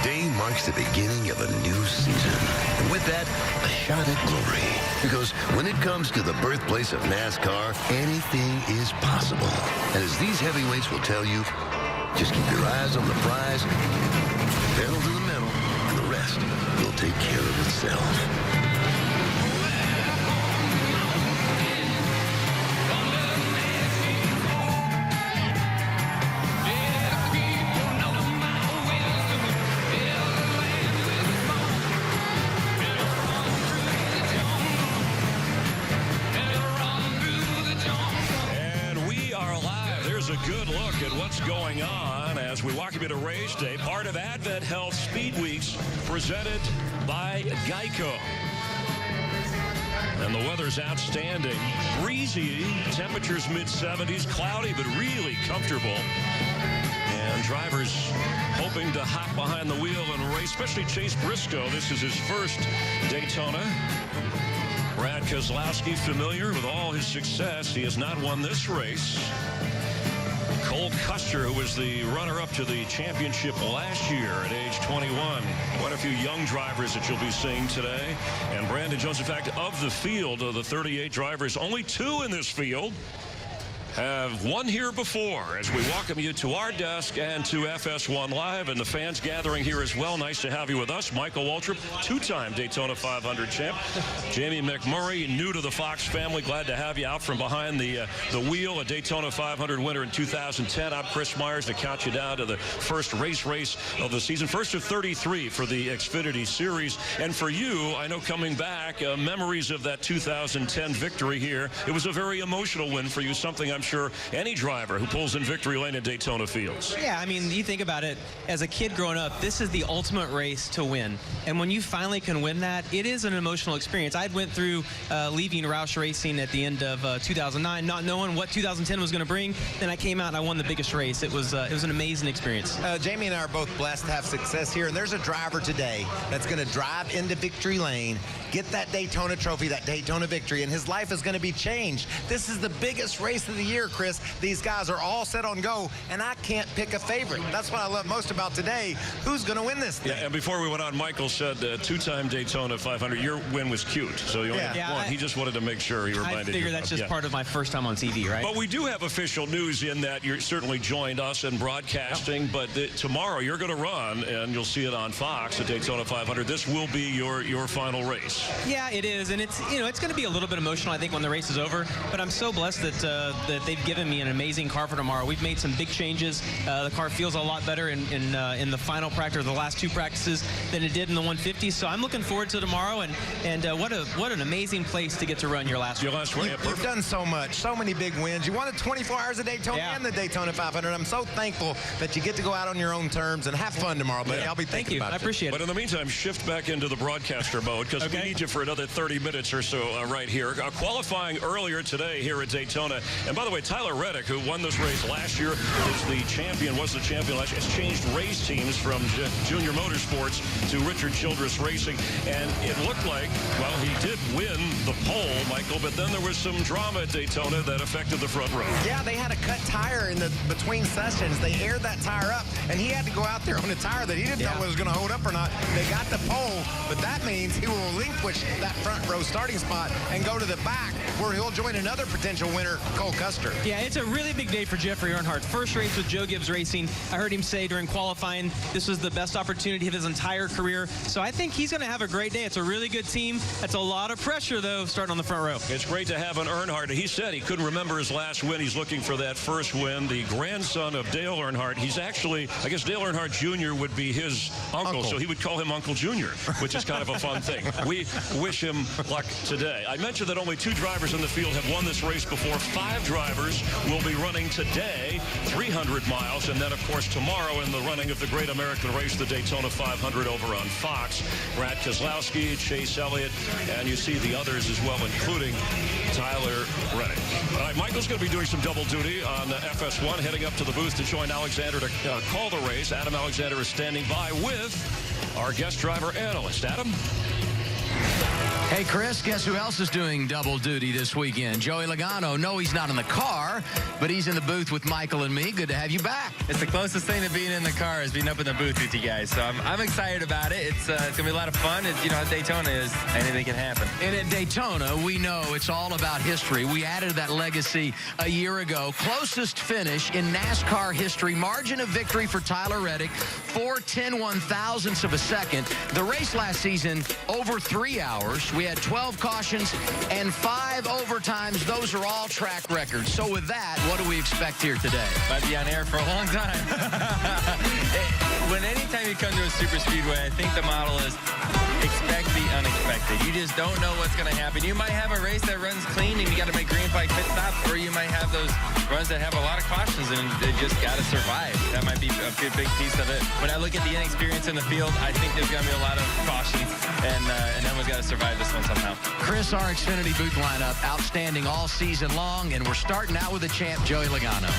Today marks the beginning of a new season. And with that, a shot at glory. Because when it comes to the birthplace of NASCAR, anything is possible. And as these heavyweights will tell you, just keep your eyes on the prize, pedal to the metal, and the rest will take care of itself. A good look at what's going on as we welcome you to race day, part of Advent Health Speed Weeks presented by Geico. And the weather's outstanding. Breezy, temperatures mid-70s, cloudy but really comfortable. And drivers hoping to hop behind the wheel and race, especially Chase Briscoe. This is his first Daytona. Brad Keselowski, familiar with all his success. He has not won this race. Cole Custer, who was the runner-up to the championship last year at age 21. Quite a few young drivers that you'll be seeing today. And Brandon Jones, in fact, of the field, of the 38 drivers, only 2 in this field have won here before, as we welcome you to our desk and to FS1 Live and the fans gathering here as well. Nice to have you with us. Michael Waltrip, 2-time Daytona 500 champ. Jamie McMurray, new to the Fox family. Glad to have you out from behind the wheel. A Daytona 500 winner in 2010. I'm Chris Myers to count you down to the first race of the season. First of 33 for the Xfinity Series. And for you, I know coming back, memories of that 2010 victory here. It was a very emotional win for you, something I'm sure any driver who pulls in victory lane at Daytona feels. Yeah, I mean, you think about it, as a kid growing up, this is the ultimate race to win. And when you finally can win that, it is an emotional experience. I went through leaving Roush Racing at the end of 2009, not knowing what 2010 was going to bring. Then I came out and I won the biggest race. It was an amazing experience. Jamie and I are both blessed to have success here, and there's a driver today that's going to drive into victory lane, get that Daytona trophy, that Daytona victory, and his life is going to be changed. This is the biggest race of the year, Chris. These guys are all set on go, and I can't pick a favorite. That's what I love most about today. Who's going to win this thing? Yeah, and before we went on, Michael said 2-time Daytona 500. Your win was cute, so you only had one. He just wanted to make sure he reminded you. I figure that's just part of my first time on TV, right? But we do have official news in that you're certainly joined us in broadcasting, but tomorrow you're going to run, and you'll see it on Fox at Daytona 500. This will be your final race. Yeah, it is, and it's going to be a little bit emotional, I think, when the race is over. But I'm so blessed that they've given me an amazing car for tomorrow. We've made some big changes. The car feels a lot better in the final practice, or the last 2 practices, than it did in the 150. So I'm looking forward to tomorrow, and what an amazing place to get to run your last one. You've done so much, so many big wins. You won it 24 hours of Daytona and the Daytona 500. I'm so thankful that you get to go out on your own terms and have fun tomorrow, buddy. I'll be thinking about it. I appreciate it. But in the meantime, shift back into the broadcaster mode, because we need you for another 30 minutes or so right here. Qualifying earlier today here at Daytona. And by the way, Tyler Reddick, who won this race last year, was the champion last year, has changed race teams from Junior Motorsports to Richard Childress Racing. And it looked like, well, he did win the pole, Michael, but then there was some drama at Daytona that affected the front row. Yeah, they had a cut tire in the between sessions. They aired that tire up, and he had to go out there on a tire that he didn't know whether it was going to hold up or not. They got the pole, but that means he will relinquish that front row starting spot and go to the back, where he'll join another potential winner, Cole Custer. Yeah, it's a really big day for Jeffrey Earnhardt. First race with Joe Gibbs Racing. I heard him say during qualifying this was the best opportunity of his entire career. So I think he's going to have a great day. It's a really good team. That's a lot of pressure, though, starting on the front row. It's great to have an Earnhardt. He said he couldn't remember his last win. He's looking for that first win. The grandson of Dale Earnhardt. He's actually, I guess Dale Earnhardt Jr. would be his uncle, so he would call him Uncle Junior, which is kind of a fun thing. We wish him luck today. I mentioned that only 2 drivers in the field have won this race before. 5 drivers will be running today, 300 miles, and then, of course, tomorrow in the running of the Great American Race, the Daytona 500 over on Fox. Brad Keselowski, Chase Elliott, and you see the others as well, including Tyler Reddick. All right, Michael's going to be doing some double duty on FS1, heading up to the booth to join Alexander to call the race. Adam Alexander is standing by with our guest driver analyst. Adam? Hey, Chris, guess who else is doing double duty this weekend? Joey Logano. No, he's not in the car, but he's in the booth with Michael and me. Good to have you back. It's the closest thing to being in the car is being up in the booth with you guys. So I'm excited about it. It's going to be a lot of fun. It's, at Daytona is anything can happen. And at Daytona, we know it's all about history. We added that legacy a year ago. Closest finish in NASCAR history. Margin of victory for Tyler Reddick. 4/10 of a second. The race last season, over 3 hours. We had 12 cautions and 5 overtimes. Those are all track records. So with that, what do we expect here today? Might be on air for a long time. Anytime you come to a super speedway, I think the model is expect the unexpected. You just don't know what's going to happen. You might have a race that runs clean and you got to make green flag pit stops, or you might have those runs that have a lot of cautions and they just got to survive. That might be a big piece of it. When I look at the inexperience in the field, I think there's going to be a lot of cautions, and everyone's got to survive this one somehow. Chris, our Xfinity booth lineup, outstanding all season long, and we're starting out with the champ, Joey Logano.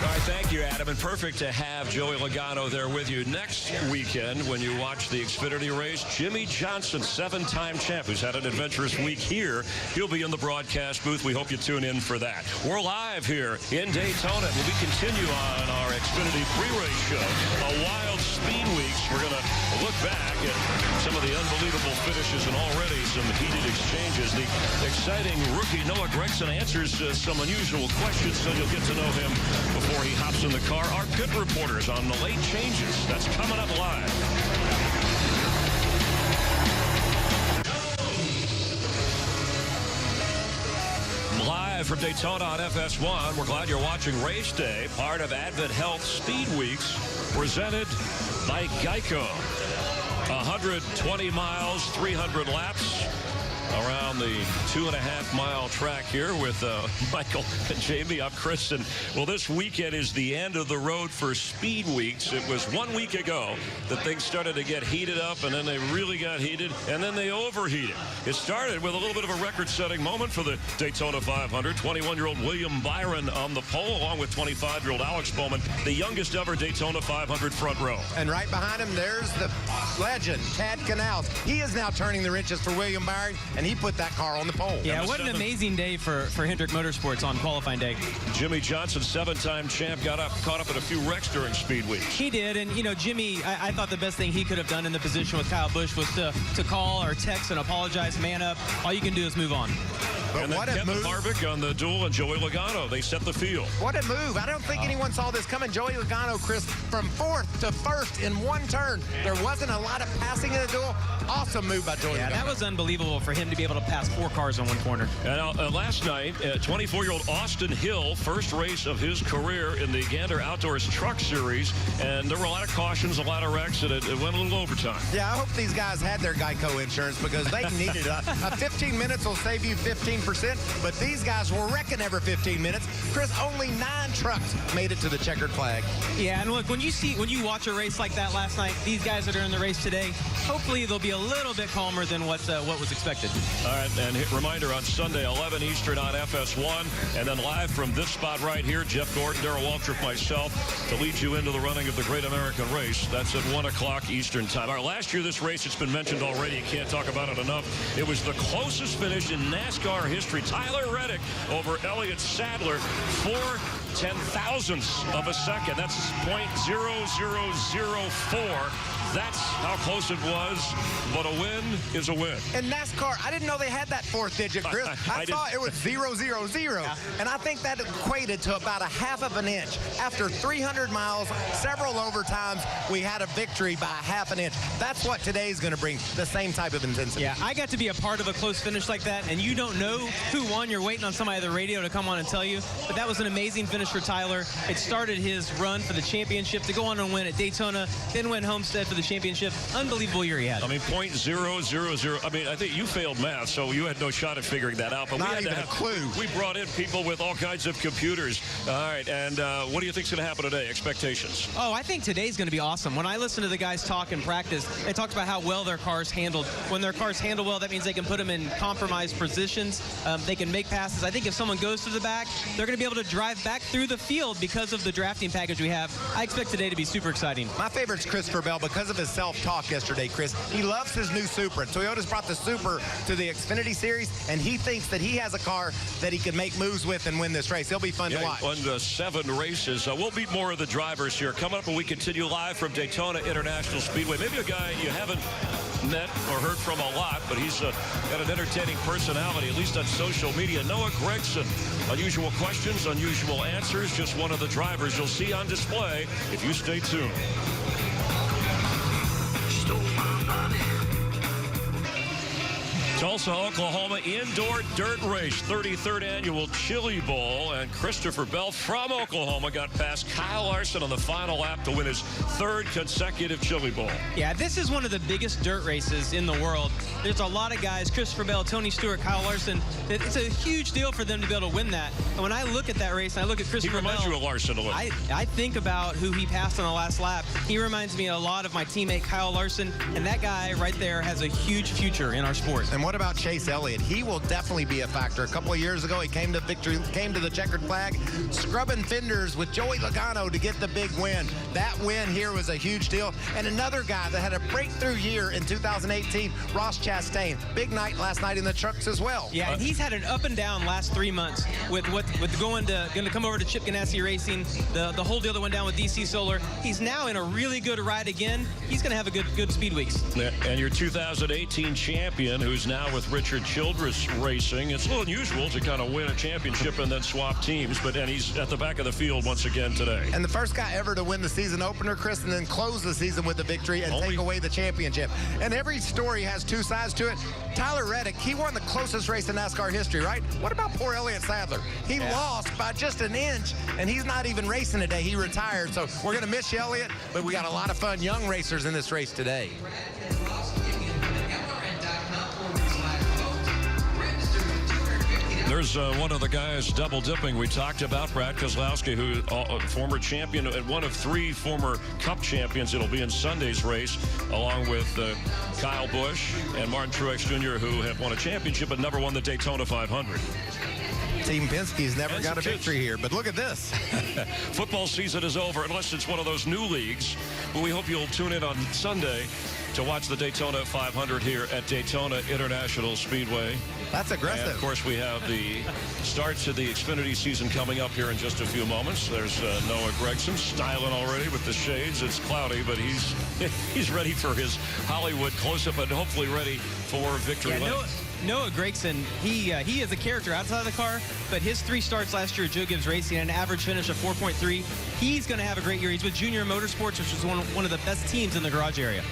All right, thank you, Adam. And perfect to have Joey Logano there with you. Next weekend, when you watch the Xfinity race, Jimmy Johnson, 7-time champ, who's had an adventurous week here. He'll be in the broadcast booth. We hope you tune in for that. We're live here in Daytona. We'll continue on our Xfinity pre-race show, a wild speed weeks. We're going to look back at some of the unbelievable finishes and already some heated exchanges. The exciting rookie Noah Gragson answers some unusual questions, so you'll get to know him before he hops in the car. Our pit reporters on the late changes. That's coming up live. Live from Daytona on FS1. We're glad you're watching Race Day, part of Advent Health Speed Weeks, presented by Geico. 120 miles, 300 laps around the 2.5-mile track here with Michael and Jamie. I'm Chris. And, well, this weekend is the end of the road for Speed Weeks. It was 1 week ago that things started to get heated up, and then they really got heated, and then they overheated. It started with a little bit of a record-setting moment for the Daytona 500. 21-year-old William Byron on the pole, along with 25-year-old Alex Bowman, the youngest ever Daytona 500 front row. And right behind him, there's the legend, Tad Canals. He is now turning the wrenches for William Byron, and he put that car on the pole. Yeah, what an amazing day for Hendrick Motorsports on qualifying day. Jimmy Johnson, 7-time champ, caught up in a few wrecks during Speed Week. He did, and Jimmy, I thought the best thing he could have done in the position with Kyle Busch was to call or text and apologize, man up. All you can do is move on. But and what then a Kevin move. Harvick on the duel and Joey Logano. They set the field. What a move. I don't think anyone saw this coming. Joey Logano, Chris, from 4th to 1st in one turn. There wasn't a lot of passing in the duel. Awesome move by Joey Logano. That was unbelievable for him to be able to pass 4 cars on one corner. And last night, 24-year-old Austin Hill, first race of his career in the Gander Outdoors Truck Series, and there were a lot of cautions, a lot of wrecks, and it went a little overtime. Yeah, I hope these guys had their Geico insurance because they needed it. 15 minutes will save you 15%, but these guys were wrecking every 15 minutes. Chris, only 9 trucks made it to the checkered flag. Yeah, and look, when you watch a race like that last night, these guys that are in the race today, hopefully they'll be a little bit calmer than what was expected. All right, and reminder on Sunday, 11 Eastern on FS1, and then live from this spot right here, Jeff Gordon, Darrell Waltrip, myself, to lead you into the running of the Great American Race. That's at 1 o'clock Eastern time. All right, last year this race, it's been mentioned already. You can't talk about it enough. It was the closest finish in NASCAR history. Tyler Reddick over Elliott Sadler, 4/10,000ths of a second. That's .0004. That's how close it was, but a win is a win. In NASCAR, I didn't know they had that 4th digit, Chris. I thought it was 000, and I think that equated to about a 1/2 inch. After 300 miles, several overtimes, we had a victory by a 1/2 inch. That's what today's going to bring, the same type of intensity. Yeah, I got to be a part of a close finish like that, and you don't know who won. You're waiting on somebody at the radio to come on and tell you, but that was an amazing finish for Tyler. It started his run for the championship to go on and win at Daytona, then win Homestead for the championship. Unbelievable year he had. I mean, .000. I mean, I think you failed math, so you had no shot at figuring that out. But Not we had even to have a clue. We brought in people with all kinds of computers. All right, and what do you think's going to happen today? Expectations? Oh, I think today's going to be awesome. When I listen to the guys talk in practice, they talked about how well their cars handled. When their cars handle well, that means they can put them in compromised positions. They can make passes. I think if someone goes to the back, they're going to be able to drive back through the field because of the drafting package we have. I expect today to be super exciting. My favorite's Christopher Bell because of of his self-talk yesterday, Chris. He loves his new Supra. Toyota's brought the Supra to the Xfinity Series, and he thinks that he has a car that he can make moves with and win this race. He'll be fun to watch. He won 7 races. We'll meet more of the drivers here. Coming up when we continue live from Daytona International Speedway. Maybe a guy you haven't met or heard from a lot, but he's got an entertaining personality, at least on social media. Noah Gregson. Unusual questions, unusual answers. Just one of the drivers you'll see on display if you stay tuned. Tulsa, Oklahoma indoor dirt race, 33rd annual Chili Bowl, and Christopher Bell from Oklahoma got past Kyle Larson on the final lap to win his 3rd consecutive Chili Bowl. Yeah, this is one of the biggest dirt races in the world. There's a lot of guys, Christopher Bell, Tony Stewart, Kyle Larson. It's a huge deal for them to be able to win that. And when I look at that race, and I look at Christopher Bell, he reminds you of Larson a little. I think about who he passed on the last lap. He reminds me a lot of my teammate Kyle Larson, and that guy right there has a huge future in our sport. And what about Chase Elliott? He will definitely be a factor. A couple of years ago, he came to the checkered flag, scrubbing fenders with Joey Logano to get the big win. That win here was a huge deal. And another guy that had a breakthrough year in 2018, Ross Chastain. Big night last night in the trucks as well. Yeah, and he's had an up and down last 3 months with going to come over to Chip Ganassi Racing, the whole deal that went down with DC Solar. He's now in a really good ride again. He's going to have a good speed weeks. And your 2018 champion, who's now with Richard Childress Racing. It's a little unusual to kind of win a championship and then swap teams, and he's at the back of the field once again today. And the first guy ever to win the season opener, Chris, and then close the season with a victory and take away the championship. And every story has 2 sides to it. Tyler Reddick, he won the closest race in NASCAR history, right? What about poor Elliott Sadler? He lost by just an inch, and he's not even racing today. He retired. So we're going to miss you, Elliott, but we got a lot of fun young racers in this race today. There's one of the guys double dipping we talked about, Brad Keselowski, who former champion and one of 3 former Cup champions. It'll be in Sunday's race, along with Kyle Busch and Martin Truex Jr., who have won a championship but never won the Daytona 500. Team Penske's never got a victory here, but look at this. Football season is over, unless it's one of those new leagues. But we hope you'll tune in on Sunday to watch the Daytona 500 here at Daytona International Speedway. That's aggressive. And of course, we have the starts of the Xfinity season coming up here in just a few moments. There's Noah Gregson styling already with the shades. It's cloudy, but he's ready for his Hollywood close-up and hopefully ready for victory lane. Noah Gregson, he is a character outside of the car, but his 3 starts last year at Joe Gibbs Racing, an average finish of 4.3. He's going to have a great year. He's with Junior Motorsports, which is one of the best teams in the garage area.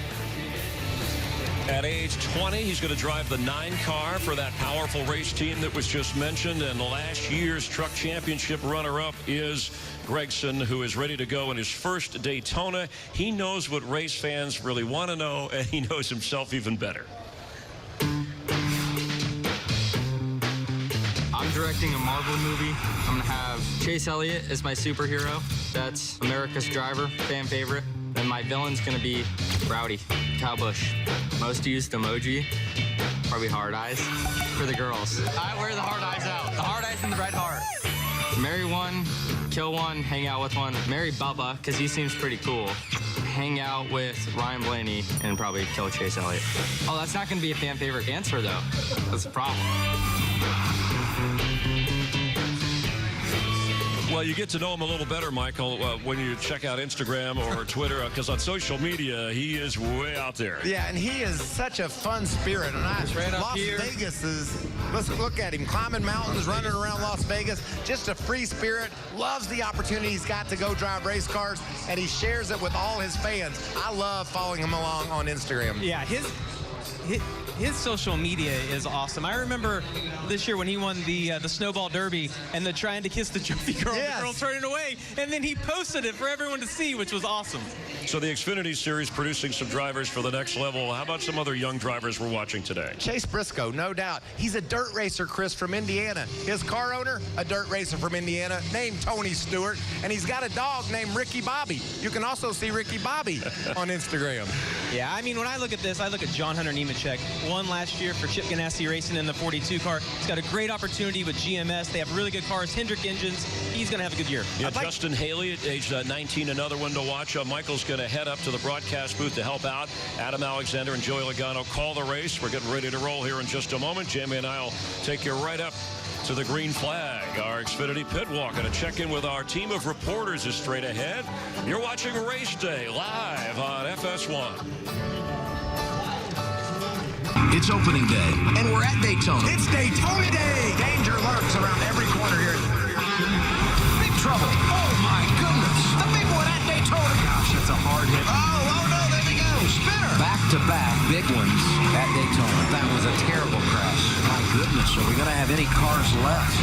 At age 20, he's going to drive the 9 car for that powerful race team that was just mentioned. And last year's truck championship runner-up is Gregson, who is ready to go in his first Daytona. He knows what race fans really want to know, and he knows himself even better. I'm directing a Marvel movie. I'm going to have Chase Elliott as my superhero. That's America's driver, fan favorite. And my villain's going to be Rowdy, Kyle Busch. Most used emoji, probably hard eyes for the girls. I wear the hard eyes out. The hard eyes and the red heart. Marry one, kill one, hang out with one. Marry Bubba, because he seems pretty cool. Hang out with Ryan Blaney and probably kill Chase Elliott. Oh, that's not going to be a fan favorite answer, though. That's a problem. Well, you get to know him a little better, Michael, when you check out Instagram or Twitter, because on social media, he is way out there. Yeah, and he is such a fun spirit. And Las Vegas is, let's look at him, climbing mountains, running around Las Vegas, just a free spirit, loves the opportunity he's got to go drive race cars, and he shares it with all his fans. I love following him along on Instagram. Yeah, his social media is awesome. I remember this year when he won the Snowball Derby and the trying to kiss the trophy girl, the girl turning away, and then he posted it for everyone to see, which was awesome. So the Xfinity Series producing some drivers for the next level. How about some other young drivers we're watching today? Chase Briscoe, no doubt. He's a dirt racer, Chris, from Indiana. His car owner, a dirt racer from Indiana, named Tony Stewart, and he's got a dog named Ricky Bobby. You can also see Ricky Bobby on Instagram. Yeah, I mean, when I look at this, I look at John Hunter Nemechek. won last year for Chip Ganassi Racing in the 42 car. He's got a great opportunity with GMS. They have really good cars. Hendrick engines. He's going to have a good year. Yeah, Justin Haley at age 19, another one to watch. Michael's going to head up to the broadcast booth to help out. Adam Alexander and Joey Logano call the race. We're getting ready to roll here in just a moment. Jamie and I will take you right up to the green flag. Our Xfinity pit walk and a check-in with our team of reporters is straight ahead. You're watching Race Day live on FS1. It's opening day, and we're at Daytona. It's Daytona Day. Danger lurks around every corner here. Big trouble. Oh, my goodness. The big one at Daytona. Gosh, that's a hard hit. Oh, no, there we go. Spinner. Back-to-back big ones at Daytona. That was a terrible crash. My goodness, are we going to have any cars left?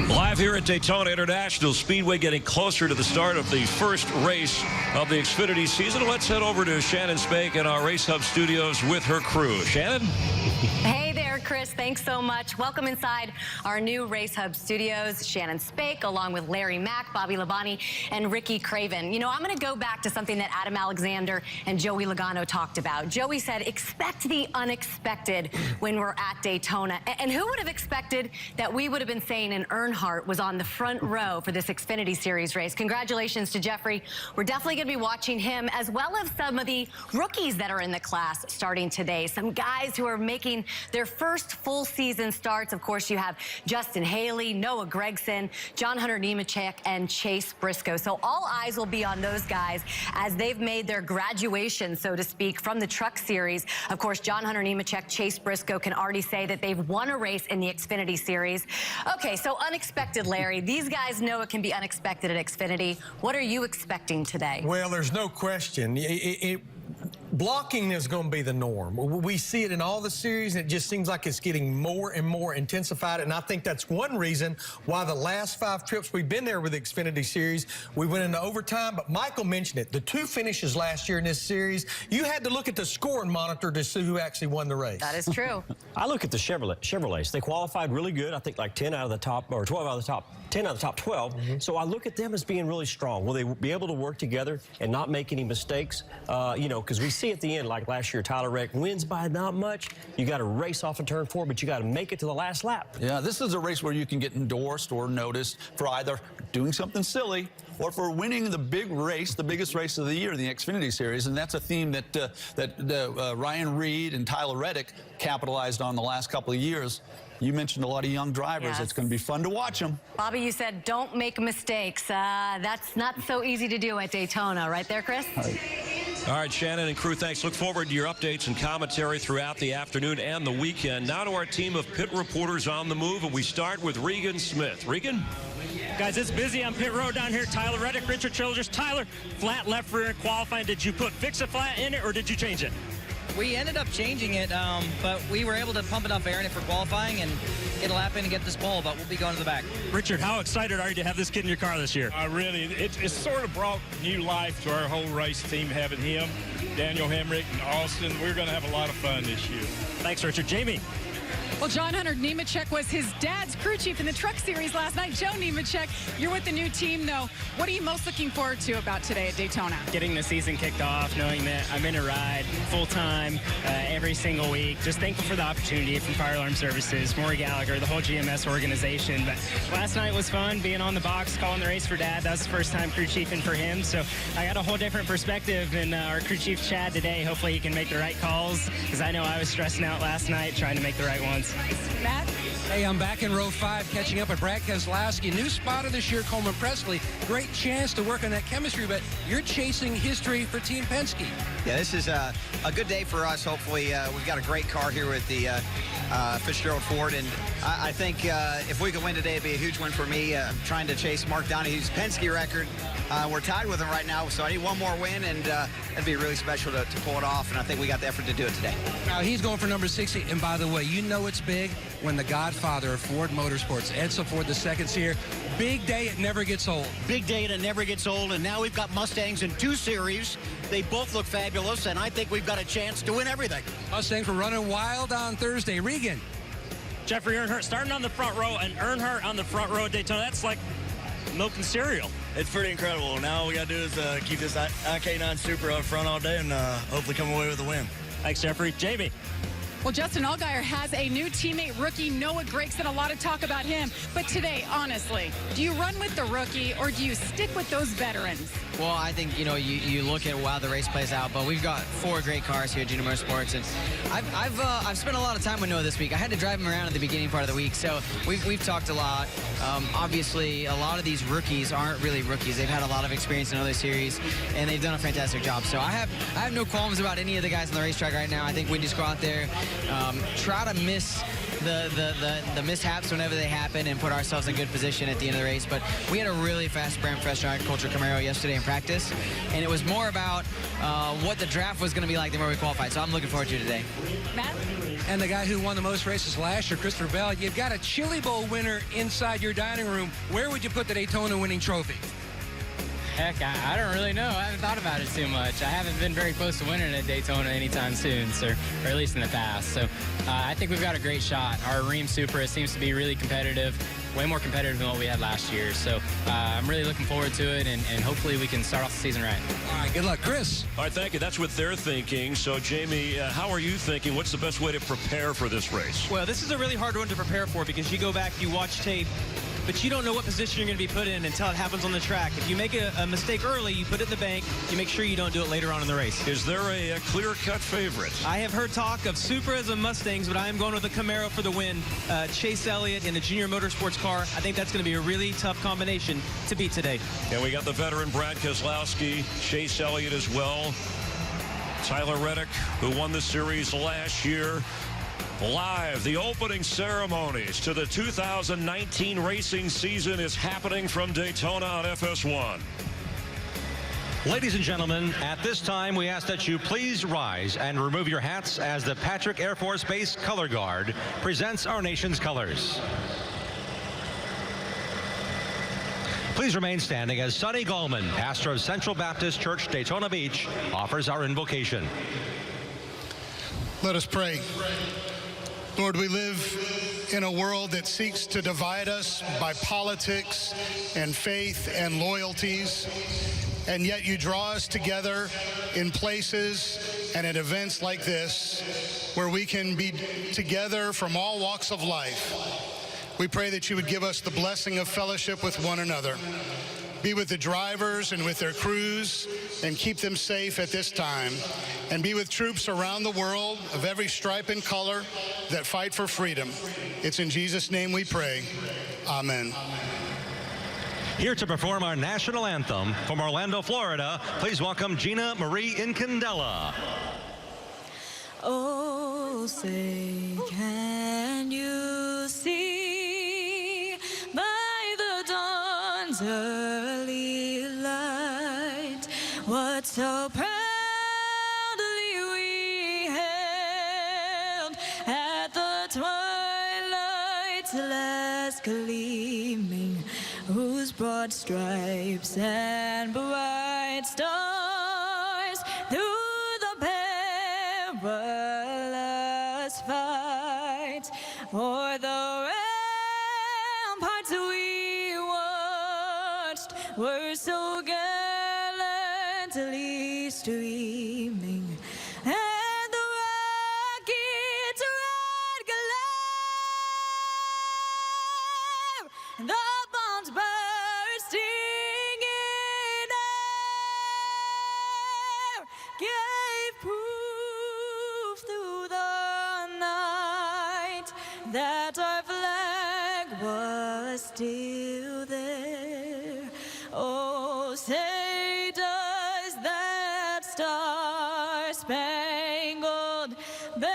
Live here at Daytona International Speedway, getting closer to the start of the first race of the Xfinity season. Let's head over to Shannon Spake in our Race Hub studios with her crew. Shannon? Hey there, Chris. Thanks so much. Welcome inside our new Race Hub studios. Shannon Spake, along with Larry Mack, Bobby Labonte, and Ricky Craven. You know, I'm going to go back to something that Adam Alexander and Joey Logano talked about. Joey said, expect the unexpected when we're at Daytona. And who would have expected that we would have been saying an Earnhardt was on the front row for this Xfinity Series race? Congratulations to Jeffrey. We're definitely going to be watching him, as well as some of the rookies that are in the class starting today. Some guys who are making their first full season starts. Of course, you have Justin Haley, Noah Gragson, John Hunter Nemechek, and Chase Briscoe. So all eyes will be on those guys as they've made their graduation, so to speak, from the Truck Series. Of course, John Hunter Nemechek, Chase Briscoe can already say that they've won a race in the Xfinity Series. Okay, so unexpected, Larry. These guys know it can be unexpected at Xfinity. What are you expecting today? Well, there's no question. Blocking is going to be the norm. We see it in all the series, and it just seems like it's getting more and more intensified, and I think that's one reason why the last 5 trips we've been there with the Xfinity Series, we went into overtime, but Michael mentioned it. The 2 finishes last year in this series, you had to look at the scoring monitor to see who actually won the race. That is true. I look at the Chevrolets. They qualified really good. I think like 10 out of the top, or 12 out of the top, 10 out of the top 12. So I look at them as being really strong. Will they be able to work together and not make any mistakes? You know, because we see at the end, like last year, Tyler Reddick wins by not much. You got to race off of turn 4, but you got to make it to the last lap. Yeah, this is a race where you can get endorsed or noticed for either doing something silly or for winning the big race, the biggest race of the year, the Xfinity Series, and that's a theme that Ryan Reed and Tyler Reddick capitalized on the last couple of years. You mentioned a lot of young drivers. Yes. It's going to be fun to watch them. Bobby, you said don't make mistakes. That's not so easy to do at Daytona, right there, Chris? All right, Shannon and crew, thanks. Look forward to your updates and commentary throughout the afternoon and the weekend. Now to our team of pit reporters on the move, and we start with Regan Smith. Regan? Guys, it's busy on pit road down here. Tyler Reddick, Richard Childress. Tyler, flat left rear in qualifying. Did you put fix-a-flat in it, or did you change it? We ended up changing it, but we were able to pump enough air in it for qualifying and get a lap in and get this pole, but we'll be going to the back. Richard, how excited are you to have this kid in your car this year? It's sort of brought new life to our whole race team, having him, Daniel Hemrick, and Austin. We're going to have a lot of fun this year. Thanks, Richard. Jamie? Well, John Hunter Nemechek was his dad's crew chief in the Truck Series last night. Joe Nemechek, you're with the new team, though. What are you most looking forward to about today at Daytona? Getting the season kicked off, knowing that I'm in a ride full-time every single week. Just thankful for the opportunity from Fire Alarm Services, Maury Gallagher, the whole GMS organization. But last night was fun, being on the box, calling the race for Dad. That was the first time crew chiefing for him. So I got a whole different perspective than our crew chief, Chad, today. Hopefully he can make the right calls, because I know I was stressing out last night trying to make the right ones. Matt? Hey, I'm back in row 5, catching up with Brad Keselowski. New spotter this year, Coleman Presley. Great chance to work on that chemistry, but you're chasing history for Team Penske. Yeah, this is a good day for us. Hopefully, we've got a great car here with the Fitzgerald Ford, and I think if we could win today, it'd be a huge win for me. I'm trying to chase Mark Donahue's Penske record. We're tied with him right now, so I need one more win, and it'd be really special to pull it off, and I think we got the effort to do it today. Now, he's going for number 60, and by the way, you know it's big when the godfather of Ford Motorsports, Edsel Ford II's here. Big day, it never gets old. Big day, and it never gets old, and now we've got Mustangs in 2 series. They both look fabulous, and I think we've got a chance to win everything. Mustangs were running wild on Thursday. Regan. Jeffrey Earnhardt starting on the front row, and Earnhardt on the front row at Daytona. That's like milk and cereal. It's pretty incredible. Now all we got to do is keep this IK9 Super up front all day and hopefully come away with a win. Thanks, Jeffrey. JB. Well, Justin Allgaier has a new teammate, rookie Noah Gragson. A lot of talk about him. But today, honestly, do you run with the rookie or do you stick with those veterans? Well, I think, you look at how the race plays out, but we've got 4 great cars here at Junior Motorsports, and I've spent a lot of time with Noah this week. I had to drive him around at the beginning part of the week, so we've talked a lot. Obviously, a lot of these rookies aren't really rookies. They've had a lot of experience in other series, and they've done a fantastic job. So I have no qualms about any of the guys on the racetrack right now. I think we just go out there, try to miss the mishaps whenever they happen and put ourselves in good position at the end of the race. But we had a really fast Brand Professional Agriculture Camaro yesterday in practice, and it was more about what the draft was going to be like than where we qualified. So I'm looking forward to today. Matt? And the guy who won the most races last year, Christopher Bell, you've got a Chili Bowl winner inside your dining room. Where would you put the Daytona winning trophy? Heck, I don't really know. I haven't thought about it too much. I haven't been very close to winning at Daytona anytime soon, or at least in the past. So I think we've got a great shot. Our Ream Supra seems to be really competitive, way more competitive than what we had last year. So I'm really looking forward to it, and hopefully we can start off the season right. All right, good luck. Chris? All right, thank you. That's what they're thinking. So, Jamie, how are you thinking? What's the best way to prepare for this race? Well, this is a really hard one to prepare for because you go back, you watch tape, but you don't know what position you're going to be put in until it happens on the track. If you make a mistake early, you put it in the bank. You make sure you don't do it later on in the race. Is there a clear-cut favorite? I have heard talk of Supras and Mustangs, but I am going with the Camaro for the win. Chase Elliott in a Junior Motorsports car. I think that's going to be a really tough combination to beat today. And we got the veteran Brad Keselowski, Chase Elliott as well. Tyler Reddick, who won the series last year. Live, the opening ceremonies to the 2019 racing season is happening from Daytona on FS1. Ladies and gentlemen, at this time, we ask that you please rise and remove your hats as the Patrick Air Force Base Color Guard presents our nation's colors. Please remain standing as Sonny Gallman, pastor of Central Baptist Church, Daytona Beach, offers our invocation. Let us pray. Lord, we live in a world that seeks to divide us by politics and faith and loyalties, and yet you draw us together in places and at events like this where we can be together from all walks of life. We pray that you would give us the blessing of fellowship with one another. Be with the drivers and with their crews and keep them safe at this time. And be with troops around the world of every stripe and color that fight for freedom. It's in Jesus' name we pray. Amen. Here to perform our national anthem from Orlando, Florida, please welcome Gina Marie Incandela. Oh, say, can you see by the dawn's early light what so proudly we hailed at the twilight's last gleaming, whose broad stripes and bright stars through the perilous fight o'er the ramparts we watched were so gallantly streaming, and the rocket's red glare, the bombs bursting in air, gave proof through the night that our flag was still there. Oh, say does that star-spangled banner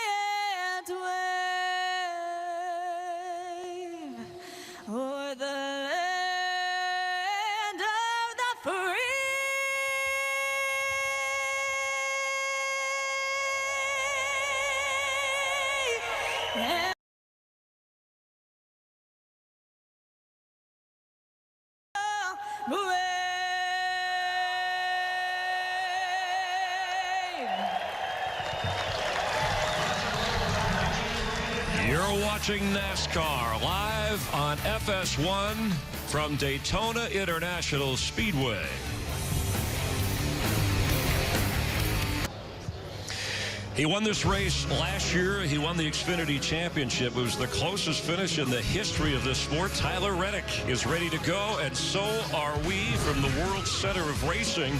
yet wave o'er the land of the free? You're watching NASCAR live on FS1 from Daytona International Speedway. He won this race last year. He won the Xfinity Championship. It was the closest finish in the history of this sport. Tyler Reddick is ready to go, and so are we from the World Center of Racing.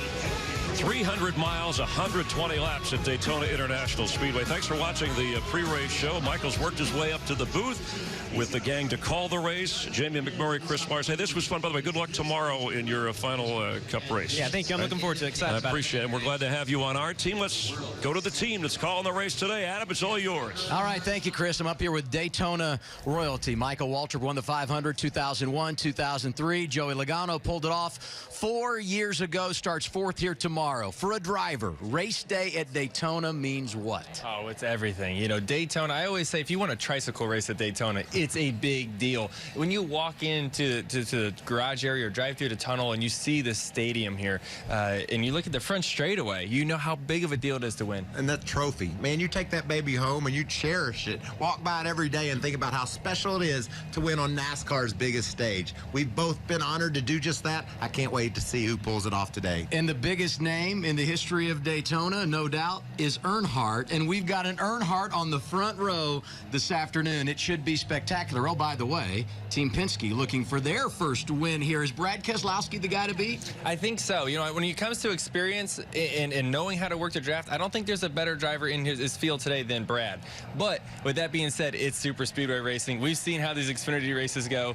300 miles, 120 laps at Daytona International Speedway. Thanks for watching the pre-race show. Michael's worked his way up to the booth with the gang to call the race. Jamie McMurray, Chris Mars. Hey, this was fun. By the way, good luck tomorrow in your final Cup race. Yeah, thank you. I'm looking forward to it. Excited about it. I appreciate it. We're glad to have you on our team. Let's go to the team that's calling the race today. Adam, it's all yours. All right, thank you, Chris. I'm up here with Daytona royalty. Michael Waltrip won the 500, 2001, 2003. Joey Logano pulled it off 4 years ago, starts fourth here tomorrow. For a driver, race day at Daytona means what? Oh, it's everything. You know, Daytona, I always say if you want a tricycle race at Daytona, it's a big deal. When you walk into the garage area or drive through the tunnel and you see the stadium here and you look at the front straightaway, you know how big of a deal it is to win. And that trophy, man, you take that baby home and you cherish it. Walk by it every day and think about how special it is to win on NASCAR's biggest stage. We've both been honored to do just that. I can't wait to see who pulls it off today. And the biggest name in the history of Daytona, no doubt, is Earnhardt. And we've got an Earnhardt on the front row this afternoon. It should be spectacular. Oh, by the way, Team Penske looking for their first win here. Is Brad Keselowski the guy to beat? I think so. You know, when it comes to experience and knowing how to work the draft, I don't think there's a better driver in his field today than Brad. But with that being said, it's super speedway racing. We've seen how these Xfinity races go.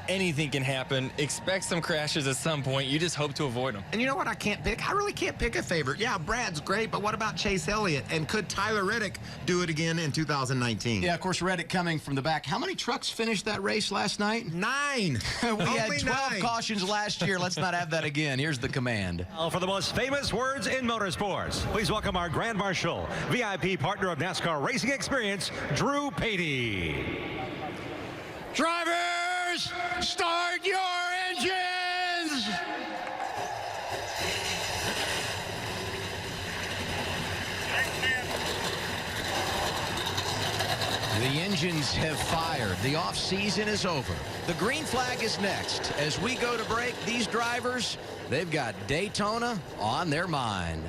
Anything can happen. Expect some crashes at some point. You just hope to avoid them. And you know what I can't pick? I really can't pick a favorite. Yeah, Brad's great, but what about Chase Elliott? And could Tyler Reddick do it again in 2019? Yeah, of course, Reddick coming from the back. How many trucks finished that race last night? 9. We had 12 9. cautions last year. Let's not have that again. Here's the command. For the most famous words in motorsports, please welcome our Grand Marshal, VIP partner of NASCAR Racing Experience, Drew Patey. Drivers, start your engines! The engines have fired. The off-season is over. The green flag is next. As we go to break, these drivers, they've got Daytona on their mind.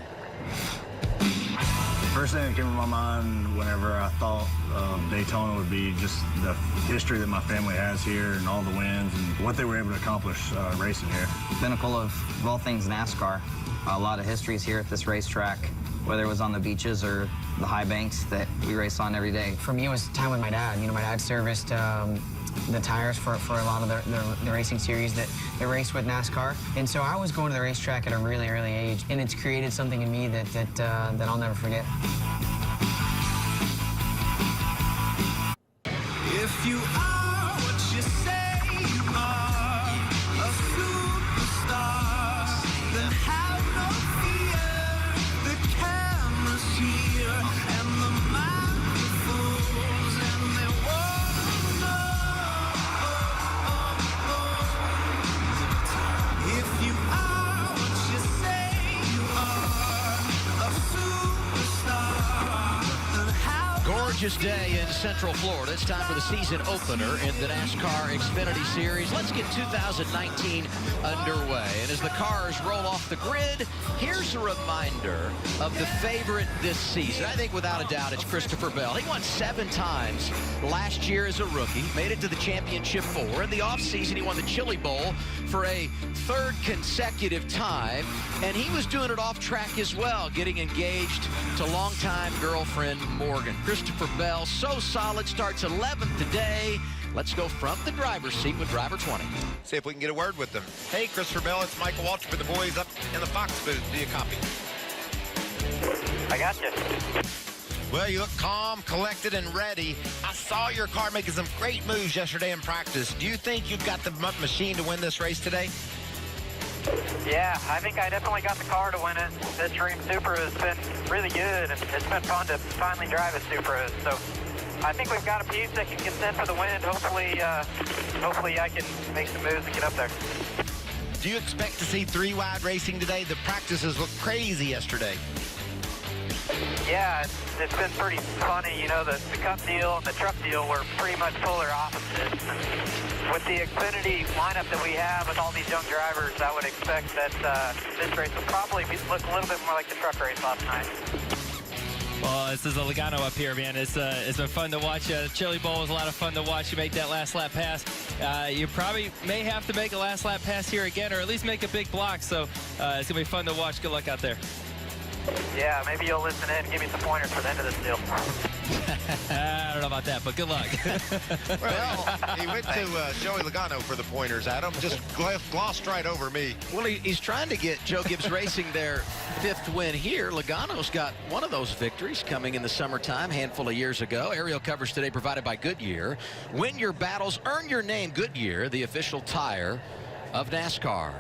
First thing that came to my mind whenever I thought of Daytona would be just the history that my family has here and all the wins and what they were able to accomplish racing here. Pinnacle of all things NASCAR. A lot of histories here at this racetrack, whether it was on the beaches or the high banks that we race on every day. For me, it was time with my dad. You know, my dad serviced the tires for a lot of the racing series that they raced with NASCAR. And so I was going to the racetrack at a really early age, and it's created something in me that I'll never forget. If you are what you say you are, a superstar, then have no fear. The camera's here and the microphones, and they wanna know. If you are what you say you are, a superstar, then have Gorgeous day in Central Florida. It's time for the season opener in the NASCAR Xfinity Series. Let's get 2019 underway. And as the cars roll off the grid, here's a reminder of the favorite this season. I think without a doubt it's Christopher Bell. He won 7 times last year as a rookie, made it to the championship 4. In the offseason, he won the Chili Bowl for a 3rd consecutive time. And he was doing it off track as well, getting engaged to longtime girlfriend Morgan. Christopher Bell, so solid, starts 11th today. Let's go from the driver's seat with driver 20. See if we can get a word with them. Hey, Christopher Bell, it's Michael Waltrip with the boys up in the Fox booth. Do you copy? I got you. Well, you look calm, collected, and ready. I saw your car making some great moves yesterday in practice. Do you think you've got the machine to win this race today? Yeah, I think I definitely got the car to win it. This Dream Supra has been really good, and it's been fun to finally drive a Supra. So I think we've got a piece that can contend for the win. Hopefully I can make some moves and get up there. Do you expect to see 3-wide racing today? The practices looked crazy yesterday. Yeah, it's been pretty funny. You know, the Cup deal and the truck deal were pretty much polar opposites. And with the Xfinity lineup that we have with all these young drivers, I would expect that this race will probably look a little bit more like the truck race last night. Well, this is a Logano up here, man. It's been fun to watch. Chili Bowl was a lot of fun to watch. You make that last lap pass. You probably may have to make a last lap pass here again, or at least make a big block. So it's going to be fun to watch. Good luck out there. Yeah, maybe you'll listen in and give me some pointers for the end of this deal. I don't know about that, but good luck. Well, he went to Joey Logano for the pointers, Adam. Just glossed right over me. Well, he's trying to get Joe Gibbs Racing their 5th win here. Logano's got one of those victories coming in the summertime, handful of years ago. Aerial coverage today provided by Goodyear. Win your battles, earn your name. Goodyear, the official tire of NASCAR.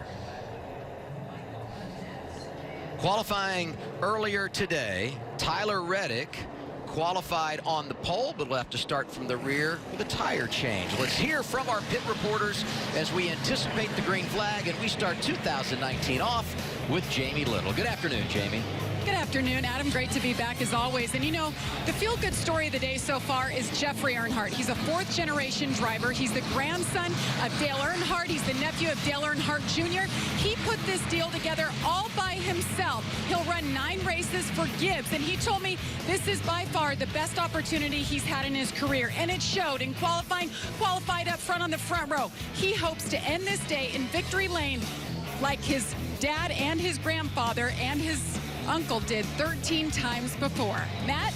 Qualifying earlier today, Tyler Reddick qualified on the pole, but will have to start from the rear with a tire change. Let's hear from our pit reporters as we anticipate the green flag, and we start 2019 off with Jamie Little. Good afternoon, Jamie. Good afternoon, Adam. Great to be back as always. And you know, the feel-good story of the day so far is Jeffrey Earnhardt. He's a 4th-generation driver. He's the grandson of Dale Earnhardt. He's the nephew of Dale Earnhardt Jr. He put this deal together all by himself. He'll run 9 races for Gibbs, and he told me this is by far the best opportunity he's had in his career, and it showed in qualifying. Qualified up front on the front row. He hopes to end this day in victory lane like his dad and his grandfather and his uncle did 13 times before. Matt?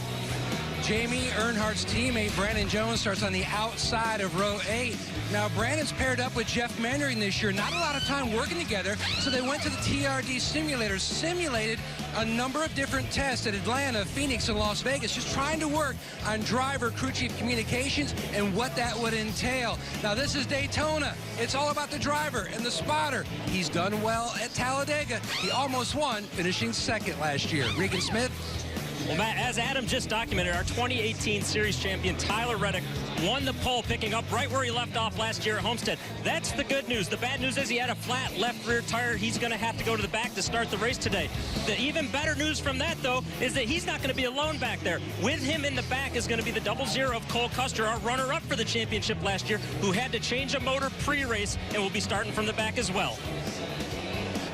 Jamie Earnhardt's teammate Brandon Jones starts on the outside of row 8. Now Brandon's paired up with Jeff Mandering this year. Not a lot of time working together, so they went to the TRD simulators, simulated a number of different tests at Atlanta, Phoenix, and Las Vegas, just trying to work on driver crew chief communications and what that would entail. Now this is Daytona. It's all about the driver and the spotter. He's done well at Talladega. He almost won, finishing 2nd last year. Regan Smith. Well, Matt, as Adam just documented, our 2018 Series champion Tyler Reddick won the pole, picking up right where he left off last year at Homestead. That's the good news. The bad news is he had a flat left rear tire. He's going to have to go to the back to start the race today. The even better news from that, though, is that he's not going to be alone back there. With him in the back is going to be the 00 of Cole Custer, our runner-up for the championship last year, who had to change a motor pre-race and will be starting from the back as well.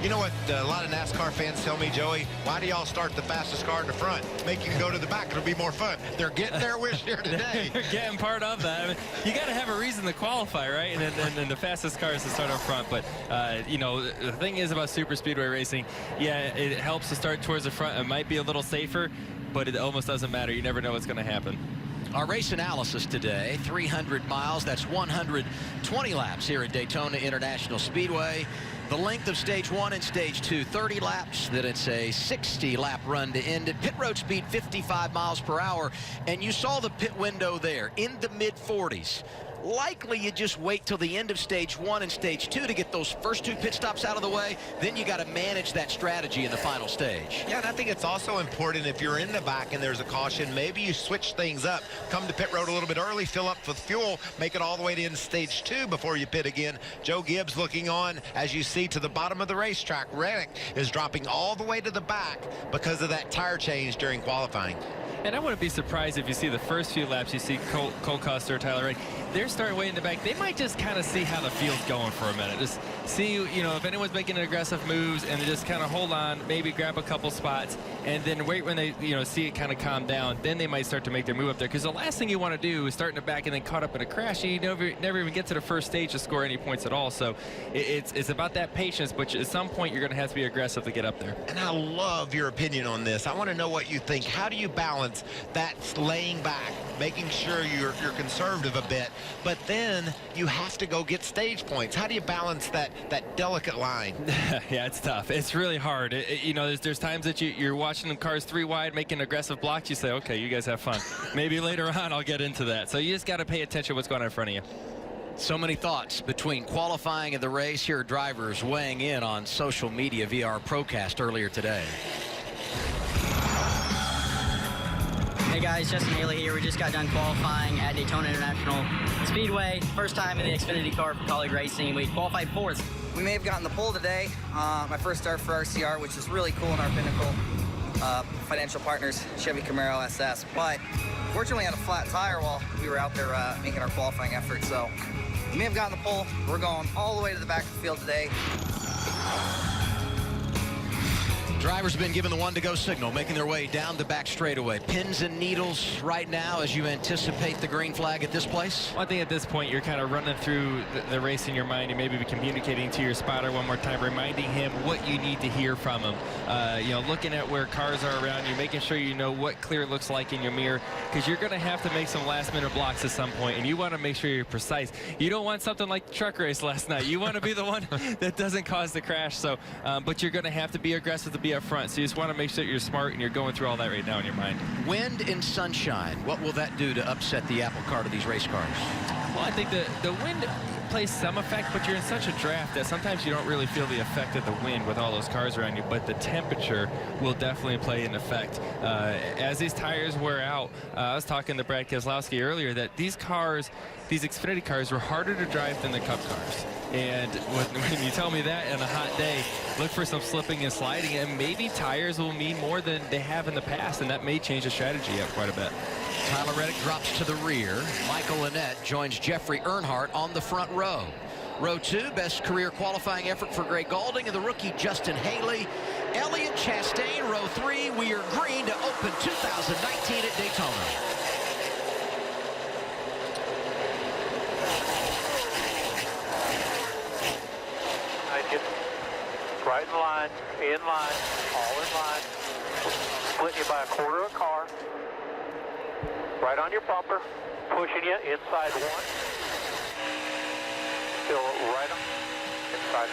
You know what a lot of NASCAR fans tell me, Joey? Why do y'all start the fastest car in the front? Make you go to the back. It'll be more fun. They're getting their wish here today. They're getting part of that. I mean, you got to have a reason to qualify, right? And the fastest car is to start up front. But, you know, the thing is about super speedway racing, yeah, it helps to start towards the front. It might be a little safer, but it almost doesn't matter. You never know what's going to happen. Our race analysis today, 300 miles. That's 120 laps here at Daytona International Speedway. The length of stage 1 and stage 2, 30 laps. Then it's a 60-lap run to end it. Pit road speed, 55 miles per hour. And you saw the pit window there in the mid-40s. Likely you just wait till the end of stage 1 and stage 2 to get those first 2 pit stops out of the way. Then you got to manage that strategy in the final stage. Yeah, and I think it's also important if you're in the back and there's a caution, maybe you switch things up. Come to pit road a little bit early, fill up with fuel, make it all the way to end stage 2 before you pit again. Joe Gibbs looking on, as you see, to the bottom of the racetrack. Reddick is dropping all the way to the back because of that tire change during qualifying. And I wouldn't be surprised if you see the first few laps, you see Cole Custer, Tyler Reddick, they're starting way in the back. They might just kind of see how the field's going for a minute. Just see, you know, if anyone's making aggressive moves and just kind of hold on, maybe grab a couple spots, and then wait when they, you know, see it kind of calm down. Then they might start to make their move up there. Because the last thing you want to do is start in the back and then caught up in a crash. You never even get to the first stage to score any points at all. So it's about that patience, but at some point you're going to have to be aggressive to get up there. And I love your opinion on this. I want to know what you think. How do you balance that laying back, making sure you're conservative a bit, but then you have to go get stage points? How do you balance that delicate line? Yeah, it's tough. It's really hard. You know, there's times that you're watching the cars 3 wide making aggressive blocks. You say, okay, you guys have fun. Maybe later on I'll get into that. So you just got to pay attention to what's going on in front of you. So many thoughts between qualifying and the race. Here are drivers weighing in on social media via our Procast earlier today. Hey guys, Justin Haley here. We just got done qualifying at Daytona International Speedway. First time in the Xfinity car for colleague racing. We qualified 4th. We may have gotten the pole today. My first start for RCR, which is really cool in our Pinnacle. financial partners, Chevy Camaro SS. But fortunately, had a flat tire while we were out there making our qualifying effort. So we may have gotten the pole. We're going all the way to the back of the field today. Drivers have been given the one-to-go signal, making their way down the back straightaway. Pins and needles right now as you anticipate the green flag at this place? Well, I think at this point you're kind of running through the race in your mind and maybe communicating to your spotter one more time, reminding him what you need to hear from him. You know, looking at where cars are around you, making sure you know what clear looks like in your mirror, because you're going to have to make some last-minute blocks at some point, and you want to make sure you're precise. You don't want something like the truck race last night. You want to be the one that doesn't cause the crash. So, but you're going to have to be aggressive to be up front. So you just want to make sure you're smart and you're going through all that right now in your mind. Wind and sunshine, what will that do to upset the apple cart of these race cars? Well, I think the wind plays some effect, but you're in such a draft that sometimes you don't really feel the effect of the wind with all those cars around you, but the temperature will definitely play an effect. As these tires wear out, I was talking to Brad Keselowski earlier that these cars, these Xfinity cars, were harder to drive than the Cup cars. And when you tell me that on a hot day, look for some slipping and sliding, and maybe tires will mean more than they have in the past, and that may change the strategy up quite a bit. Tyler Reddick drops to the rear. Michael Lynette joins Jeffrey Earnhardt on the front row. Row 2, best career qualifying effort for Greg Gaulding and the rookie Justin Haley. Elliott Chastain, row 3. We are green to open 2019 at Daytona. Right in line, all in line. Splitting you by a quarter of a car. Right on your bumper, pushing you inside one. Still right on, inside.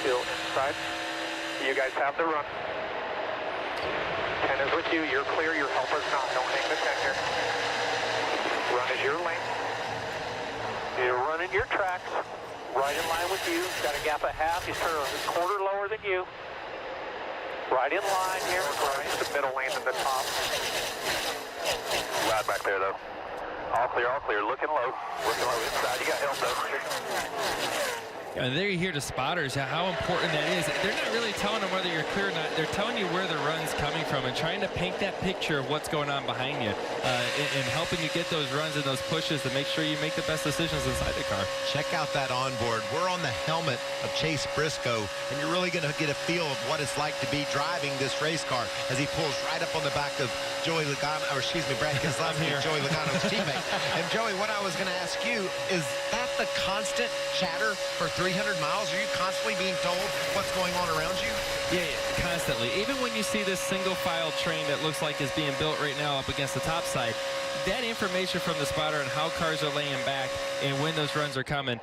Still inside. You guys have the run. 10 is with you, you're clear, your helper's not. Don't hang the 10 here. Run is your lane. You're running your tracks. Right in line with you. Got a gap of half. He's turned a quarter lower than you. Right in line here. Right. The middle lane's at the top. Ride back there, though. All clear, all clear. Looking low. Looking low inside. You got help, though. And there you hear the spotters how important that is. They're not really telling them whether you're clear or not. They're telling you where the run's coming from and trying to paint that picture of what's going on behind you and helping you get those runs and those pushes to make sure you make the best decisions inside the car. Check out that onboard. We're on the helmet of Chase Briscoe, and you're really going to get a feel of what it's like to be driving this race car as he pulls right up on the back of Joey Logano, or excuse me, Brad Keselowski, Joey Logano's teammate. And Joey, what I was going to ask you, is that the constant chatter for 300 miles? Are you constantly being told what's going on around you? Yeah, constantly. Even when you see this single file train that looks like is being built right now up against the top side, that information from the spotter and how cars are laying back and when those runs are coming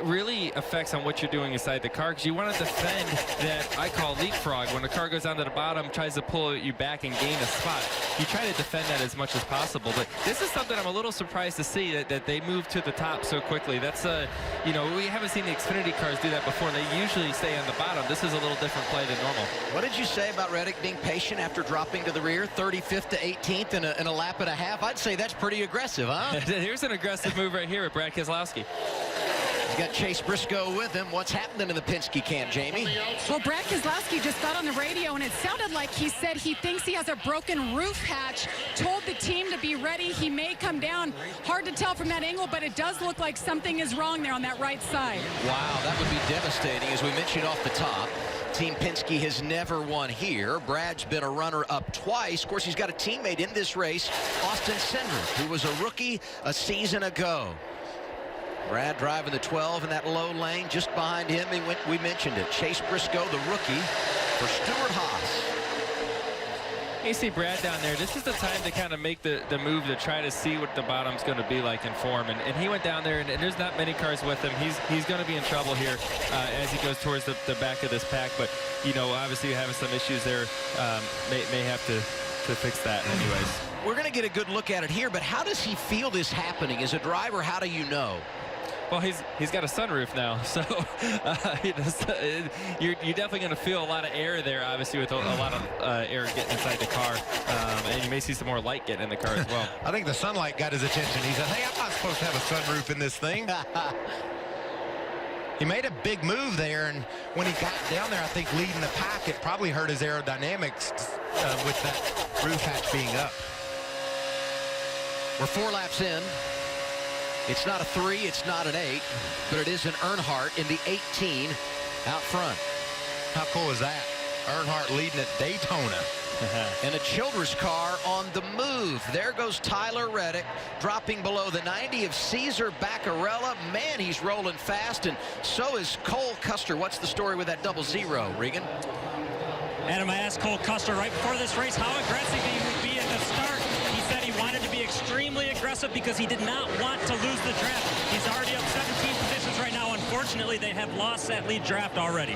really affects on what you're doing inside the car, because you want to defend that I call leapfrog. When the car goes down to the bottom, tries to pull you back and gain a spot, you try to defend that as much as possible. But this is something I'm a little surprised to see, that they move to the top so quickly. That's you know, we haven't seen the Xfinity cars do that before. They usually stay on the bottom. This is a little different play than normal. What did you say about Reddick being patient after dropping to the rear, 35th to 18th in a lap and a half? I'd say that's pretty aggressive, huh? Here's an aggressive move right here with Brad Keselowski. He's got Chase Briscoe with him. What's happening in the Penske camp, Jamie? Well, Brad Keselowski just got on the radio, and it sounded like he said he thinks he has a broken roof hatch, told the team to be ready. He may come down. Hard to tell from that angle, but it does look like something is wrong there on that right side. Wow, that would be devastating. As we mentioned off the top, Team Penske has never won here. Brad's been a runner-up twice. Of course, he's got a teammate in this race, Austin Cindric, who was a rookie a season ago. Brad driving the 12 in that low lane. Just behind him, we mentioned it, Chase Briscoe, the rookie, for Stewart Haas. You see Brad down there. This is the time to kind of make the move to try to see what the bottom's going to be like in form. And he went down there, and there's not many cars with him. He's going to be in trouble here as he goes towards the back of this pack. But, you know, obviously having some issues there, may have to fix that anyways. We're going to get a good look at it here, but how does he feel this happening? As a driver, how do you know? Well, he's got a sunroof now, so you're definitely going to feel a lot of air there, obviously, with a lot of air getting inside the car, and you may see some more light getting in the car as well. I think the sunlight got his attention. He said, hey, I'm not supposed to have a sunroof in this thing. He made a big move there, and when he got down there, I think leading the pack, it probably hurt his aerodynamics with that roof hatch being up. We're 4 laps in. It's not a 3, it's not an 8, but it is an Earnhardt in the 18 out front. How cool is that? Earnhardt leading at Daytona. And a Childress car on the move. There goes Tyler Reddick, dropping below the 90 of Cesar Baccarella. Man, he's rolling fast, and so is Cole Custer. What's the story with that 0-0, Regan? Adam, I asked Cole Custer right before this race how aggressive he would be at the start. He said he wanted to be extremely aggressive because he did not want to lose the draft. He's already up 17 positions right now. Unfortunately, they have lost that lead draft already.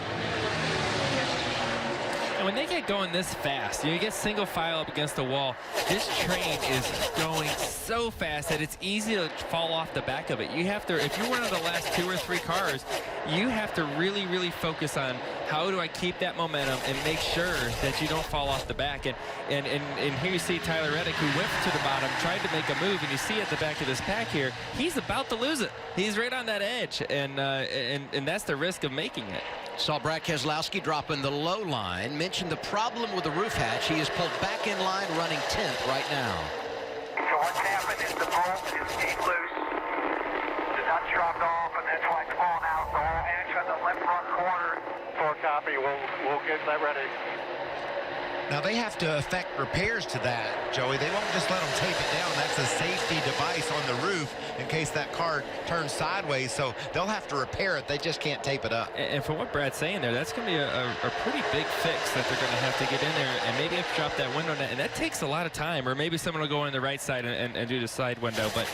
And when they get going this fast, you get single file up against the wall, this train is going so fast that it's easy to fall off the back of it. You have to, if you're one of the last 2 or 3 cars, you have to really, really focus on how do I keep that momentum and make sure that you don't fall off the back. And here you see Tyler Reddick, who whipped to the bottom, tried to make a move, and you see at the back of this pack here, he's about to lose it. He's right on that edge, and that's the risk of making it. Saw Brad Keselowski dropping the low line. Mentioned the problem with the roof hatch. He is pulled back in line, running 10th right now. So what's happened is the bolt is loose. It's not dropped off, and that's why it's falling out. The whole hatch on the left front corner. For copy, we'll get that ready. Now they have to effect repairs to that, Joey. They won't just let them tape it down. That's a safety device on the roof in case that car turns sideways. So they'll have to repair it. They just can't tape it up. And for what Brad's saying there, that's going to be a pretty big fix that they're going to have to get in there and maybe have to drop that window net. And that takes a lot of time. Or maybe someone will go on the right side and do the side window. But,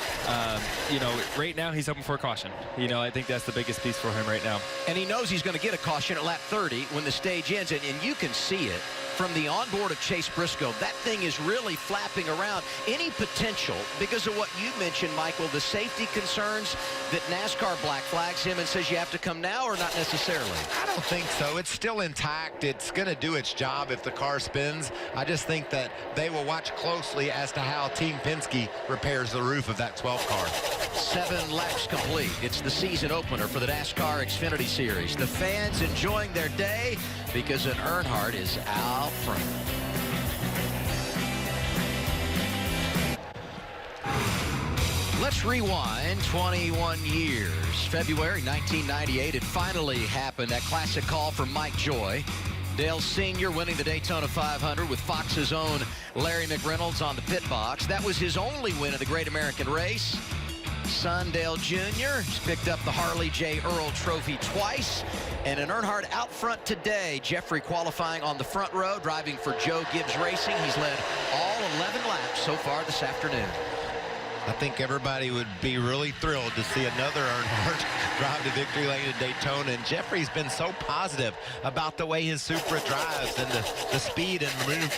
you know, right now he's hoping for a caution. You know, I think that's the biggest piece for him right now. And he knows he's going to get a caution at lap 30 when the stage ends. And you can see it from the onboard of Chase Briscoe. That thing is really flapping around. Any potential, because of what you mentioned, Michael, the safety concerns that NASCAR black flags him and says you have to come now, or not necessarily? I don't think so. It's still intact. It's going to do its job if the car spins. I just think that they will watch closely as to how Team Penske repairs the roof of that 12 car. 7 laps complete. It's the season opener for the NASCAR Xfinity Series. The fans enjoying their day because an Earnhardt is out front. Let's rewind 21 years. February 1998, it finally happened. That classic call from Mike Joy. Dale Sr. winning the Daytona 500 with Fox's own Larry McReynolds on the pit box. That was his only win of the Great American Race. Son Dale Jr. has picked up the Harley J. Earl Trophy twice. And an Earnhardt out front today. Jeffrey qualifying on the front row, driving for Joe Gibbs Racing. He's led all 11 laps so far this afternoon. I think everybody would be really thrilled to see another Earnhardt drive to victory lane at Daytona. And Jeffrey's been so positive about the way his Supra drives and the speed and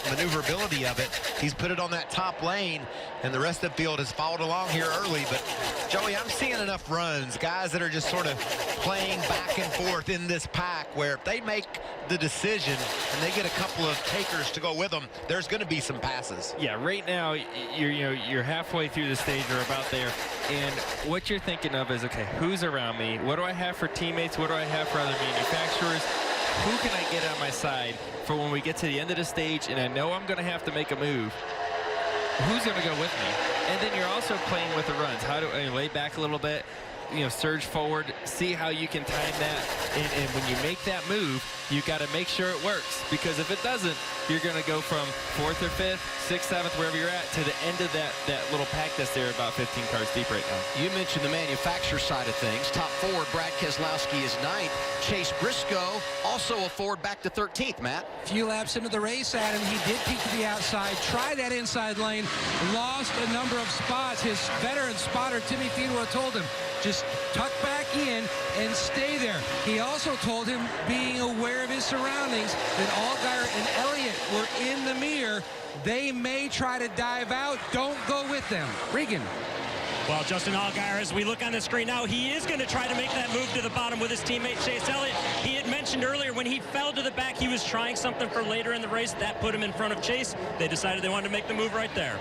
maneuverability of it. He's put it on that top lane, and the rest of the field has followed along here early. But, Joey, I'm seeing enough runs, guys that are just sort of playing back and forth in this pack, where if they make the decision and they get a couple of takers to go with them, there's going to be some passes. Yeah, right now you're halfway through the stage or about there, and what you're thinking of is, okay, who's around me? What do I have for teammates? What do I have for other manufacturers? Who can I get on my side for when we get to the end of the stage and I know I'm going to have to make a move? Who's going to go with me? And then you're also playing with the runs. How do I lay back a little bit? You know, surge forward, see how you can time that, and when you make that move, you got to make sure it works, because if it doesn't, you're going to go from 4th or 5th, 6th, 7th, wherever you're at, to the end of that little pack that's there, about 15 cars deep right now. You mentioned the manufacturer side of things. Top forward, Brad Keselowski is 9th. Chase Briscoe, also a forward, back to 13th, Matt. A few laps into the race, Adam, he did peek to the outside, try that inside lane, lost a number of spots. His veteran spotter, Timmy Fedor, told him, just tuck back in and stay there. He also told him, being aware of his surroundings, that Allgaier and Elliott were in the mirror. They may try to dive out. Don't go with them. Regan. Well, Justin Allgaier, as we look on the screen now, he is going to try to make that move to the bottom with his teammate Chase Elliott. He had mentioned earlier when he fell to the back, he was trying something for later in the race. That put him in front of Chase. They decided they wanted to make the move right there.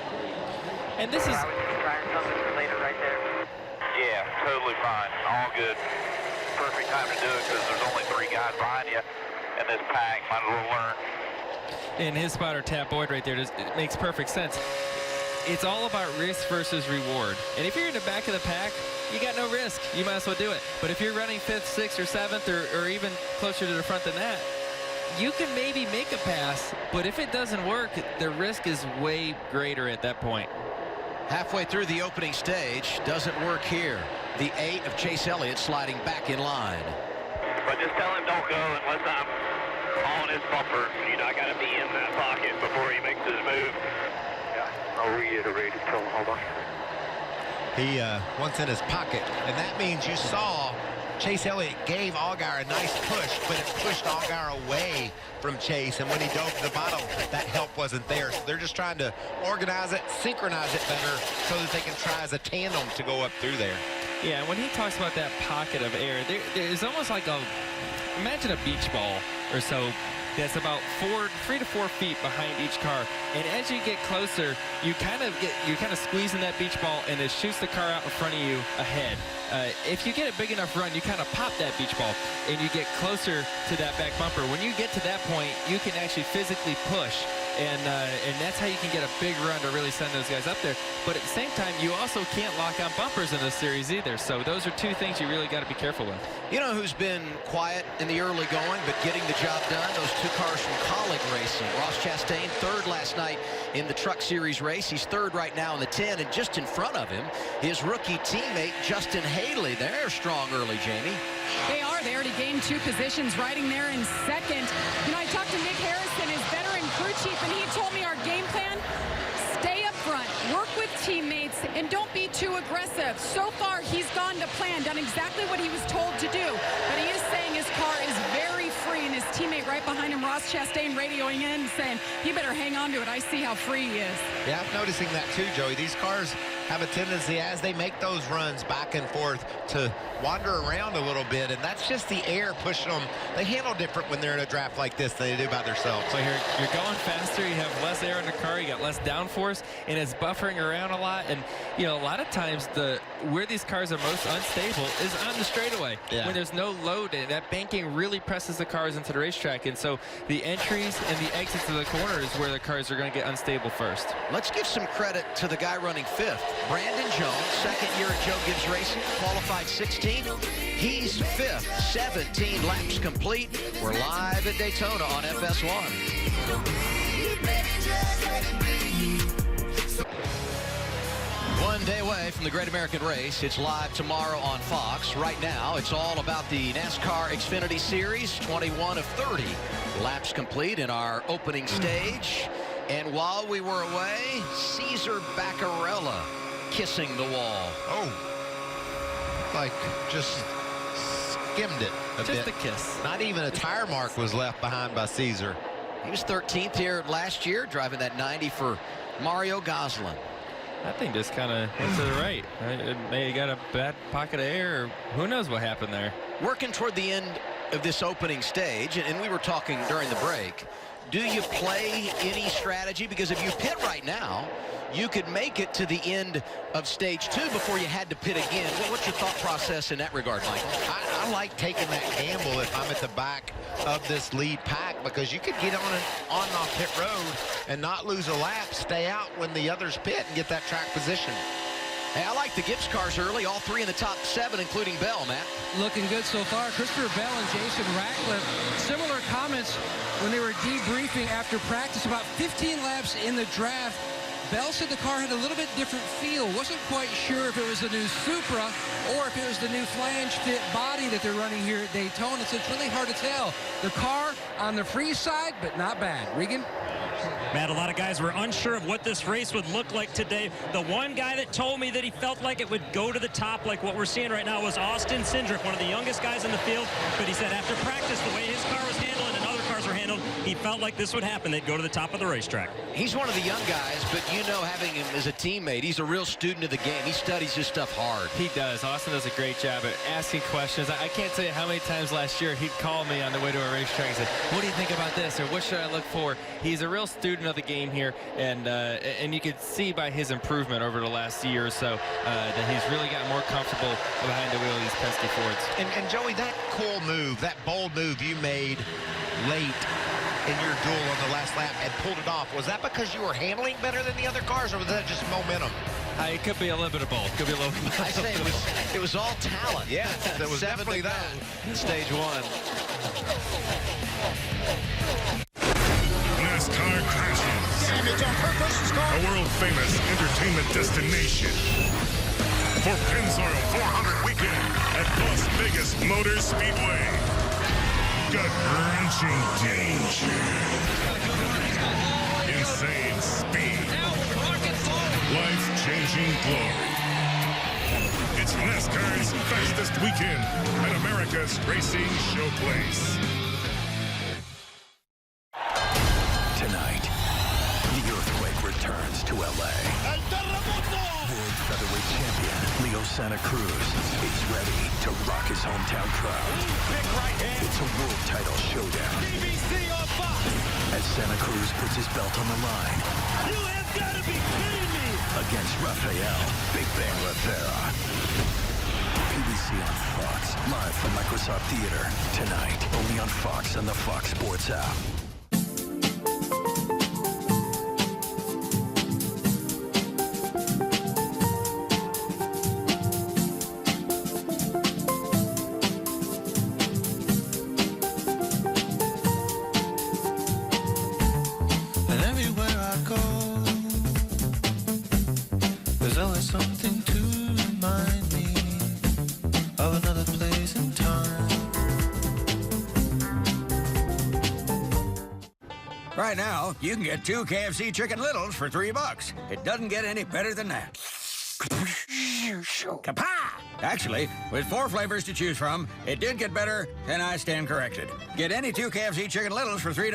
And this is... I was trying something for later right there. Yeah, totally fine. All good. perfect time to do it because there's only 3 guys behind you in this pack. Might as well learn. And his spotter, Tab Boyd, right there, it makes perfect sense. It's all about risk versus reward. And if you're in the back of the pack, you got no risk. You might as well do it. But if you're running 5th, 6th, or 7th, or even closer to the front than that, you can maybe make a pass, but if it doesn't work, the risk is way greater at that point. Halfway through the opening stage, doesn't work here. The 8 of Chase Elliott sliding back in line. But just tell him don't go unless I'm on his bumper. You know, I got to be in that pocket before he makes his move. Yeah, I'll reiterate it. Tell him, hold on. He wants in his pocket, and that means you saw Chase Elliott gave Allgaier a nice push, but it pushed Allgaier away from Chase, and when he dove to the bottom, that help wasn't there. So they're just trying to organize it, synchronize it better so that they can try as a tandem to go up through there. Yeah, when he talks about that pocket of air, there's almost like imagine a beach ball or so that's about 3 to 4 feet behind each car, and as you get closer, you're kind of squeezing that beach ball, and it shoots the car out in front of you ahead. If you get a big enough run, you kind of pop that beach ball, and you get closer to that back bumper. When you get to that point, you can actually physically push, and that's how you can get a big run to really send those guys up there. But at the same time, you also can't lock on bumpers in this series either. So those are 2 things you really got to be careful with. You know who's been quiet in the early going, but getting the job done? Those 2 cars from Colleague Racing. Ross Chastain, 3rd last night in the Truck Series race. He's 3rd right now in the 10, and just in front of him, his rookie teammate, Justin Haley. They're strong early, Jamie. They are. They already gained 2 positions, riding there in 2nd. You know, I talked to Nick Harrison, his veteran crew chief, and he told me our game plan, stay up front, work with teammates, and don't be too aggressive. So far, he's gone to plan, done exactly what he was told to do. But he is saying his car is very free, and his teammate right behind him, Ross Chastain, radioing in, saying, he better hang on to it. I see how free he is. Yeah, I'm noticing that too, Joey. These cars have a tendency, as they make those runs back and forth, to wander around a little bit, and that's just the air pushing them. They handle different when they're in a draft like this than they do by themselves. So you're going faster, you have less air in the car, you got less downforce, and it's buffering around a lot. And you know, a lot of times where these cars are most unstable is on the straightaway. Yeah. When there's no load, and that banking really presses the cars into the racetrack, and so the entries and the exits of the corner is where the cars are going to get unstable first. Let's give some credit to the guy running 5th. Brandon Jones, 2nd year at Joe Gibbs Racing, qualified 16th. He's 5th, 17 laps complete. We're live at Daytona on FS1. One day away from the Great American Race. It's live tomorrow on Fox. Right now, it's all about the NASCAR Xfinity Series, 21 of 30 laps complete in our opening stage. And while we were away, Cesar Baccarella kissing the wall. Oh, like just skimmed it a bit. Just a kiss. Not even a tire mark was left behind by Cesar. He was 13th here last year, driving that 90 for Mario Gosselin. That thing just kind of went to the right. Maybe got a bad pocket of air, or who knows what happened there. Working toward the end of this opening stage, and we were talking during the break, do you play any strategy? Because if you pit right now, you could make it to the end of stage 2 before you had to pit again. What's your thought process in that regard, Michael? I like taking that gamble if I'm at the back of this lead pack, because you could get on and off pit road and not lose a lap, stay out when the others pit and get that track position. Hey, I like the Gibbs cars early, all 3 in the top 7, including Bell, Matt. Looking good so far. Christopher Bell and Jason Ratcliffe, similar comments when they were debriefing after practice. About 15 laps in the draft, Bell said the car had a little bit different feel. Wasn't quite sure if it was the new Supra or if it was the new flange fit body that they're running here at Daytona. So it's really hard to tell. The car on the free side, but not bad. Regan? Matt, a lot of guys were unsure of what this race would look like today. The one guy that told me that he felt like it would go to the top, like what we're seeing right now, was Austin Cindric, one of the youngest guys in the field. But he said after practice, the way his car was handling and other cars were handling, him. He felt like this would happen. They'd go to the top of the racetrack. He's one of the young guys, but you know, having him as a teammate, he's a real student of the game. He studies his stuff hard. He does. Austin does a great job at asking questions. I can't tell you how many times last year he'd call me on the way to a racetrack and say, what do you think about this, or what should I look for? He's a real student of the game here, and you could see by his improvement over the last year or so that he's really got more comfortable behind the wheel of these pesky Fords. And Joey, that cool move, that bold move you made late in your duel on the last lap and pulled it off, was that because you were handling better than the other cars, or was that just momentum? It could be a little bit of both. Could be a little bit of both. I say it was all talent. Yeah, it was definitely that. In stage one. NASCAR crashes. A world-famous entertainment destination. For Pennzoil 400 weekend at Las Vegas Motor Speedway. Gut-wrenching danger. Insane speed. Life-changing glory. It's NASCAR's fastest weekend at America's racing showplace. Tonight, the earthquake returns to L.A. World featherweight champion Leo Santa Cruz is ready to rock his hometown crowd. It's a world title showdown. As Santa Cruz puts his belt on the line. You have got to be kidding me! Against Rafael Big Bang Rivera. PBC on Fox, live from Microsoft Theater. Tonight, only on Fox and the Fox Sports app. Something to remind me of another place and time. Right now, you can get 2 KFC Chicken Littles for $3. It doesn't get any better than that. Kapa! Actually, with 4 flavors to choose from, it did get better, and I stand corrected. Get any 2 KFC Chicken Littles for $3.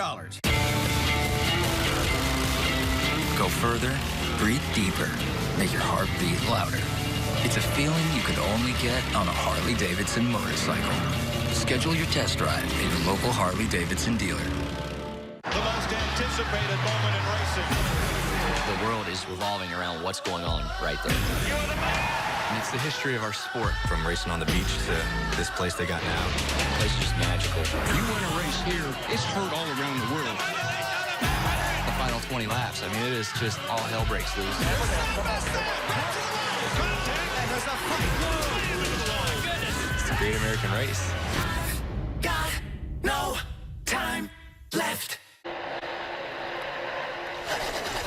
Go further, breathe deeper, make your heart beat louder. It's a feeling you could only get on a Harley-Davidson motorcycle. Schedule your test drive at your local Harley-Davidson dealer. The most anticipated moment in racing. The world is revolving around what's going on right there. And it's the history of our sport. From racing on the beach to this place they got now. The place is just magical. You win a race here, it's heard all around the world. The final 20 laps, I mean, it is just all hell breaks loose. It's a great American race. Got no time left.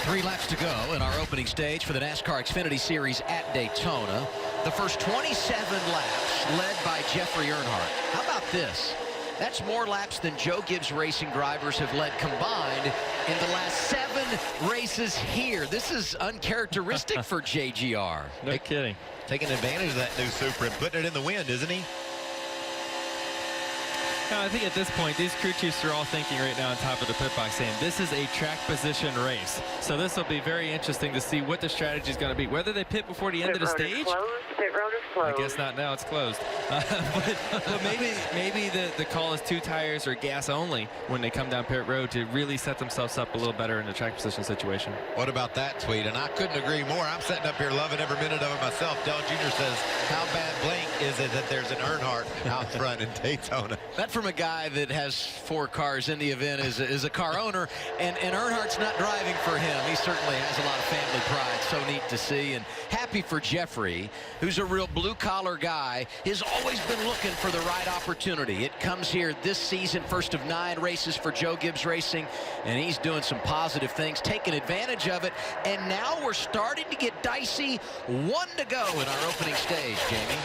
3 laps to go in our opening stage for the NASCAR Xfinity Series at Daytona. The first 27 laps led by Jeffrey Earnhardt. How about this? That's more laps than Joe Gibbs Racing drivers have led combined in the last 7 races here. This is uncharacteristic for JGR. No kidding. Taking advantage of that new Supra and putting it in the wind, isn't he? No, I think at this point, these crew chiefs are all thinking right now on top of the pit box saying this is a track position race. So this will be very interesting to see what the strategy is going to be. Whether they pit before the end of the stage. Pit road is closed. I guess not now. It's closed. But maybe the call is 2 tires or gas only when they come down pit road to really set themselves up a little better in the track position situation. What about that tweet? And I couldn't agree more. I'm sitting up here loving every minute of it myself. Dell Jr. says, how bad blank is it that there's an Earnhardt out front in Daytona? That from a guy that has 4 cars in the event is a car owner, and Earnhardt's not driving for him. He certainly has a lot of family pride. So neat to see, and happy for Jeffrey, who's a real blue-collar guy, has always been looking for the right opportunity. It comes here this season, first of 9 races for Joe Gibbs Racing, and he's doing some positive things, taking advantage of it, and now we're starting to get dicey. 1 to go in our opening stage, Jamie.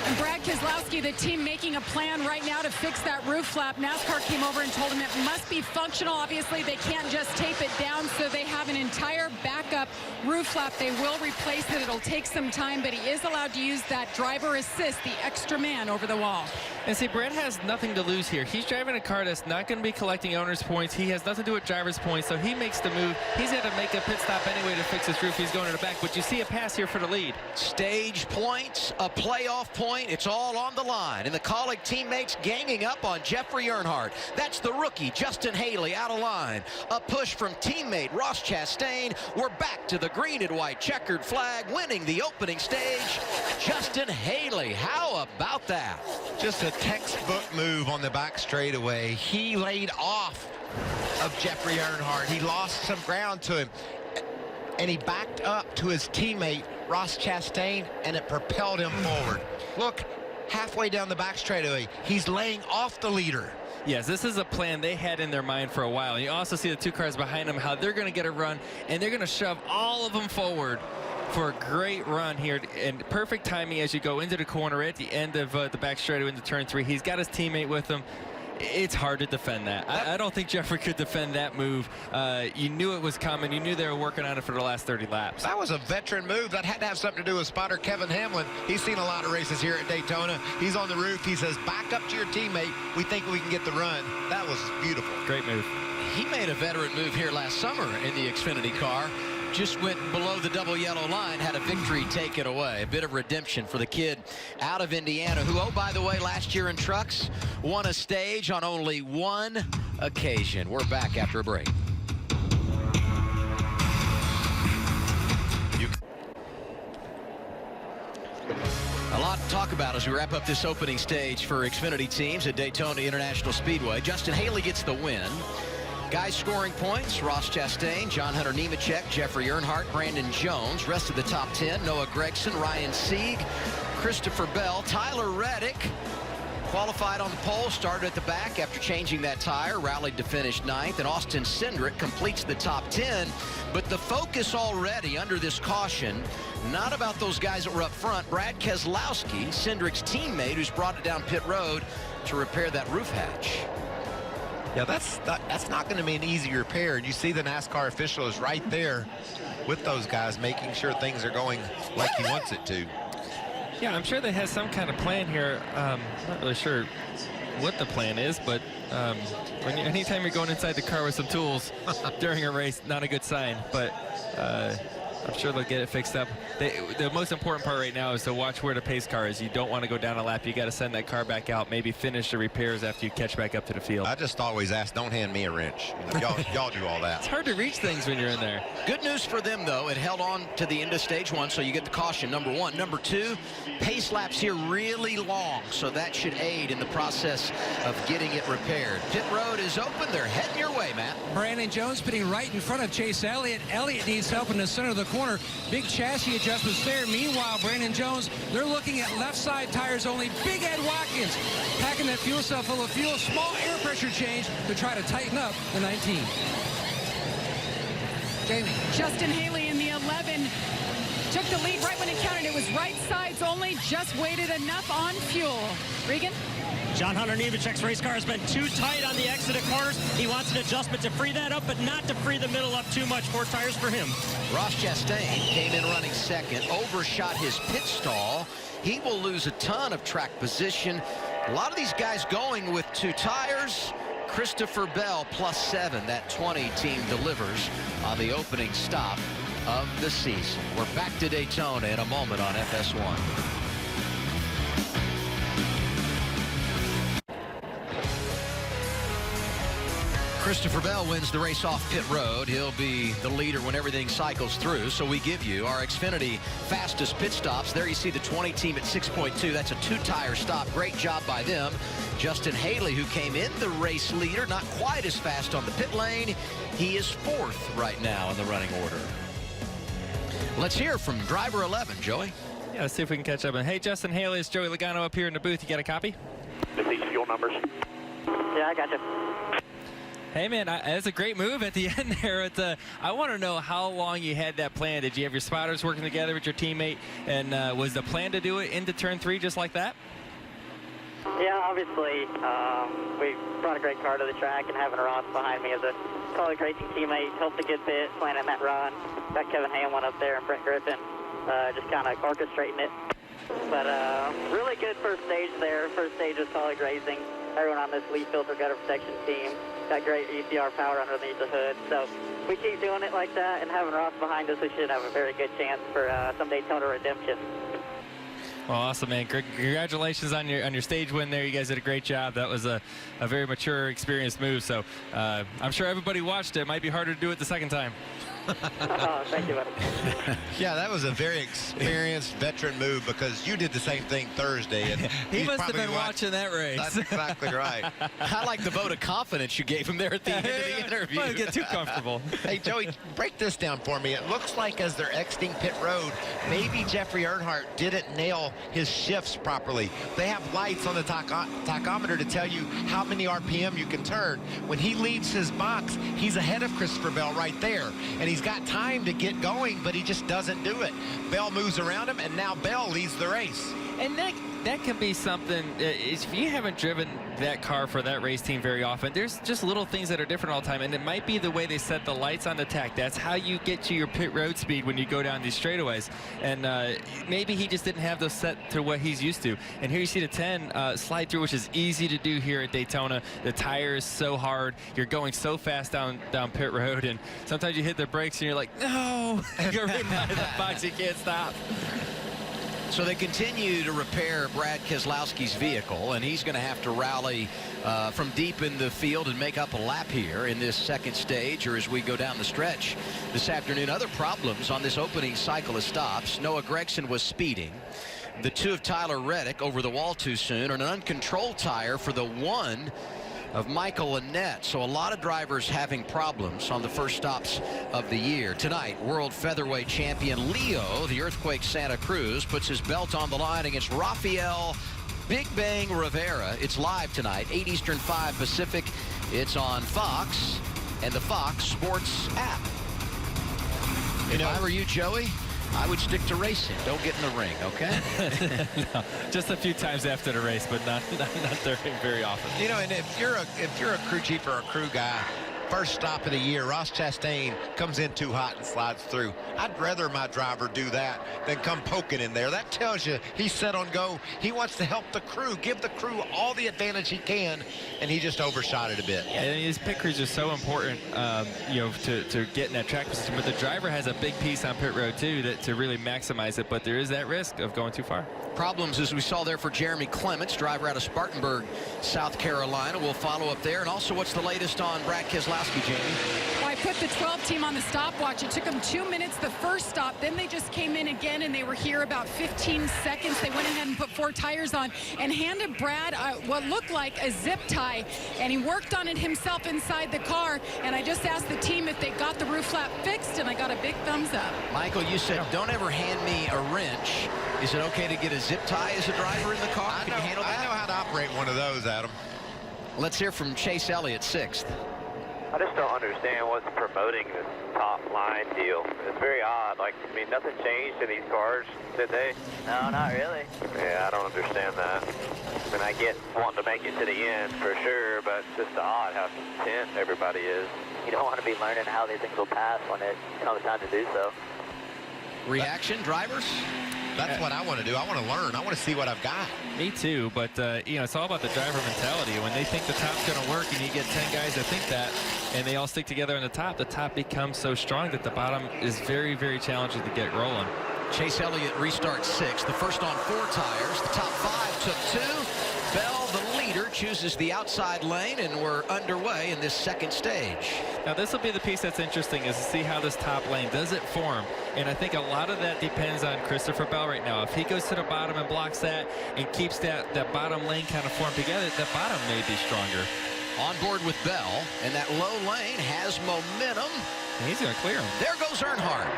And Brad Keselowski Keselowski, the team making a plan right now to fix that roof flap. NASCAR came over and told him it must be functional. Obviously, they can't just tape it down, so they have an entire backup roof flap. They will replace it. It'll take some time, but he is allowed to use that driver assist, the extra man over the wall. And see, Brad has nothing to lose here. He's driving a car that's not going to be collecting owner's points. He has nothing to do with driver's points, so he makes the move. He's got to make a pit stop anyway to fix his roof. He's going to the back, but you see a pass here for the lead. Stage points, a playoff point, it's all on the line. And the Kaulig teammates ganging up on Jeffrey Earnhardt. That's the rookie, Justin Haley, out of line. A push from teammate Ross Chastain. We're back to the green and white checkered flag, winning the opening stage. Justin Haley, how about that? Just a textbook move on the back straightaway. He laid off of Jeffrey Earnhardt. He lost some ground to him, and he backed up to his teammate Ross Chastain, and it propelled him forward. Look, halfway down the back straightaway, he's laying off the leader. Yes, this is a plan they had in their mind for a while. And you also see the two cars behind them, how they're going to get a run, and they're going to shove all of them forward for a great run here, and perfect timing as you go into the corner at the end of the back straightaway into turn 3. He's got his teammate with him. It's hard to defend that. I don't think Jeffrey could defend that move. You knew it was coming. You knew they were working on it for the last 30 laps. That was a veteran move. That had to have something to do with spotter Kevin Hamlin. He's seen a lot of races here at Daytona. He's on the roof. He says, back up to your teammate. We think we can get the run. That was beautiful. Great move. He made a veteran move here last summer in the Xfinity car. Just went below the double yellow line, had a victory taken away. A bit of redemption for the kid out of Indiana, who, oh, by the way, last year in trucks, won a stage on only one occasion. We're back after a break. A lot to talk about as we wrap up this opening stage for Xfinity teams at Daytona International Speedway. Justin Haley gets the win. Guys scoring points: Ross Chastain, John Hunter Nemechek, Jeffrey Earnhardt, Brandon Jones. Rest of the top 10: Noah Gragson, Ryan Sieg, Christopher Bell, Tyler Reddick. Qualified on the pole, started at the back after changing that tire, rallied to finish 9th, and Austin Cindric completes the top 10. But the focus already under this caution, not about those guys that were up front. Brad Keselowski, Cindric's teammate, who's brought it down pit road to repair that roof hatch. Yeah, that's not going to be an easy repair. And you see the NASCAR official is right there with those guys, making sure things are going like he wants it to. Yeah, I'm sure they have some kind of plan here. Not really sure what the plan is, but anytime you're going inside the car with some tools during a race, not a good sign. But I'm sure they'll get it fixed up. The most important part right now is to watch where the pace car is. You don't want to go down a lap. You got to send that car back out, maybe finish the repairs after you catch back up to the field. I just always ask, don't hand me a wrench. You know, y'all do all that. It's hard to reach things when you're in there. Good news for them, though. It held on to the end of stage 1, so you get the caution, number 1. Number 2, pace laps here really long, so that should aid in the process of getting it repaired. Pit road is open. They're heading your way, Matt. Brandon Jones pitting right in front of Chase Elliott. Elliott needs help in the center of the corner. Big chassis adjustments there. Meanwhile, Brandon Jones, they're looking at left side tires only. Big Ed Watkins packing that fuel cell full of fuel. Small air pressure change to try to tighten up the 19. Jamie. Justin Haley in the 11 took the lead right when it counted. It was right sides only, just waited enough on fuel. Regan? John Hunter Nemechek's race car has been too tight on the exit of corners. He wants an adjustment to free that up, but not to free the middle up too much. 4 tires for him. Ross Chastain came in running second, overshot his pit stall. He will lose a ton of track position. A lot of these guys going with 2 tires. Christopher Bell +7. That 20 team delivers on the opening stop of the season. We're back to Daytona in a moment on FS1. Christopher Bell wins the race off pit road. He'll be the leader when everything cycles through. So we give you our Xfinity fastest pit stops. There you see the 20 team at 6.2. That's a 2-tire stop. Great job by them. Justin Haley, who came in the race leader, not quite as fast on the pit lane. He is 4th right now in the running order. Let's hear from driver 11, Joey. Yeah, let's see if we can catch up. And hey, Justin Haley, it's Joey Logano up here in the booth. You got a copy? These fuel numbers. Yeah, I got you. Hey, man, that's a great move at the end there. I want to know how long you had that plan. Did you have your spotters working together with your teammate? And was the plan to do it into turn 3 just like that? Yeah, obviously, we brought a great car to the track, and having Ross behind me as a solid racing teammate helped a good bit planning that run. Got Kevin Hamlin up there and Brent Griffin just kind of orchestrating it. But really good first stage there. First stage of solid racing. Everyone on this leaf filter gutter protection team got great ECR power underneath the hood. So if we keep doing it like that and having Ross behind us, we should have a very good chance for some Daytona redemption. Well, awesome, man. Congratulations on your stage win there. You guys did a great job. That was a very mature, experienced move. So I'm sure everybody watched it. Might be harder to do it the second time. Thank you, buddy. Yeah, that was a very experienced veteran move because you did the same thing Thursday. And he must have been watching that race. That's exactly right. I like the vote of confidence you gave him there at the end of the interview. Don't get too comfortable. Hey, Joey, break this down for me. It looks like as they're exiting pit road, maybe Jeffrey Earnhardt didn't nail his shifts properly. They have lights on the tachometer to tell you how many RPM you can turn. When he leaves his box, he's ahead of Christopher Bell right there. And he's got time to get going, but he just doesn't do it. Bell moves around him, and now Bell leads the race. And that can be something, if you haven't driven that car for that race team very often, there's just little things that are different all the time, and it might be the way they set the lights on the tack. That's how you get to your pit road speed when you go down these straightaways. And maybe he just didn't have those set to what he's used to. And here you see the 10 slide through, which is easy to do here at Daytona. The tire is so hard. You're going so fast down pit road, and sometimes you hit the brakes and you're like, no, you're right by the box, you can't stop. So they continue to repair Brad Keselowski's vehicle, and he's going to have to rally from deep in the field and make up a lap here in this second stage or as we go down the stretch this afternoon. Other problems on this opening cycle of stops. Noah Gragson was speeding. The 2 of Tyler Reddick over the wall too soon, and an uncontrolled tire for the 1 of Michael Annett. So a lot of drivers having problems on the first stops of the year. Tonight, world featherweight champion Leo, the Earthquake Santa Cruz, puts his belt on the line against Rafael Big Bang Rivera. It's live tonight, 8 Eastern, 5 Pacific. It's on Fox and the Fox Sports app. If I were you, Joey, I would stick to racing. Don't get in the ring, okay? No, just a few times after the race, but not very often. You know, and if you're a crew chief or a crew guy, first stop of the year, Ross Chastain comes in too hot and slides through. I'd rather my driver do that than come poking in there. That tells you he's set on go. He wants to help the crew, give the crew all the advantage he can, and he just overshot it a bit. Yeah, and his pit crews are so important, you know, to get in that track position. But the driver has a big piece on pit road too to really maximize it. But there is that risk of going too far. Problems as we saw there for Jeremy Clements, driver out of Spartanburg, South Carolina. We'll follow up there. And also, what's the latest on Brad Keselowski, Jamie? Well, I put the 12 team on the stopwatch. It took them 2 minutes the first stop. Then they just came in again, and they were here about 15 seconds. They went ahead and put 4 tires on and handed Brad what looked like a zip tie. And he worked on it himself inside the car. And I just asked the team if they got the roof flap fixed, and I got a big thumbs up. Michael, you said don't ever hand me a wrench. Is it okay to get a zip tie as a driver in the car? Can you handle that? I know how to operate one of those, Adam. Let's hear from Chase Elliott, 6th. I just don't understand what's promoting this top line deal. It's very odd. Like, I mean, nothing changed in these cars, did they? No, not really. Yeah, I don't understand that. I mean, I get wanting to make it to the end for sure, but it's just odd how content everybody is. You don't want to be learning how these things will pass when it comes time to do so. Reaction, drivers? That's what I want to do. I want to learn. I want to see what I've got. Me too, but you know, it's all about the driver mentality. When they think the top's going to work and you get 10 guys that think that, and they all stick together on the top becomes so strong that the bottom is very, very challenging to get rolling. Chase Elliott restarts 6th. The first on 4 tires. The top 5 took 2. Bell, the leader, chooses the outside lane, and we're underway in this second stage. Now this will be the piece that's interesting, is to see how this top lane, does it form? And I think a lot of that depends on Christopher Bell right now. If he goes to the bottom and blocks that and keeps that bottom lane kind of formed together, the bottom may be stronger. On board with Bell, and that low lane has momentum. And he's going to clear him. There goes Earnhardt.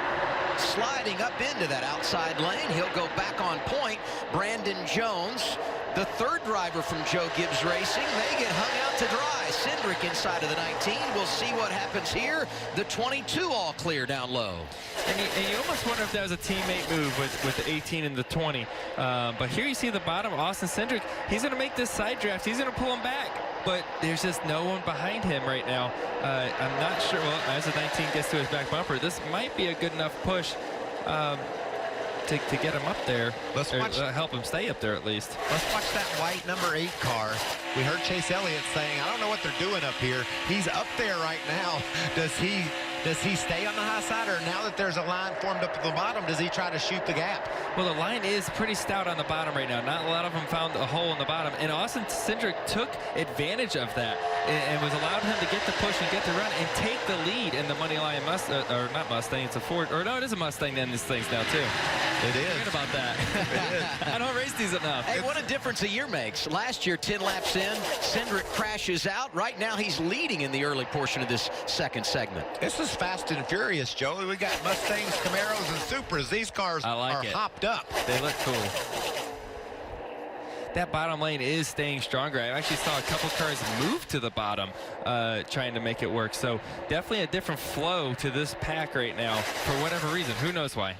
Sliding up into that outside lane. He'll go back on point. Brandon Jones, the 3rd driver from Joe Gibbs Racing, they get hung out to dry. Cindric inside of the 19. We'll see what happens here. The 22 all clear down low. And you almost wonder if that was a teammate move with the 18 and the 20. But here you see the bottom, Austin Cindric. He's going to make this side draft. He's going to pull him back. But there's just no one behind him right now. I'm not sure. Well, as the 19 gets to his back bumper, this might be a good enough push to get him up there. Let's watch. Help him stay up there at least. Let's watch that white number 8 car. We heard Chase Elliott saying, I don't know what they're doing up here. He's up there right now. Does he stay on the high side, or now that there's a line formed up at the bottom, does he try to shoot the gap? Well, the line is pretty stout on the bottom right now. Not a lot of them found a hole in the bottom, and Austin Cindric took advantage of that and was allowed him to get the push and get the run and take the lead in the Moneyline Mustang, or not Mustang, it's a Ford, or no, it is a Mustang in these things now too. It is. Forget about that. It is. I don't race these enough. Hey, what a difference a year makes. Last year, 10 laps in, Cindric crashes out. Right now, he's leading in the early portion of this second segment. This is fast and furious, Joey. We got Mustangs, Camaros, and Supras. These cars are hopped up. They look cool. That bottom lane is staying stronger. I actually saw a couple cars move to the bottom trying to make it work. So definitely a different flow to this pack right now for whatever reason. Who knows why?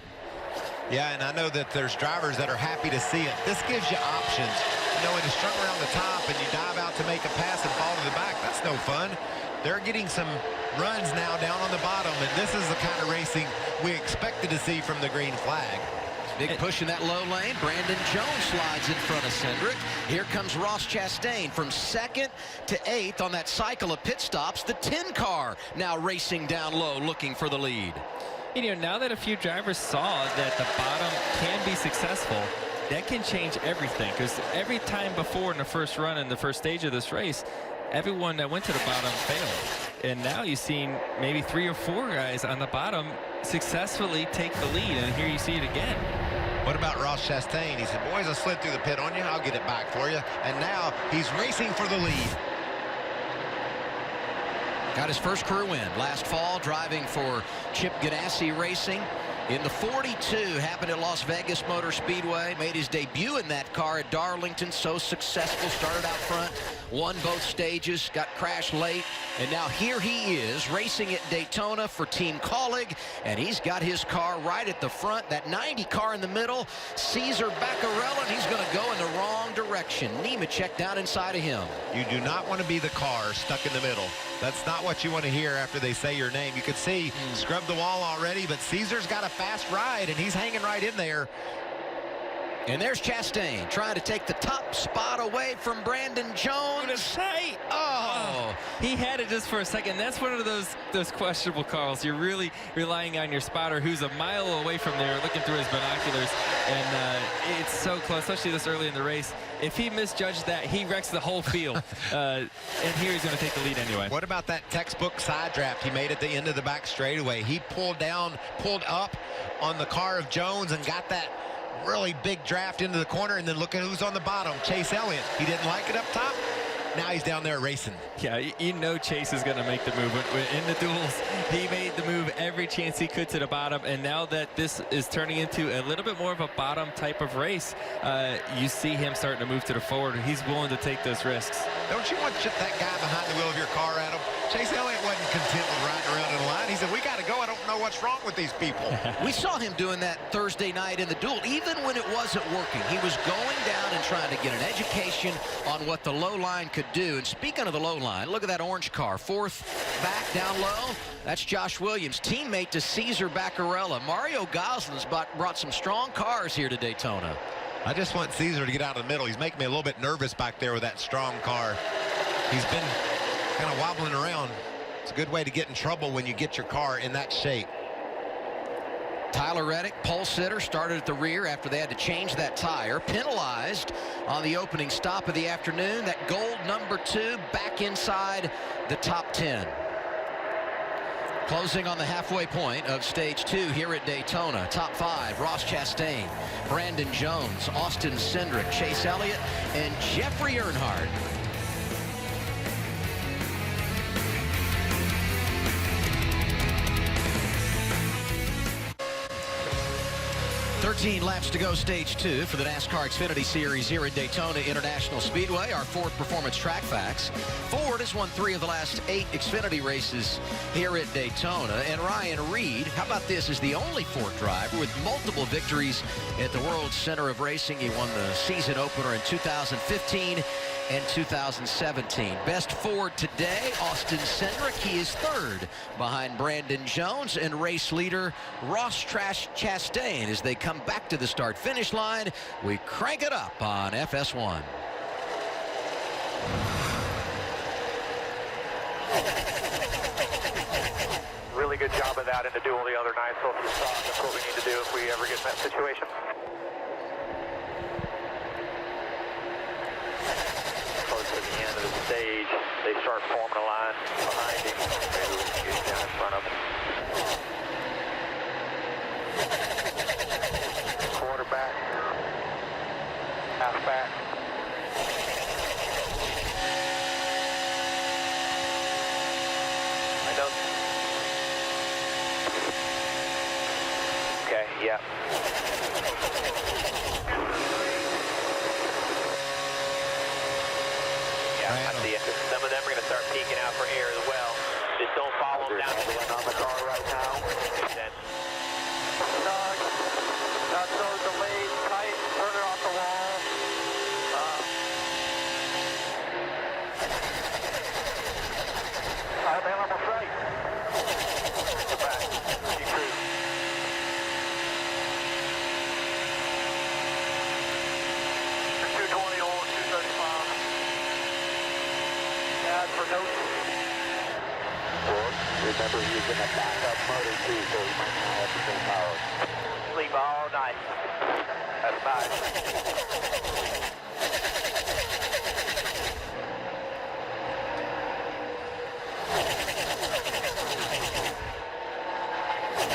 Yeah, and I know that there's drivers that are happy to see it. This gives you options. You know, when it's strung around the top and you dive out to make a pass and fall to the back, that's no fun. They're getting some runs now down on the bottom, and this is the kind of racing we expected to see from the green flag. Big push in that low lane. Brandon Jones slides in front of Cindric. Here comes Ross Chastain from 2nd to 8th on that cycle of pit stops. The 10 car now racing down low looking for the lead. You know, now that a few drivers saw that the bottom can be successful, that can change everything. Because every time before in the first run in the first stage of this race, everyone that went to the bottom failed. And now you've seen maybe 3 or 4 guys on the bottom successfully take the lead. And here you see it again. What about Ross Chastain? He said, boys, I slid through the pit on you. I'll get it back for you. And now he's racing for the lead. Got his first career win last fall, driving for Chip Ganassi Racing in the 42. Happened at Las Vegas Motor Speedway. Made his debut in that car at Darlington. So successful. Started out front, won both stages, got crashed late, and now here he is racing at Daytona for Team Colleague, and he's got his car right at the front. That 90 car in the middle, Cesar Baccarella, and he's going to go in the wrong direction. Nemechek down inside of him. You do not want to be the car stuck in the middle. That's not what you want to hear after they say your name. You could see scrub the wall already, but Cesar's got a fast ride, and he's hanging right in there. And there's Chastain trying to take the top spot away from Brandon Jones. Oh, he had it just for a second. That's one of those questionable calls. You're really relying on your spotter who's a mile away from there looking through his binoculars, and it's so close, especially this early in the race. If he misjudged that, he wrecks the whole field. And here he's going to take the lead anyway. What about that textbook side draft he made at the end of the back straightaway? He pulled up on the car of Jones and got that really big draft into the corner, and then look at who's on the bottom. Chase Elliott. He didn't like it up top. Now he's down there racing. Yeah, you know Chase is going to make the move. In the duels, he made the move every chance he could to the bottom, and now that this is turning into a little bit more of a bottom type of race, you see him starting to move to the forward. He's willing to take those risks. Don't you want that guy behind the wheel of your car, Adam? Chase Elliott wasn't content with riding around in the line. He said, we got to go. I don't know what's wrong with these people. We saw him doing that Thursday night in the duel, even when it wasn't working. He was going down and trying to get an education on what the low line could do. And speaking of the low line, look at that orange car. 4th back down low. That's Josh Williams, teammate to Cesar Baccarella. Mario Goslin's brought some strong cars here to Daytona. I just want Cesar to get out of the middle. He's making me a little bit nervous back there with that strong car. He's been kind of wobbling around. It's a good way to get in trouble when you get your car in that shape. Tyler Reddick, pole sitter, started at the rear after they had to change that tire. Penalized on the opening stop of the afternoon. That gold number 2 back inside the top 10. Closing on the halfway point of stage 2 here at Daytona. Top 5, Ross Chastain, Brandon Jones, Austin Cindric, Chase Elliott, and Jeffrey Earnhardt. 13 laps to go, stage 2 for the NASCAR Xfinity Series here at Daytona International Speedway. Our Ford Performance Track Facts. Ford has won 3 of the last 8 Xfinity races here at Daytona. And Ryan Reed, how about this, is the only Ford driver with multiple victories at the World Center of Racing. He won the season opener in 2015 and 2017. Best Ford today, Austin Cindric. He is 3rd behind Brandon Jones and race leader Ross Chastain. As they come back to the start-finish line, we crank it up on FS1. Really good job of that in the duel the other night, so if you saw it, that's what we need to do if we ever get in that situation. End of the stage, they start forming a line behind him. Maybe we can get down in front of him. Quarterback, halfback. I know. Okay, yeah. I see it. Some of them are going to start peeking out for air as well. Just don't follow them down. On the car right now. Then. Not so delayed, tight, turn it off the wall. Available sight. The back. You cruise. For 220 over 235. For notes. Ford, remember using a backup motor too, so we might not have the same power. Sleep all night. That's nice.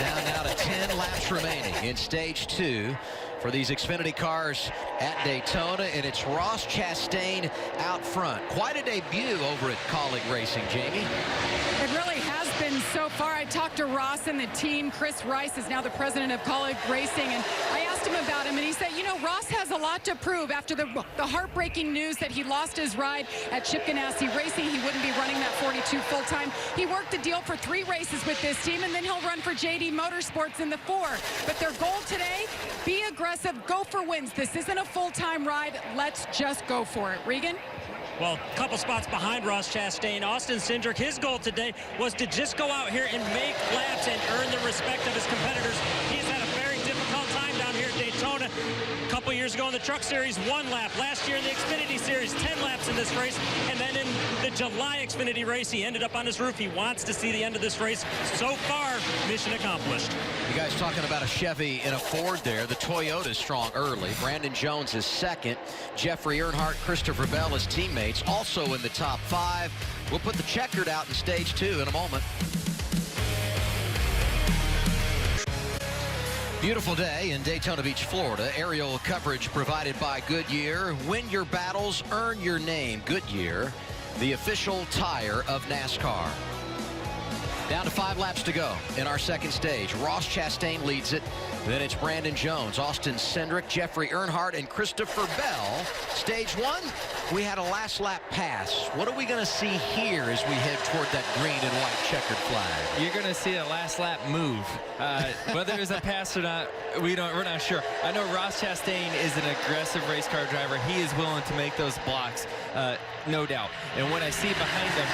Down now to 10 laps remaining in stage 2 for these Xfinity cars at Daytona, and it's Ross Chastain out front. Quite a debut over at Colleague Racing, Jamie. It really has been so far. I talked to Ross and the team. Chris Rice is now the president of Colleague Racing, and I asked him about him, and he said, you know, Ross has a lot to prove after the heartbreaking news that he lost his ride at Chip Ganassi Racing. He wouldn't be running that 42 full-time. He worked a deal for 3 races with this team, and then he'll run for JD Motorsports in the 4. But their goal today, be aggressive, go for wins. This isn't a full-time ride. Let's just go for it. Regan? Well, a couple spots behind Ross Chastain. Austin Cindric, his goal today was to just go out here and make laps and earn the respect of his competitors. He's had a very difficult time down here at Daytona. A couple years ago in the Truck Series, 1 lap. Last year in the Xfinity Series, 10 laps in this race. And then in the July Xfinity race, he ended up on his roof. He wants to see the end of this race. So far, mission accomplished. You guys talking about a Chevy and a Ford there. The Toyota's strong early. Brandon Jones is 2nd. Jeffrey Earnhardt, Christopher Bell as teammates, also in the top 5. We'll put the checkered out in stage 2 in a moment. Beautiful day in Daytona Beach, Florida. Aerial coverage provided by Goodyear. Win your battles, earn your name. Goodyear, the official tire of NASCAR. Down to 5 laps to go in our second stage. Ross Chastain leads it. Then it's Brandon Jones, Austin Cindric, Jeffrey Earnhardt, and Christopher Bell. Stage 1, we had a last lap pass. What are we going to see here as we head toward that green and white checkered flag? You're going to see a last lap move. Whether it's a pass or not, we're not sure. I know Ross Chastain is an aggressive race car driver. He is willing to make those blocks, no doubt. And what I see behind them,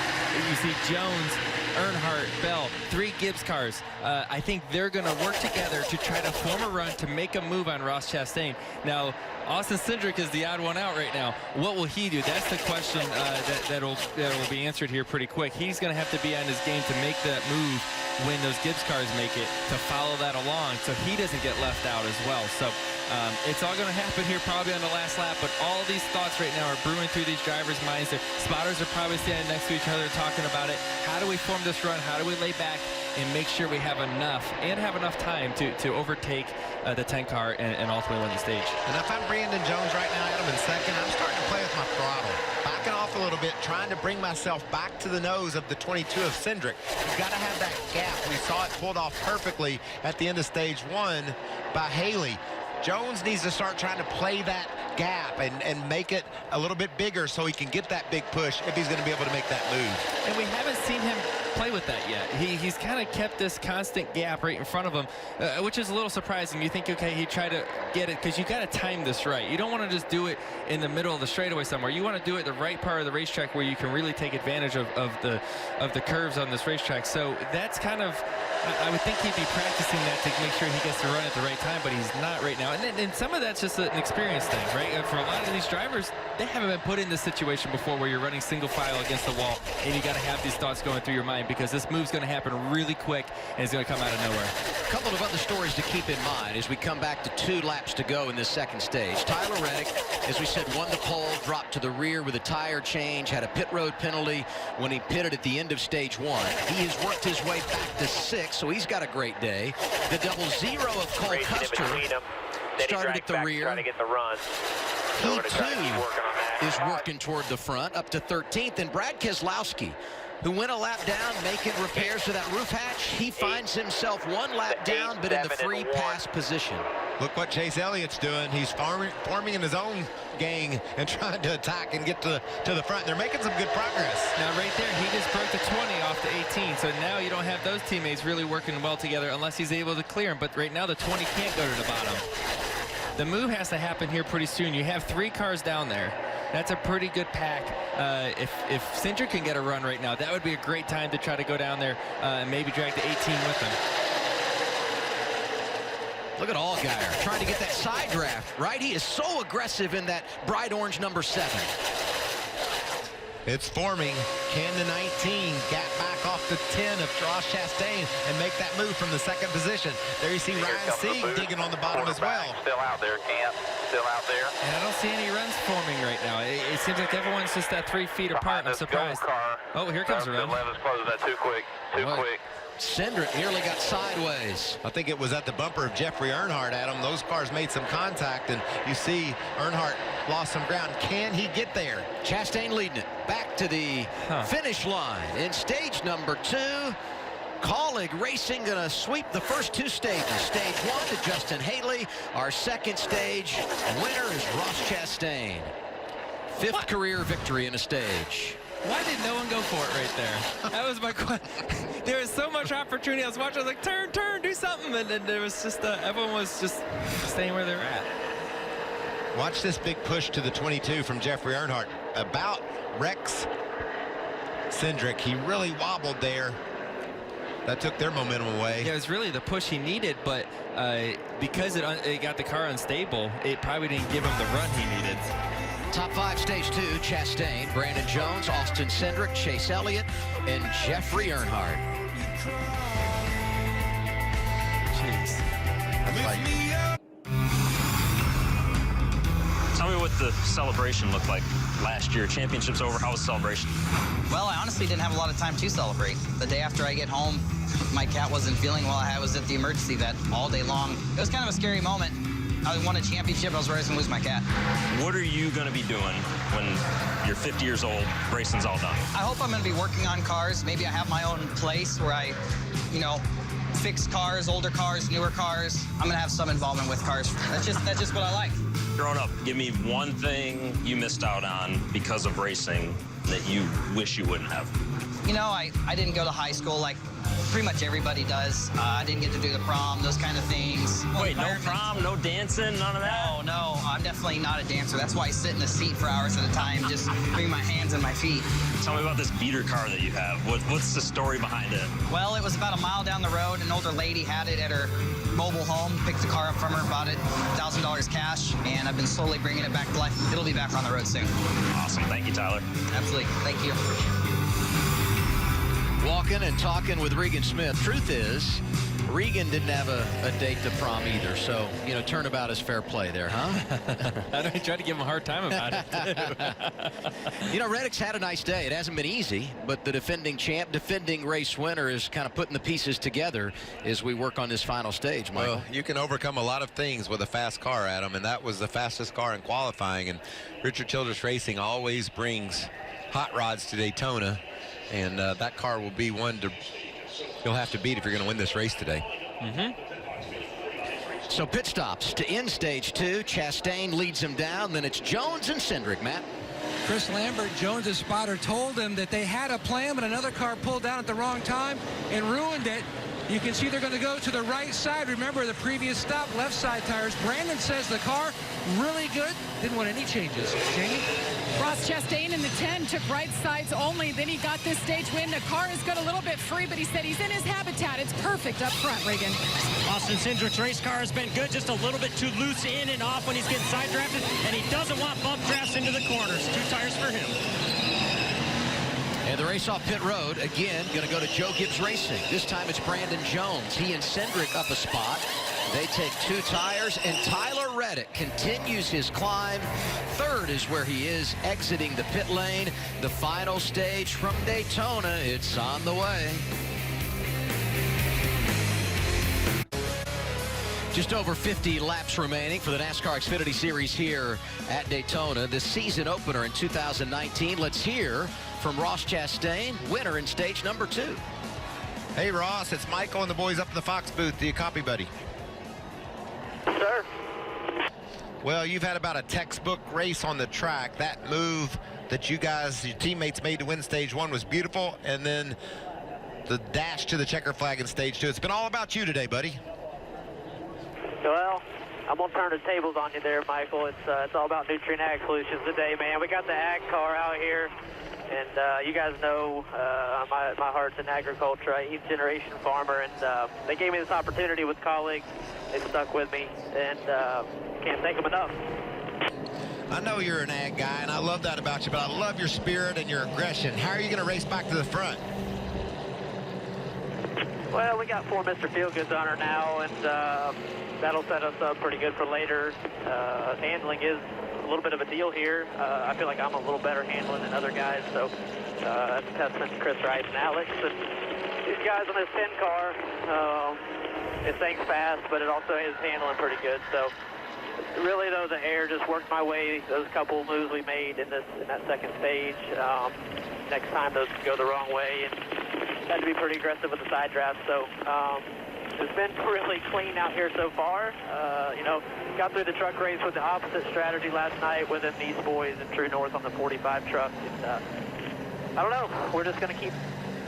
you see Jones, Earnhardt, Bell, 3 Gibbs cars. I think they're going to work together to try to form a run to make a move on Ross Chastain. Now, Austin Cindric is the odd one out right now. What will he do? That's the question that will be answered here pretty quick. He's going to have to be on his game to make that move when those Gibbs cars make it, to follow that along so he doesn't get left out as well. So it's all going to happen here probably on the last lap, but all these thoughts right now are brewing through these drivers' minds. Their spotters are probably standing next to each other talking about it. How do we form this run? How do we lay back and make sure we have enough time to overtake the 10 car and ultimately win the stage? And if I'm Brandon Jones right now, Adam, in 2nd, I'm starting to play with my throttle. Backing off a little bit, trying to bring myself back to the nose of the 22 of Cindric. You've got to have that gap. We saw it pulled off perfectly at the end of stage 1 by Haley. Jones needs to start trying to play that gap and make it a little bit bigger so he can get that big push if he's going to be able to make that move. And we haven't seen him play with that yet. He's kind of kept this constant gap right in front of him, which is a little surprising. You think, okay, he tried to get it, because you got to time this right. You don't want to just do it in the middle of the straightaway somewhere. You want to do it the right part of the racetrack where you can really take advantage of the curves on this racetrack. So that's kind of, I would think he'd be practicing that to make sure he gets to run at the right time, but he's not right now. And some of that's just an experience thing, right? For a lot of these drivers, they haven't been put in this situation before where you're running single file against the wall, and you got to have these thoughts going through your mind, because this move's going to happen really quick, and it's going to come out of nowhere. A couple of other stories to keep in mind as we come back to 2 laps to go in this second stage. Tyler Reddick, as we said, won the pole, dropped to the rear with a tire change, had a pit road penalty when he pitted at the end of stage 1. He has worked his way back to 6, so he's got a great day. The double zero of Cole Custer started at the rear. Trying to get the run. He too is working toward the front, up to 13th, and Brad Keselowski, who went a lap down making repairs to that roof hatch, he finds himself 1 lap down, but in the free pass position. Look what Chase Elliott's doing. He's forming in his own gang and trying to attack and get to the front. They're making some good progress. Now right there, he just broke the 20 off the 18, so now you don't have those teammates really working well together unless he's able to clear him. But right now the 20 can't go to the bottom. The move has to happen here pretty soon. You have 3 cars down there. That's a pretty good pack. If Cindric can get a run right now, that would be a great time to try to go down there and maybe drag the 18 with him. Look at Allgaier trying to get that side draft, right? He is so aggressive in that bright orange number 7. It's forming. Can the 19 gap back off the 10 of Ross Chastain and make that move from the 2nd position? There you see Ryan Sieg digging on the bottom as well. Still out there, Camp. Still out there. And I don't see any runs forming right now. It seems like everyone's just that 3 feet apart. I'm surprised. Oh, here comes a run. 11's closing that too quick. Too quick. Cindric nearly got sideways. I think it was at the bumper of Jeffrey Earnhardt, Adam. Those cars made some contact, and you see Earnhardt lost some ground. Can he get there? Chastain leading it back to the finish line in stage number 2. Colleague Racing going to sweep the first 2 stages. Stage 1 to Justin Haley. Our 2nd stage winner is Ross Chastain. 5th career victory in a stage. Why did no one go for it right there? That was my question. There was so much opportunity. I was watching, I was like, turn, do something. And then there was just, everyone was just staying where they were at. Watch this big push to the 22 from Jeffrey Earnhardt. About Rex Cindric. He really wobbled there. That took their momentum away. Yeah, it was really the push he needed, but because it got the car unstable, it probably didn't give him the run he needed. Top 5 stage 2, Chastain, Brandon Jones, Austin Cindric, Chase Elliott, and Jeffrey Earnhardt. Jeez. Tell me what the celebration looked like last year. Championship's over. How was the celebration? Well, I honestly didn't have a lot of time to celebrate. The day after I get home, my cat wasn't feeling well. I was at the emergency vet all day long. It was kind of a scary moment. I won a championship. I was worried I was going to lose my cat. What are you going to be doing when you're 50 years old, racing's all done? I hope I'm going to be working on cars. Maybe I have my own place where I, fix cars, older cars, newer cars. I'm going to have some involvement with cars. That's just what I like. Growing up, give me one thing you missed out on because of racing that you wish you wouldn't have. I didn't go to high school like pretty much everybody does. I didn't get to do the prom, those kind of things. Wait, no prom, no dancing, none of that? No, I'm definitely not a dancer. That's why I sit in the seat for hours at a time, just bring my hands and my feet. Tell me about this beater car that you have. What's the story behind it? Well, it was about a mile down the road. An older lady had it at her mobile home, picked the car up from her, bought it, $1,000 cash, and I've been slowly bringing it back to life. It'll be back on the road soon. Awesome. Thank you, Tyler. Absolutely. Thank you. Walking and talking with Regan Smith. Truth is, Regan didn't have a date to prom either, so, turnabout is fair play there, huh? I tried to give him a hard time about it. Reddick's had a nice day. It hasn't been easy, but the defending champ, defending race winner is kind of putting the pieces together as we work on this final stage, Michael. Well, you can overcome a lot of things with a fast car, Adam, and that was the fastest car in qualifying, and Richard Childress Racing always brings hot rods to Daytona. And that car will be one you'll have to beat if you're going to win this race today. So pit stops to end stage 2. Chastain leads him down. Then it's Jones and Cindric, Matt. Chris Lambert, Jones's spotter, told him that they had a plan, but another car pulled down at the wrong time and ruined it. You can see they're going to go to the right side. Remember the previous stop, left side tires. Brandon says the car really good. Didn't want any changes. Jamie? Ross Chastain in the 10 took right sides only. Then he got this stage win. The car is good a little bit free, but he said he's in his habitat. It's perfect up front, Reagan. Austin Cindric's race car has been good, just a little bit too loose in and off when he's getting side drafted, and he doesn't want bump drafts into the corners. 2 tires for him. And the race off pit road, again, going to go to Joe Gibbs Racing. This time it's Brandon Jones. He and Cindric up a spot. They take 2 tires, and Tyler Reddick continues his climb. 3rd is where he is, exiting the pit lane. The final stage from Daytona, it's on the way. Just over 50 laps remaining for the NASCAR Xfinity Series here at Daytona. The season opener in 2019. Let's hear from Ross Chastain, winner in stage number 2. Hey, Ross, it's Michael and the boys up in the Fox booth. Do you copy, buddy? Sir. Well, you've had about a textbook race on the track. That move that you guys, your teammates made to win stage 1 was beautiful. And then the dash to the checker flag in stage 2. It's been all about you today, buddy. Well, I'm going to turn the tables on you there, Michael. It's all about Nutrient Ag Solutions today, man. We got the ag car out here, and you guys know my heart's in agriculture. I'm an 8th generation farmer, and they gave me this opportunity with colleagues. They stuck with me, and can't thank them enough. I know you're an ag guy, and I love that about you, but I love your spirit and your aggression. How are you going to race back to the front? Well, we got 4 Mr. Feelgoods on her now, and that'll set us up pretty good for later. Handling is a little bit of a deal here. I feel like I'm a little better handling than other guys, so that's a testament to Chris Rice and Alex. And these guys on this 10 car, it sinks fast, but it also is handling pretty good. So really, though, the air just worked my way. Those couple of moves we made in that 2nd stage. Next time those could go the wrong way, and had to be pretty aggressive with the side draft. So it's been really clean out here so far. You know, got through the truck race with the opposite strategy last night with the East boys and True North on the 45 truck. And, I don't know. We're just going to keep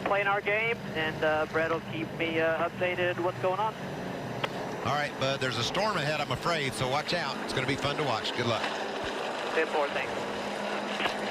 playing our game, and Brett will keep me updated what's going on. All right, bud, there's a storm ahead, I'm afraid, so watch out. It's going to be fun to watch. Good luck. 10-4, thanks.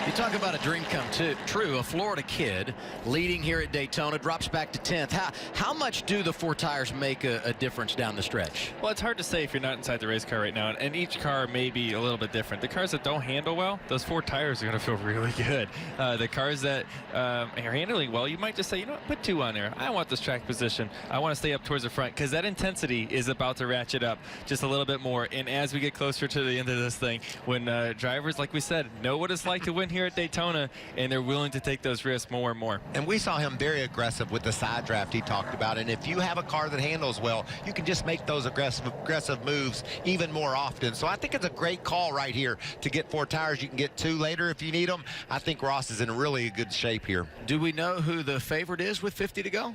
You talk about a dream come true. A Florida kid leading here at Daytona drops back to 10th. How much do the 4 tires make a difference down the stretch? Well, it's hard to say if you're not inside the race car right now, and each car may be a little bit different. The cars that don't handle well, those 4 tires are going to feel really good. The cars that are handling well, you might just say, you know what, put 2 on there. I want this track position. I want to stay up towards the front, because that intensity is about to ratchet up just a little bit more. And as we get closer to the end of this thing, when drivers, like we said, know what it's like to win here at Daytona, and they're willing to take those risks more and more. And we saw him very aggressive with the side draft he talked about. And if you have a car that handles well, you can just make those aggressive moves even more often. So I think it's a great call right here to get 4 tires. You can get 2 later if you need them. I think Ross is in really good shape here. Do we know who the favorite is with 50 to go?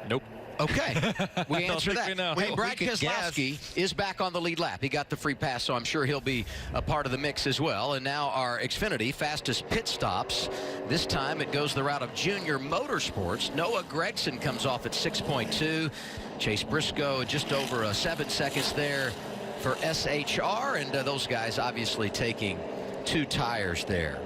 Nope. Okay, we answer that. Hey, Brad Keselowski is back on the lead lap. He got the free pass, so I'm sure he'll be a part of the mix as well. And now our Xfinity fastest pit stops. This time it goes the route of Junior Motorsports. Noah Gragson comes off at 6.2. Chase Briscoe just over 7 seconds there for SHR, and those guys obviously taking 2 tires there.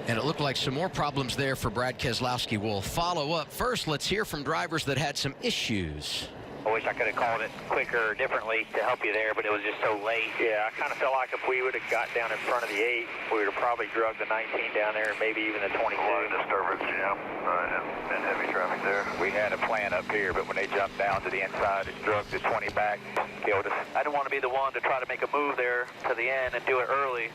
And it looked like some more problems there for Brad Keselowski. We'll follow up. First, let's hear from drivers that had some issues. I wish I could have called it quicker or differently to help you there, but it was just so late. Yeah, I kind of felt like if we would have got down in front of the 8, we would have probably drugged the 19 down there and maybe even the 22. A lot of disturbance, yeah, and heavy traffic there. We had a plan up here, but when they jumped down to the inside, it drugged the 20 back. Killed us. I didn't want to be the one to try to make a move there to the end and do it early.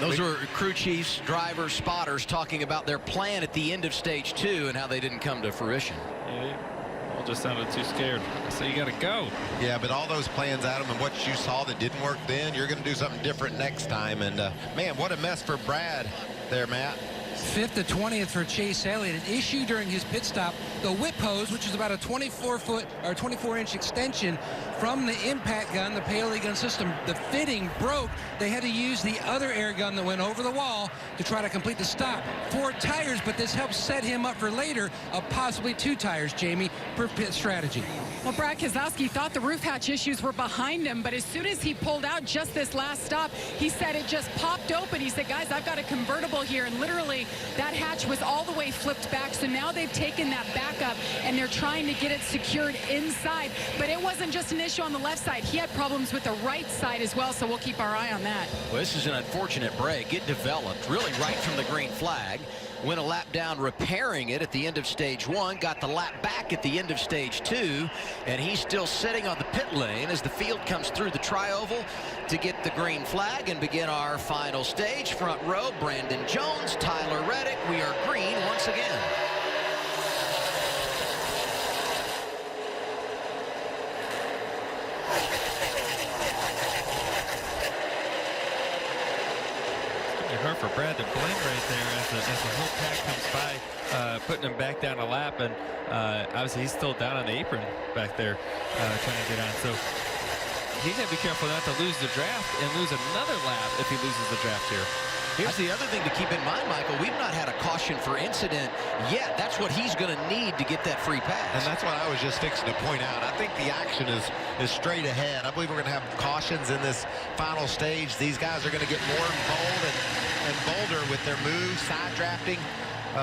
Those were crew chiefs, drivers, spotters talking about their plan at the end of stage 2 and how they didn't come to fruition. Yeah, all just sounded too scared. So you got to go. Yeah, but all those plans, Adam, and what you saw that didn't work then, you're going to do something different next time. And, man, what a mess for Brad there, Matt. 5th to 20th for Chase Elliott. An issue during his pit stop. The whip hose, which is about a 24-foot or 24-inch extension from the impact gun, the Paoli gun system, the fitting broke. They had to use the other air gun that went over the wall to try to complete the stop. 4 tires, but this helps set him up for later of possibly 2 tires, Jamie, for pit strategy. Well, Brad Keselowski thought the roof hatch issues were behind him, but as soon as he pulled out just this last stop, he said it just popped open. He said, guys, I've got a convertible here, and literally that hatch was all the way flipped back. So now they've taken that back up, and they're trying to get it secured inside. But it wasn't just an issue on the left side. He had problems with the right side as well, so we'll keep our eye on that. Well, this is an unfortunate break. It developed really right from the green flag. Went a lap down repairing it at the end of stage 1, got the lap back at the end of stage 2, and he's still sitting on the pit lane as the field comes through the tri-oval to get the green flag and begin our final stage. Front row, Brandon Jones, Tyler Reddick. We are green once again. Hard for Brad to blink right there as the whole pack comes by, putting him back down a lap, and obviously he's still down on the apron back there trying to get on. So he's got to be careful not to lose the draft and lose another lap if he loses the draft here. Here's the other thing to keep in mind, Michael. We've not had a caution for incident yet. That's what he's going to need to get that free pass. And that's what I was just fixing to point out. I think the action is straight ahead. I believe we're going to have cautions in this final stage. These guys are going to get more bold and bolder with their moves, side drafting.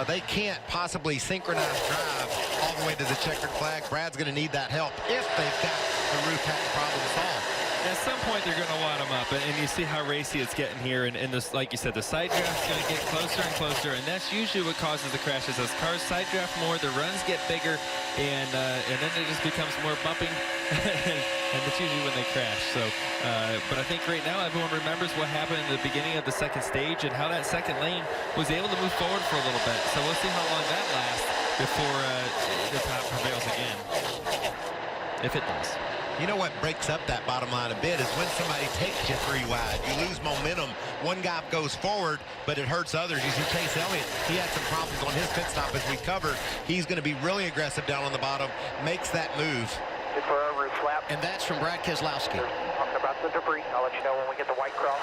They can't possibly synchronize drive all the way to the checkered flag. Brad's going to need that help if they've got the roof hatch problem solved. At some point, they're going to wad him up, and you see how racy it's getting here. And this, like you said, the side draft's going to get closer and closer, and that's usually what causes the crashes. As cars side draft more, the runs get bigger, and then it just becomes more bumping, and that's usually when they crash. So, but I think right now everyone remembers what happened in the beginning of the second stage and how that second lane was able to move forward for a little bit. So we'll see how long that lasts before the top prevails again, if it does. You know what breaks up that bottom line a bit is when somebody takes you 3 wide. You lose momentum. One guy goes forward, but it hurts others. You see Chase Elliott, he had some problems on his pit stop as we covered. He's going to be really aggressive down on the bottom, makes that move. Good for our roof flap. And that's from Brad Keselowski. Talking about the debris. I'll let you know when we get the white cross.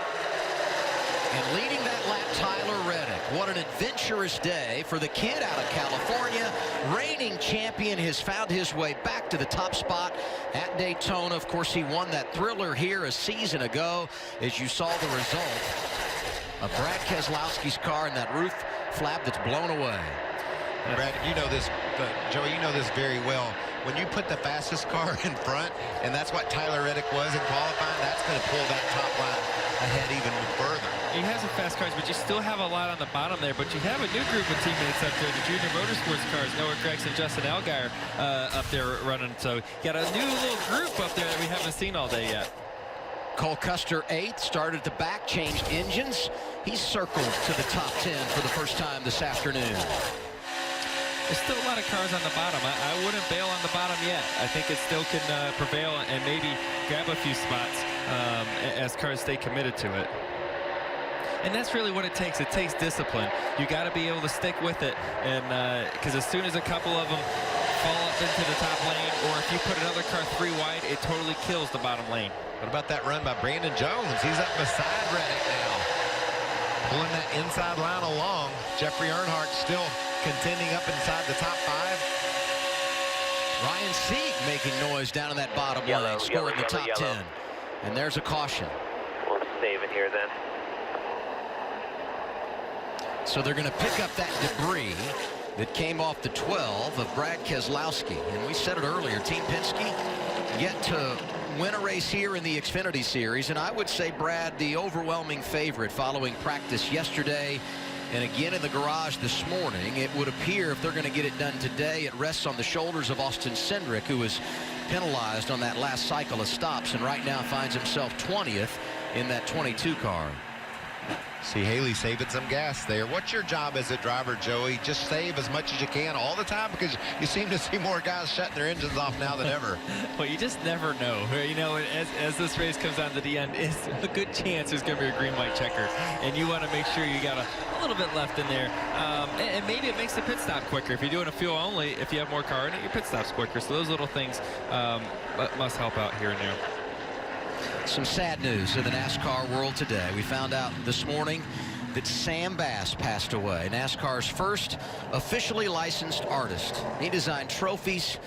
And leading that lap, Tyler Reddick. What an adventurous day for the kid out of California. Reigning champion has found his way back to the top spot at Daytona. Of course, he won that thriller here a season ago, as you saw the result of Brad Keselowski's car and that roof flap that's blown away. Brad, you know this, Joey, you know this very well. When you put the fastest car in front, and that's what Tyler Reddick was in qualifying, that's going to pull that top line ahead even further. He has some fast cars, but you still have a lot on the bottom there. But you have a new group of teammates up there, the Junior Motorsports cars, Noah Gregson, Justin Allgaier up there running. So you got a new little group up there that we haven't seen all day yet. Cole Custer 8th, started at the back, changed engines. He's circled to the top 10 for the first time this afternoon. There's still a lot of cars on the bottom. I wouldn't bail on the bottom yet. I think it still can prevail and maybe grab a few spots as cars stay committed to it. And that's really what it takes. It takes discipline. You got to be able to stick with it, and because as soon as a couple of them fall up into the top lane, or if you put another car 3 wide, it totally kills the bottom lane. What about that run by Brandon Jones? He's up beside Reddick now, pulling that inside line along. Jeffrey Earnhardt still contending up inside the top 5. Ryan Sieg making noise down in that bottom lane, scoring the top 10. And there's a caution. We'll save it here then. So they're going to pick up that debris that came off the 12 of Brad Keselowski. And we said it earlier, Team Penske yet to win a race here in the Xfinity Series. And I would say, Brad, the overwhelming favorite following practice yesterday and again in the garage this morning. It would appear if they're going to get it done today, it rests on the shoulders of Austin Cindric, who was penalized on that last cycle of stops and right now finds himself 20th in that 22 car. See Haley saving some gas there. What's your job as a driver, Joey? Just save as much as you can all the time, because you seem to see more guys shutting their engines off now than ever. Well, you just never know. You know, as this race comes down to the end, it's a good chance there's going to be a green white checker, and you want to make sure you got a little bit left in there, and maybe it makes the pit stop quicker. If you're doing a fuel only, if you have more car in it, your pit stop's quicker. So those little things must help out here and there. Some sad news in the NASCAR world today. We found out this morning that Sam Bass passed away, NASCAR's first officially licensed artist. He designed trophies,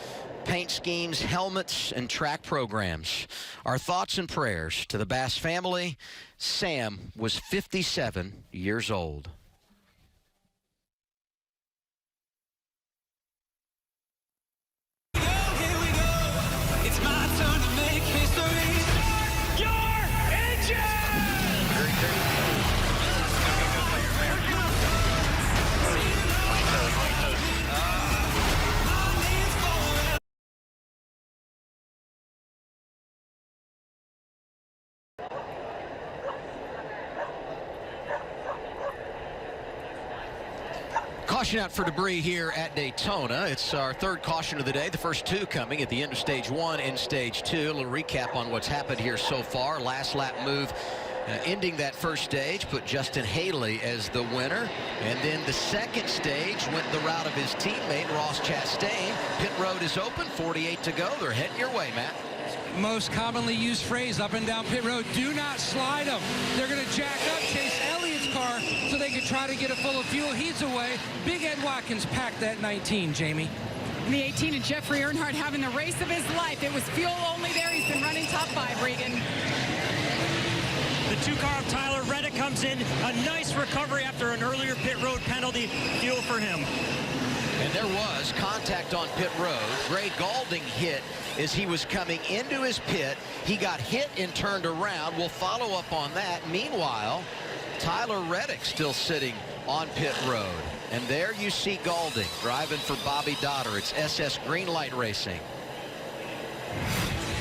paint schemes, helmets, and track programs. Our thoughts and prayers to the Bass family. Sam was 57 years old. It's my turn to make history. Start your engine! Caution out for debris here at Daytona. It's our third caution of the day. The first two coming at the end of stage one and stage two. A little recap on what's happened here so far. Last lap move ending that first stage put Justin Haley as the winner. And then the second stage went the route of his teammate Ross Chastain. Pit road is open, 48 to go. They're heading your way, Matt. Most commonly used phrase up and down pit road, do not slide them. They're going to jack up Chase Elliott's car so they could try to get it full of fuel. He's away. Big Ed Watkins packed that 19, Jamie. The 18 and Jeffrey Earnhardt having the race of his life. It was fuel only there. He's been running top 5, Regan. The 2-car of Tyler Reddick comes in. A nice recovery after an earlier pit road penalty. Fuel for him. And there was contact on pit road. Gray Gaulding hit as he was coming into his pit. He got hit and turned around. We'll follow up on that. Meanwhile, Tyler Reddick still sitting on pit road. And there you see Gaulding driving for Bobby Dotter. It's SS Greenlight Racing.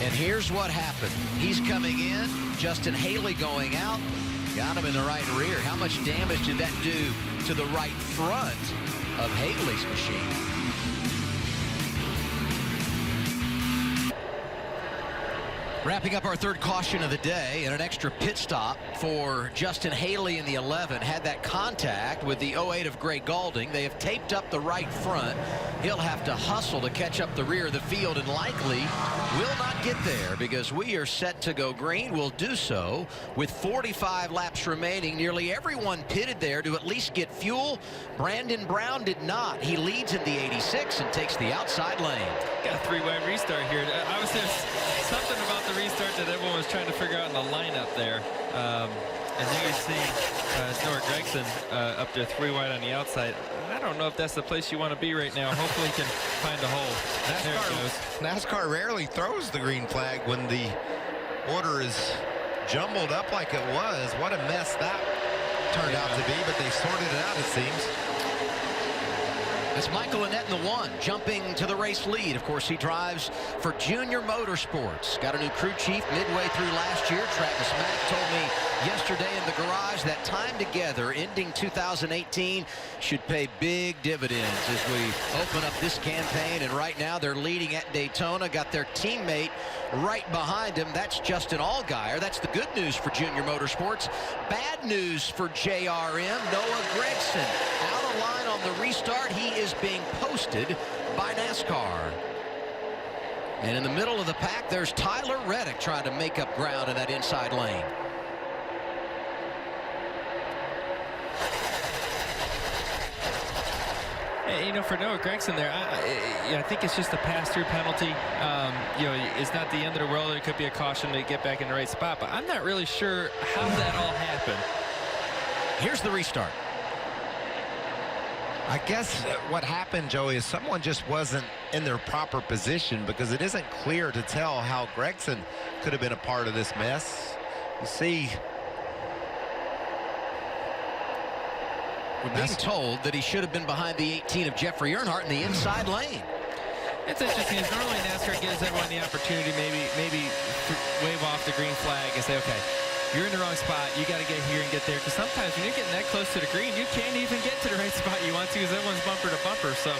And here's what happened. He's coming in. Justin Haley going out. Got him in the right rear. How much damage did that do to the right front of Haley's machine? Wrapping up our third caution of the day, and an extra pit stop for Justin Haley in the 11. Had that contact with the 08 of Gray Gaulding. They have taped up the right front. He'll have to hustle to catch up the rear of the field, and likely will not get there because we are set to go green. We'll do so with 45 laps remaining. Nearly everyone pitted there to at least get fuel. Brandon Brown did not. He leads in the 86 and takes the outside lane. Got a three-way restart here. I was just something about the restart that everyone was trying to figure out in the lineup there. And then you see Noah Gregson up there 3 wide on the outside. I don't know if that's the place you want to be right now. Hopefully he can find a hole. There it goes. NASCAR rarely throws the green flag when the order is jumbled up like it was. What a mess that turned out to be, but they sorted it out, it seems. It's Michael Annett in the 1, jumping to the race lead. Of course, he drives for Junior Motorsports. Got a new crew chief midway through last year. Travis Mack told me yesterday in the garage that time together ending 2018 should pay big dividends as we open up this campaign. And right now they're leading at Daytona. Got their teammate right behind him. That's Justin Allgaier. That's the good news for Junior Motorsports. Bad news for JRM. Noah Gregson out of line on the restart. He is being posted by NASCAR. And in the middle of the pack, there's Tyler Reddick trying to make up ground in that inside lane. You know, for Noah Gregson there, I think it's just a pass-through penalty. You know, it's not the end of the world. It could be a caution to get back in the right spot, but I'm not really sure how that all happened. Here's the restart. I guess what happened, Joey, is someone just wasn't in their proper position, because it isn't clear to tell how Gregson could have been a part of this mess. You see, we're being told that he should have been behind the 18 of Jeffrey Earnhardt in the inside lane. It's interesting. Normally NASCAR gives everyone the opportunity maybe wave off the green flag and say, okay, you're in the wrong spot. You got to get here and get there. Because sometimes when you're getting that close to the green, you can't even get to the right spot you want to because everyone's bumper to bumper. So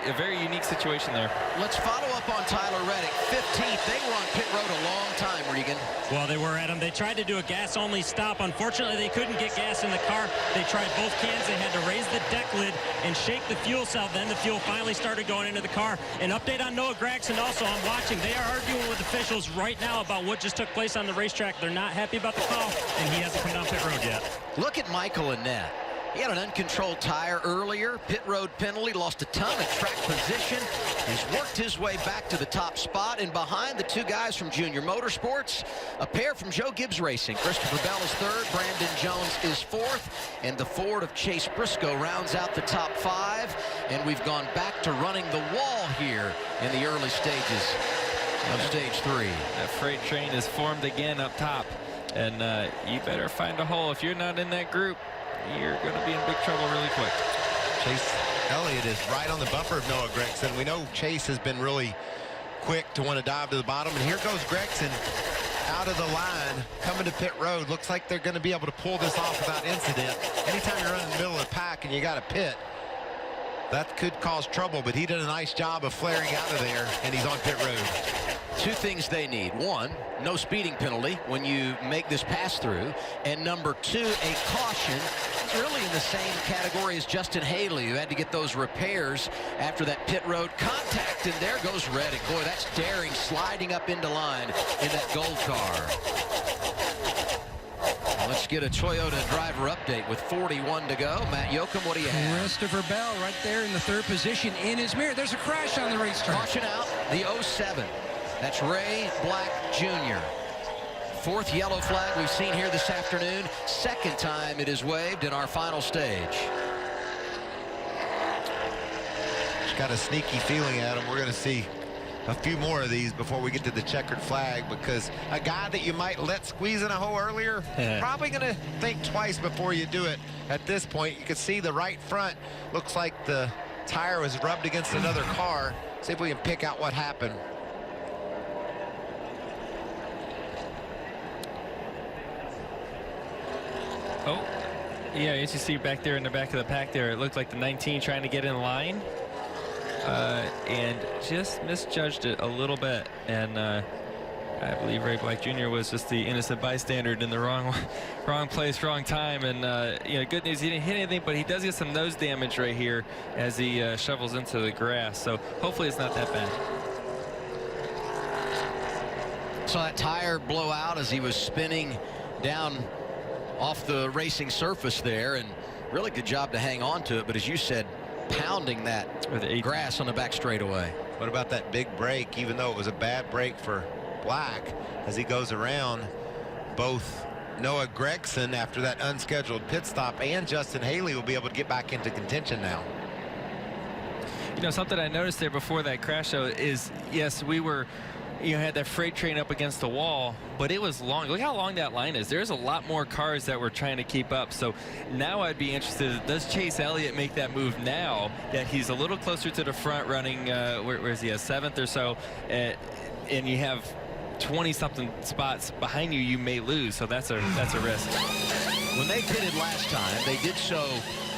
a very unique situation there. Let's follow up on Tyler Reddick. 15th. They were on pit road a long time, Regan. Well, they were, Adam. They tried to do a gas-only stop. Unfortunately, they couldn't get gas in the car. They tried both cans. They had to raise the deck lid and shake the fuel cell. Then the fuel finally started going into the car. An update on Noah Gragson also. I'm watching. They are arguing with officials right now about what just took place on the racetrack. They're not happy about the call, and he hasn't come down pit road yet. Look at Michael Annett. He had an uncontrolled tire earlier, pit road penalty, lost a ton of track position. He's worked his way back to the top spot, and behind the two guys from Junior Motorsports, a pair from Joe Gibbs Racing. Christopher Bell is third, Brandon Jones is fourth, and the Ford of Chase Briscoe rounds out the top 5. And we've gone back to running the wall here in the early stages of stage 3. That freight train is formed again up top, and you better find a hole. If you're not in that group, you're going to be in big trouble really quick. Chase Elliott is right on the bumper of Noah Gragson. We know Chase has been really quick to want to dive to the bottom, and here goes Gragson out of the line, coming to pit road. Looks like they're going to be able to pull this off without incident. Anytime you're running in the middle of the pack and you got a pit, that could cause trouble, but he did a nice job of flaring out of there, and he's on pit road. Two things they need. One, no speeding penalty when you make this pass through. And number 2, a caution. It's really in the same category as Justin Haley, who had to get those repairs after that pit road contact. And there goes Reddick. Boy, that's daring, sliding up into line in that gold car. Let's get a Toyota driver update with 41 to go. Matt Yoakum, what do you have? Christopher Bell right there in the 3rd position in his mirror. There's a crash on the racetrack. Caution out, the 07. That's Ray Black Jr. 4th yellow flag we've seen here this afternoon. 2nd time it is waved in our final stage. Just got a sneaky feeling, Adam. We're going to see a few more of these before we get to the checkered flag, because a guy that you might let squeeze in a hole earlier, probably going to think twice before you do it. At this point, you can see the right front looks like the tire was rubbed against another car. See if we can pick out what happened. Oh, yeah, as you see back there in the back of the pack there, it looked like the 19 trying to get in line and just misjudged it a little bit. And I believe Ray Black Jr. was just the innocent bystander in the wrong place, wrong time. And, you know, good news, he didn't hit anything, but he does get some nose damage right here as he shovels into the grass. So hopefully it's not that bad. Saw that tire blow out as he was spinning down off the racing surface there, and really good job to hang on to it, but as you said, pounding that grass on the back straightaway. What about that big break? Even though it was a bad break for Black, as he goes around, both Noah Gragson after that unscheduled pit stop and Justin Haley will be able to get back into contention now. You know, something I noticed there before that crash though is, yes, we were, you know, had that freight train up against the wall, but it was long. Look how long that line is. There's a lot more cars that were trying to keep up. So now I'd be interested, does Chase Elliott make that move now that he's a little closer to the front running, where is he, a 7th or so, and you have 20-something spots behind you, you may lose. So that's a risk. When they pitted last time, they did so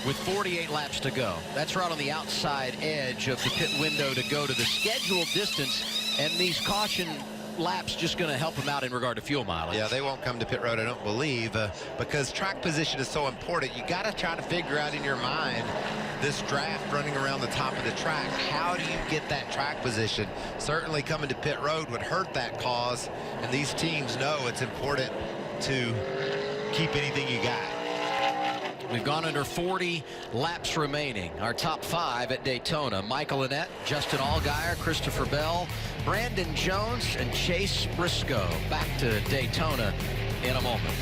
with 48 laps to go. That's right on the outside edge of the pit window to go to the scheduled distance. And these caution laps just going to help them out in regard to fuel mileage. Yeah, they won't come to pit road, I don't believe, because track position is so important. You got to try to figure out in your mind this draft running around the top of the track. How do you get that track position? Certainly coming to pit road would hurt that cause, and these teams know it's important to keep anything you got. We've gone under 40 laps remaining. Our top 5 at Daytona: Michael Annett, Justin Allgaier, Christopher Bell, Brandon Jones, and Chase Briscoe. Back to Daytona in a moment.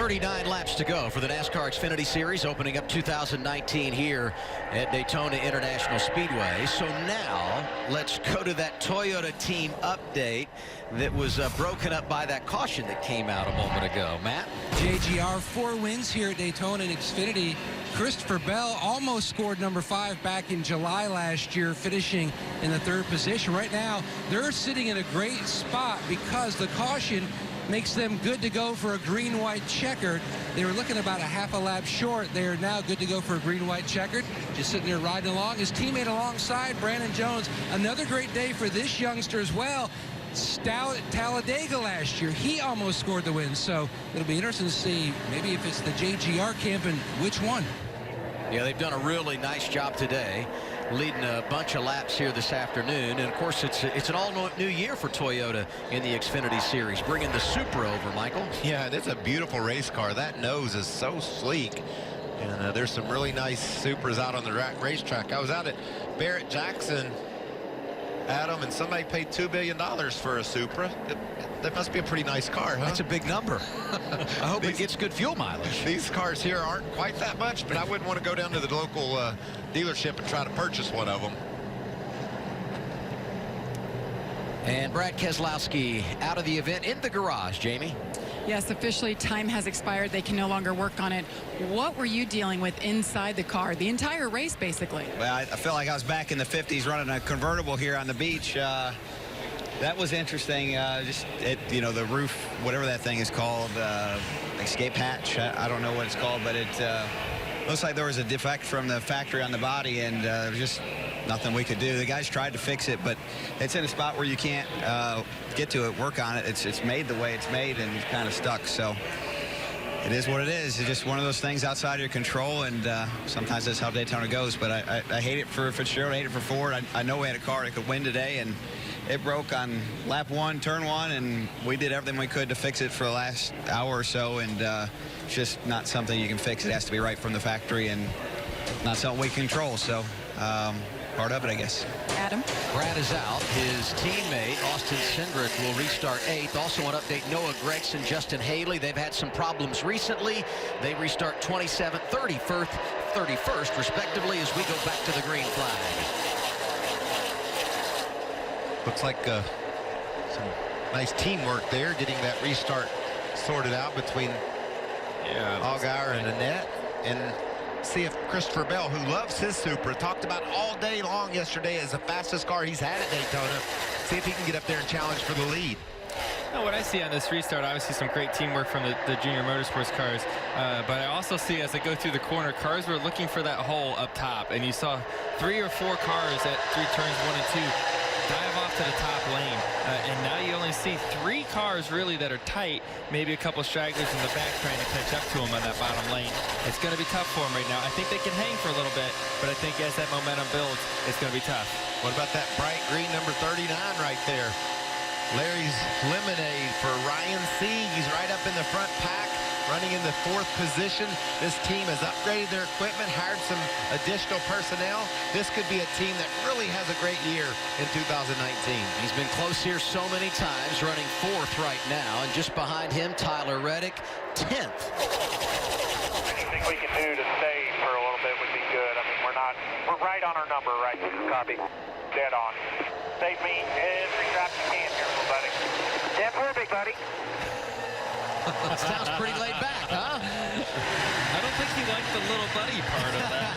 39 laps to go for the NASCAR Xfinity Series, opening up 2019 here at Daytona International Speedway. So now let's go to that Toyota team update that was broken up by that caution that came out a moment ago. Matt? JGR, 4 wins here at Daytona and Xfinity. Christopher Bell almost scored number 5 back in July last year, finishing in the 3rd position. Right now, they're sitting in a great spot because the caution makes them good to go for a green-white checkered. They were looking about a half a lap short. They are now good to go for a green-white checkered. Just sitting there riding along. His teammate alongside, Brandon Jones. Another great day for this youngster as well. Talladega last year, he almost scored the win. So it'll be interesting to see maybe if it's the JGR camp and which one. Yeah, they've done a really nice job today, leading a bunch of laps here this afternoon. And of course, it's an all-new year for Toyota in the Xfinity Series, bringing the Supra over, Michael. Yeah, it's a beautiful race car. That nose is so sleek. And there's some really nice Supras out on the racetrack. I was out at Barrett-Jackson, Adam, and somebody paid $2 billion for a Supra. That must be a pretty nice car, huh? That's a big number. I hope it gets good fuel mileage. These cars here aren't quite that much, but I wouldn't want to go down to the local dealership and try to purchase one of them. And Brad Keselowski out of the event in the garage. Jamie? Yes, officially time has expired. They can no longer work on it. What were you dealing with inside the car the entire race, basically? Well, I felt like I was back in the 50s running a convertible here on the beach. That was interesting. You know, the roof, whatever that thing is called, escape hatch. I don't know what it's called, but it looks like there was a defect from the factory on the body, and just nothing we could do. The guys tried to fix it, but it's in a spot where you can't get to it, work on it. It's made the way it's made, and it's kind of stuck. So it is what it is. It's just one of those things outside of your control, and sometimes that's how Daytona goes. But I hate it for Fitzgerald. I hate it for Ford. I know we had a car that could win today, and it broke on lap 1, turn 1, and we did everything we could to fix it for the last hour or so, and it's just not something you can fix. It has to be right from the factory, and not something we control. So part of it, I guess. Adam? Brad is out. His teammate, Austin Cindric, will restart 8th. Also an update, Noah Gragson, Justin Haley. They've had some problems recently. They restart 27th, 31st, respectively, as we go back to the green flag. Looks like some nice teamwork there, getting that restart sorted out between Allgaier and Annette. And see if Christopher Bell, who loves his Supra, talked about all day long yesterday as the fastest car he's had at Daytona, see if he can get up there and challenge for the lead. Now, what I see on this restart, obviously some great teamwork from the junior motorsports cars, but I also see as they go through the corner, cars were looking for that hole up top, and you saw 3 or 4 cars at 3 turns 1 and 2 dive off to the top lane, and now you only see 3 cars really that are tight, maybe a couple stragglers in the back trying to catch up to them on that bottom lane. It's going to be tough for them right now. I think they can hang for a little bit, but I think as that momentum builds, it's going to be tough. What about that bright green number 39 right there? Larry's Lemonade for Ryan Sieg. He's right up in the front pack, running in the 4th position. This team has upgraded their equipment, hired some additional personnel. This could be a team that really has a great year in 2019. He's been close here so many times, running 4th right now, and just behind him, Tyler Reddick, 10th. Anything we can do to stay for a little bit would be good. I mean, we're right on our number, right? Copy. Dead on. Save me every drop you can here, little buddy. Dead for big buddy. Sounds pretty laid back, huh? I don't think he liked the little buddy part of that.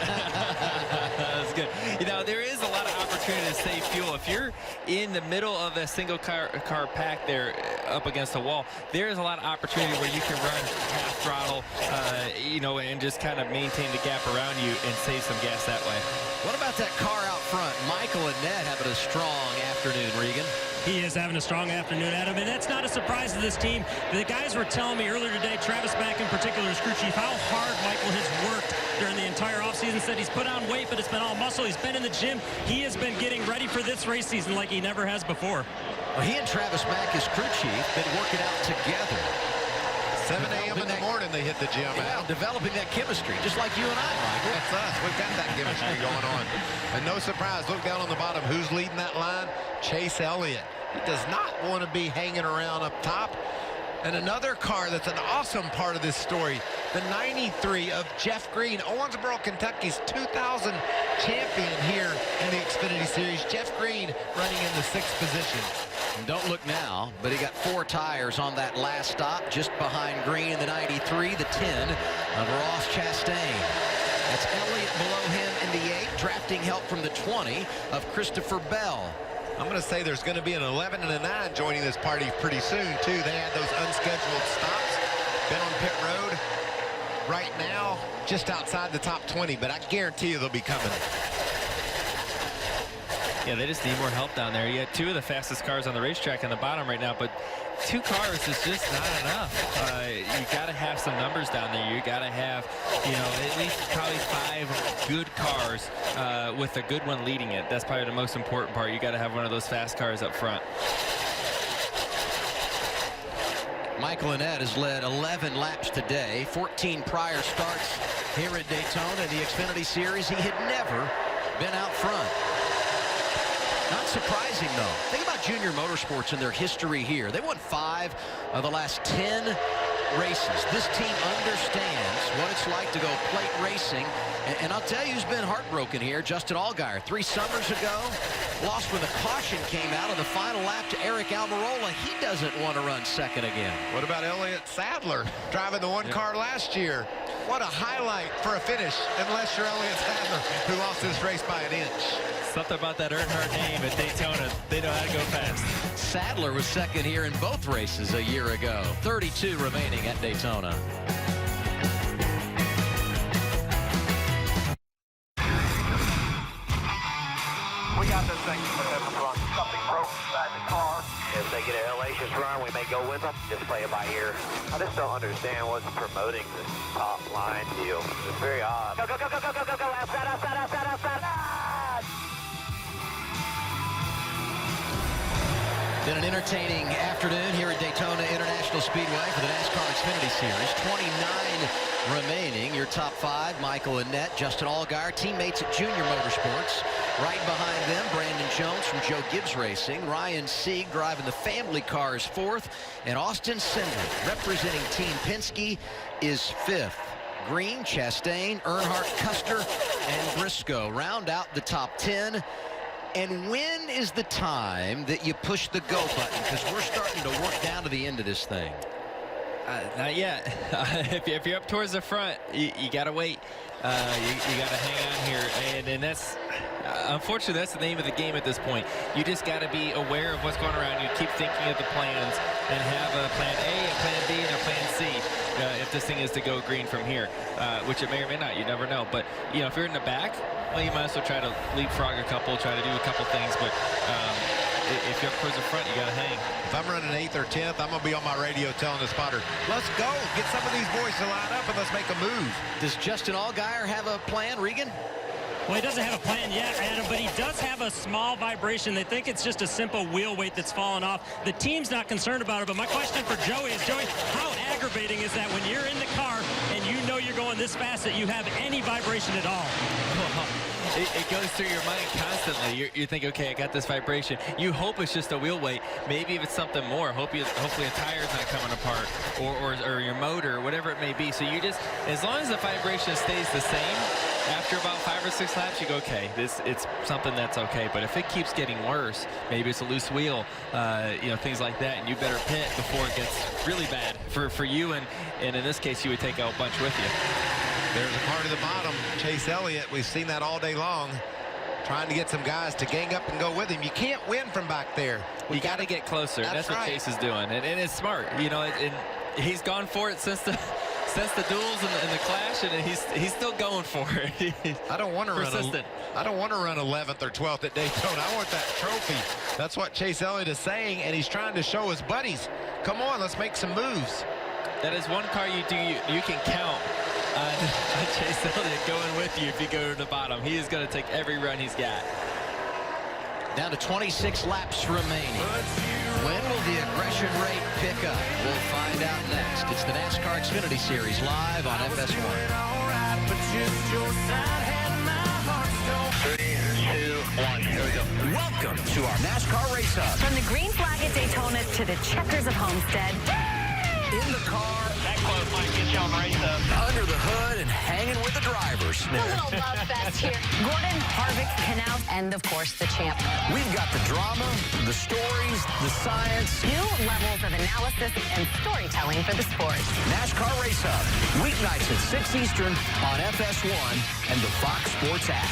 That's good. You know, there is a lot of opportunity to save fuel. If you're in the middle of a single car pack there up against the wall, there is a lot of opportunity where you can run half throttle, you know, and just kind of maintain the gap around you and save some gas that way. What about that car out front? Michael and Ned having a strong afternoon, Regan. He is having a strong afternoon, Adam, and that's not a surprise to this team. The guys were telling me earlier today, Travis Mack in particular, his crew chief, how hard Michael has worked during the entire offseason. Said he's put on weight, but it's been all muscle. He's been in the gym. He has been getting ready for this race season like he never has before. Well, he and Travis Mack, his crew chief, been working out together. 7 a.m. in the morning they hit the gym. Yeah, developing that chemistry, just like you and I, Michael. That's us. We've got that chemistry going on. And no surprise, look down on the bottom. Who's leading that line? Chase Elliott. He does not want to be hanging around up top. And another car that's an awesome part of this story, the 93 of Jeff Green, Owensboro, Kentucky's 2000 champion here in the Xfinity Series. Jeff Green running in the 6th position. And don't look now, but he got 4 tires on that last stop, just behind Green in the 93, the 10 of Ross Chastain. That's Elliott below him in the 8, drafting help from the 20 of Christopher Bell. I'm going to say there's going to be an 11 and a 9 joining this party pretty soon, too. They had those unscheduled stops. Been on pit road right now, just outside the top 20, but I guarantee you they'll be coming. Yeah, they just need more help down there. You got 2 of the fastest cars on the racetrack on the bottom right now, but 2 cars is just not enough. You got to have some numbers down there. You got to have, you know, at least probably 5 good cars with a good one leading it. That's probably the most important part. You got to have one of those fast cars up front. Michael Annett has led 11 laps today, 14 prior starts here at Daytona in the Xfinity Series. He had never been out front. Not surprising, though. Think about Junior Motorsports and their history here. They won 5 of the last 10 races. This team understands what it's like to go plate racing. And I'll tell you who's been heartbroken here, Justin Allgaier. 3 summers ago, lost when the caution came out on the final lap to Eric Almirola. He doesn't want to run second again. What about Elliott Sadler driving the 1 car last year? What a highlight for a finish, unless you're Elliott Sadler, who lost this race by an inch. Something about that Earnhardt name at Daytona. They know how to go fast. Sadler was second here in both races a year ago. 32 remaining at Daytona. We got this thing at the front. Something broke inside the car. If they get a hellacious run, we may go with them. Just play it by ear. I just don't understand what's promoting this top line deal. It's very odd. Go, go, go, go, go, go, go, go. Outside, outside, outside, outside. Been an entertaining afternoon here at Daytona International Speedway for the NASCAR Xfinity Series. 29 remaining. Your top 5, Michael Annett, Justin Allgaier, teammates at Junior Motorsports. Right behind them, Brandon Jones from Joe Gibbs Racing. Ryan Sieg driving the family cars 4th. And Austin Cindric, representing Team Penske, is 5th. Green, Chastain, Earnhardt, Custer, and Briscoe round out the top 10. And when is the time that you push the go button? Because we're starting to work down to the end of this thing. Not yet. If you're up towards the front, you got to wait. You got to hang on here. And that's, unfortunately, that's the name of the game at this point. You just got to be aware of what's going around. You keep thinking of the plans and have a plan A, a plan B, and a plan C. If this thing is to go green from here, which it may or may not. You never know. But, you know, if you're in the back, well, you might as well try to leapfrog a couple, try to do a couple things. But if you're up towards the front, you got to hang. If I'm running 8th or 10th, I'm going to be on my radio telling the spotter, let's go. Get some of these boys to line up and let's make a move. Does Justin Allgaier have a plan, Regan? Well, he doesn't have a plan yet, Adam, but he does have a small vibration. They think it's just a simple wheel weight that's fallen off. The team's not concerned about it, but my question for Joey is, Joey, how aggravating is that when you're in the car and you know you're going this fast that you have any vibration at all? It goes through your mind constantly. You think, okay, I got this vibration. You hope it's just a wheel weight. Maybe if it's something more, hopefully a tire's not coming apart or your motor, or whatever it may be. So you just, as long as the vibration stays the same, after about 5 or 6 laps, you go, okay, it's something that's okay. But if it keeps getting worse, maybe it's a loose wheel, you know, things like that, and you better pit before it gets really bad for you. And in this case, you would take a bunch with you. There's a car to the bottom, Chase Elliott. We've seen that all day long, trying to get some guys to gang up and go with him. You can't win from back there. You got to get closer. That's what Chase is doing, and it's smart. You know, and he's gone for it since the duels and the clash, and he's still going for it. I don't want to run 11th or 12th at Daytona. I want that trophy. That's what Chase Elliott is saying, and he's trying to show his buddies, come on, let's make some moves. That is one car you can count on Chase Elliott going with you if you go to the bottom. He is going to take every run he's got. Down to 26 laps remaining. When will the aggression rate pick up? We'll find out next. It's the NASCAR Xfinity Series live on FS1. 3, 2, 1, here we go. Welcome to our NASCAR Race Hub. From the green flag at Daytona to the checkers of Homestead. In the car. That close might get you on race up. Under the hood and hanging with the drivers. A little love fest here. Gordon, Harvick, Canals, and of course the champ. We've got the drama, the stories, the science. New levels of analysis and storytelling for the sport. NASCAR Race Hub, weeknights at 6 Eastern on FS1 and the Fox Sports app.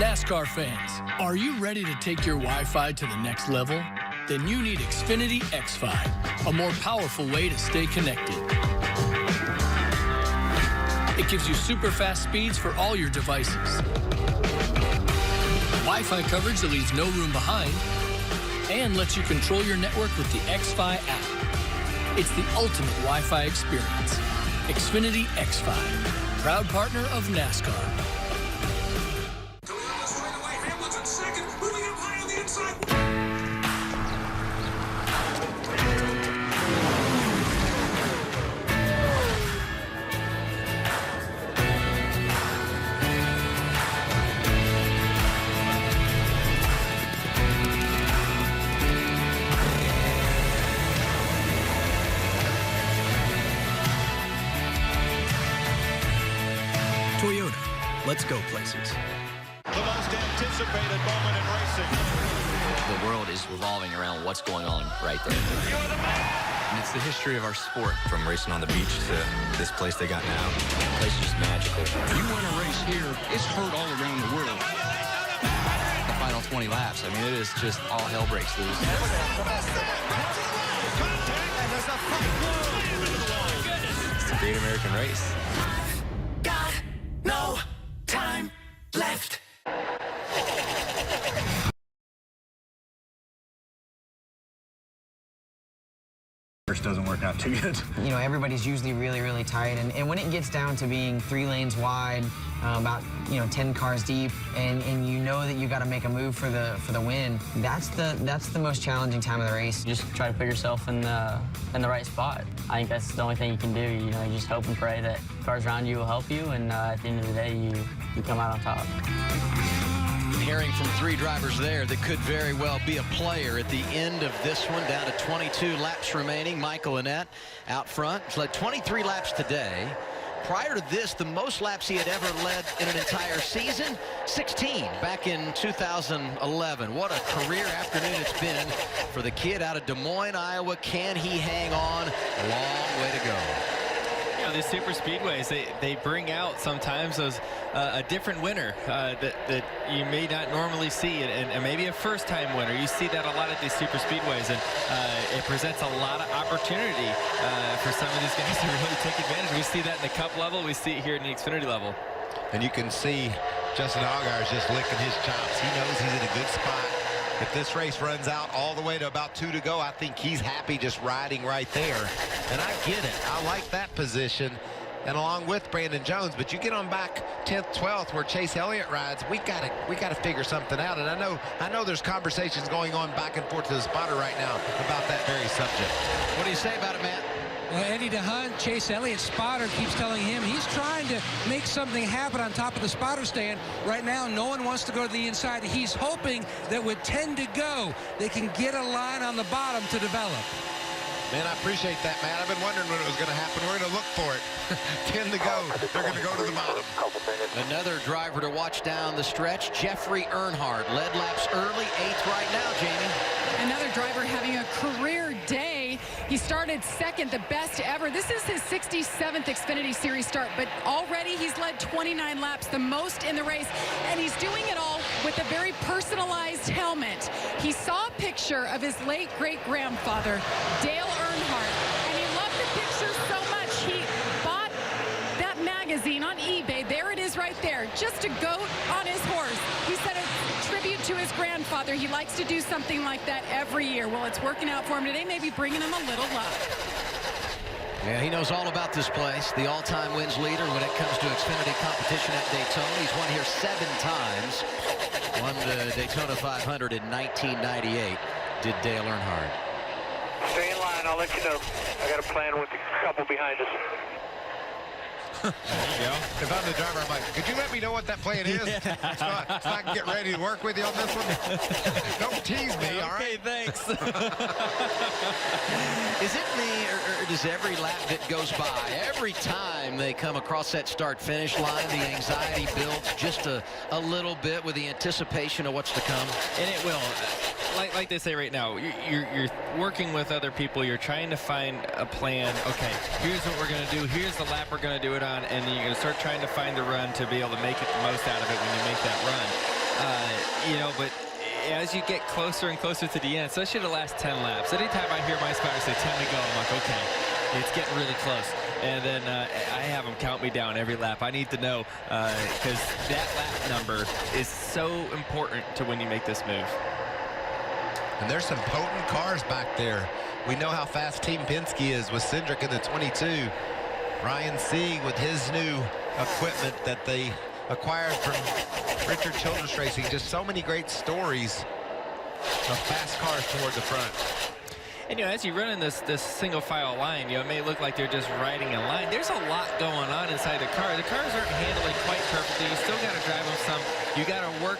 NASCAR fans, are you ready to take your Wi-Fi to the next level? Then you need Xfinity X5, a more powerful way to stay connected. It gives you super fast speeds for all your devices, Wi-Fi coverage that leaves no room behind, and lets you control your network with the X5 app. It's the ultimate Wi-Fi experience. Xfinity X5, proud partner of NASCAR. Toyota, let's go places. The most anticipated moment in racing. The world is revolving around what's going on right there. And it's the history of our sport, from racing on the beach to this place they got now. The place is just magical. You win a race here, it's heard all around the world. The final 20 laps, I mean, it is just all hell breaks loose. It's the great American race. Got no time left. Doesn't work out too good. You know, everybody's usually really, really tight, and when it gets down to being 3 lanes wide, about 10 cars deep, and you know that you got to make a move for the win, that's the most challenging time of the race. Just try to put yourself in the right spot. I think that's the only thing you can do. You know, you just hope and pray that cars around you will help you, and at the end of the day, you come out on top. Hearing from 3 drivers there that could very well be a player at the end of this one, down to 22 laps remaining. Michael Annett out front. He's led 23 laps today. Prior to this, the most laps he had ever led in an entire season, 16, back in 2011. What a career afternoon it's been for the kid out of Des Moines, Iowa. Can he hang on? A long way to go. You know, these super speedways, they bring out sometimes those a different winner that you may not normally see, and maybe a first-time winner. You see that a lot at these super speedways, and it presents a lot of opportunity for some of these guys to really take advantage. We see that in the Cup level. We see it here in the Xfinity level. And you can see Justin Allgaier is just licking his chops. He knows he's in a good spot. If this race runs out all the way to about 2 to go, I think he's happy just riding right there. And I get it. I like that position, and along with Brandon Jones. But you get on back 10th, 12th, where Chase Elliott rides. We gotta figure something out. And I know there's conversations going on back and forth to the spotter right now about that very subject. What do you say about it, Matt? Well, Eddie DeHunt, Chase Elliott's spotter, keeps telling him he's trying to make something happen on top of the spotter stand. Right now, no one wants to go to the inside. He's hoping that with 10 to go, they can get a line on the bottom to develop. Man, I appreciate that, Matt. I've been wondering when it was going to happen. We're going to look for it. 10 to go. They're going to go to the bottom. Another driver to watch down the stretch, Jeffrey Earnhardt. Led laps early, 8th right now, Jamie. Another driver having a career day. He started second, the best ever. This is his 67th Xfinity Series start, but already he's led 29 laps, the most in the race, and he's doing it all with a very personalized helmet. He saw a picture of his late great-grandfather, Dale Earnhardt, and he loved the picture so much he bought that magazine on eBay. There it is right there, just a goat on his horse. He said it's a tribute to his grandfather. He likes to do something like that every year. Well, it's working out for him today, maybe bringing him a little luck. Yeah, he knows all about this place. The all-time wins leader when it comes to Xfinity competition at Daytona. He's won here 7 times. Won the Daytona 500 in 1998. Did Dale Earnhardt. Stay in line. I'll let you know. I got a plan with a couple behind us. There you go. If I'm the driver, I'm like, could you let me know what that plan is? so I can get ready to work with you on this one? Don't tease me, all right? Okay, thanks. Is it me, or does every lap that goes by, every time they come across that start-finish line, the anxiety builds just a little bit with the anticipation of what's to come? And it will. Like they say right now, you're working with other people. You're trying to find a plan. Okay, here's what we're going to do. Here's the lap we're going to do it on. And then you're going to start trying to find the run to be able to make it the most out of it when you make that run. But as you get closer and closer to the end, especially the last 10 laps, anytime I hear my spotter say 10 to go, I'm like, okay, it's getting really close. And then I have them count me down every lap. I need to know because that lap number is so important to when you make this move. And there's some potent cars back there. We know how fast Team Penske is with Cindric in the 22. Ryan Sieg with his new equipment that they acquired from Richard Childress Racing. Just so many great stories of fast cars toward the front. And, as you run in this single file line, it may look like they're just riding a line. There's a lot going on inside the car. The cars aren't handling quite perfectly. You still got to drive them some. You got to work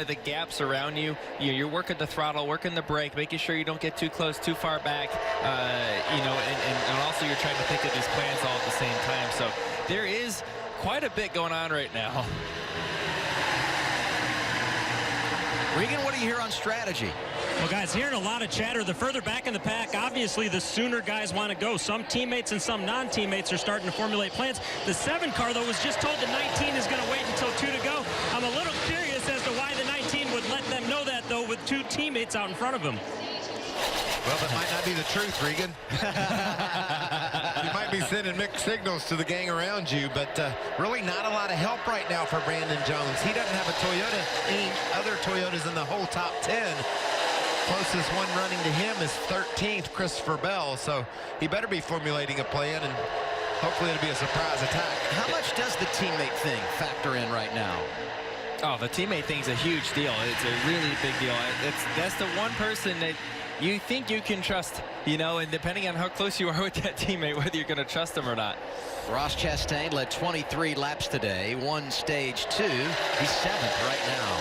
the gaps around you. You're working the throttle, working the brake, making sure you don't get too close, too far back. And also you're trying to think of these plans all at the same time. So there is quite a bit going on right now. Regan, what do you hear on strategy? Well, guys, hearing a lot of chatter. The further back in the pack, obviously, the sooner guys want to go. Some teammates and some non-teammates are starting to formulate plans. The 7 car, though, was just told the 19 is going to wait until 2 to go. I'm a little curious as to why the 19 would let them know that, though, with 2 teammates out in front of him. Well, that might not be the truth, Regan. You might be sending mixed signals to the gang around you, but really not a lot of help right now for Brandon Jones. He doesn't have a Toyota, any other Toyotas in the whole top 10. Closest one running to him is 13th, Christopher Bell, so he better be formulating a plan, and hopefully it'll be a surprise attack. How much does the teammate thing factor in right now? Oh, the teammate thing's a huge deal. It's a really big deal. That's the one person that you think you can trust, and depending on how close you are with that teammate, whether you're going to trust them or not. Ross Chastain led 23 laps today, won stage 2. He's 7th right now.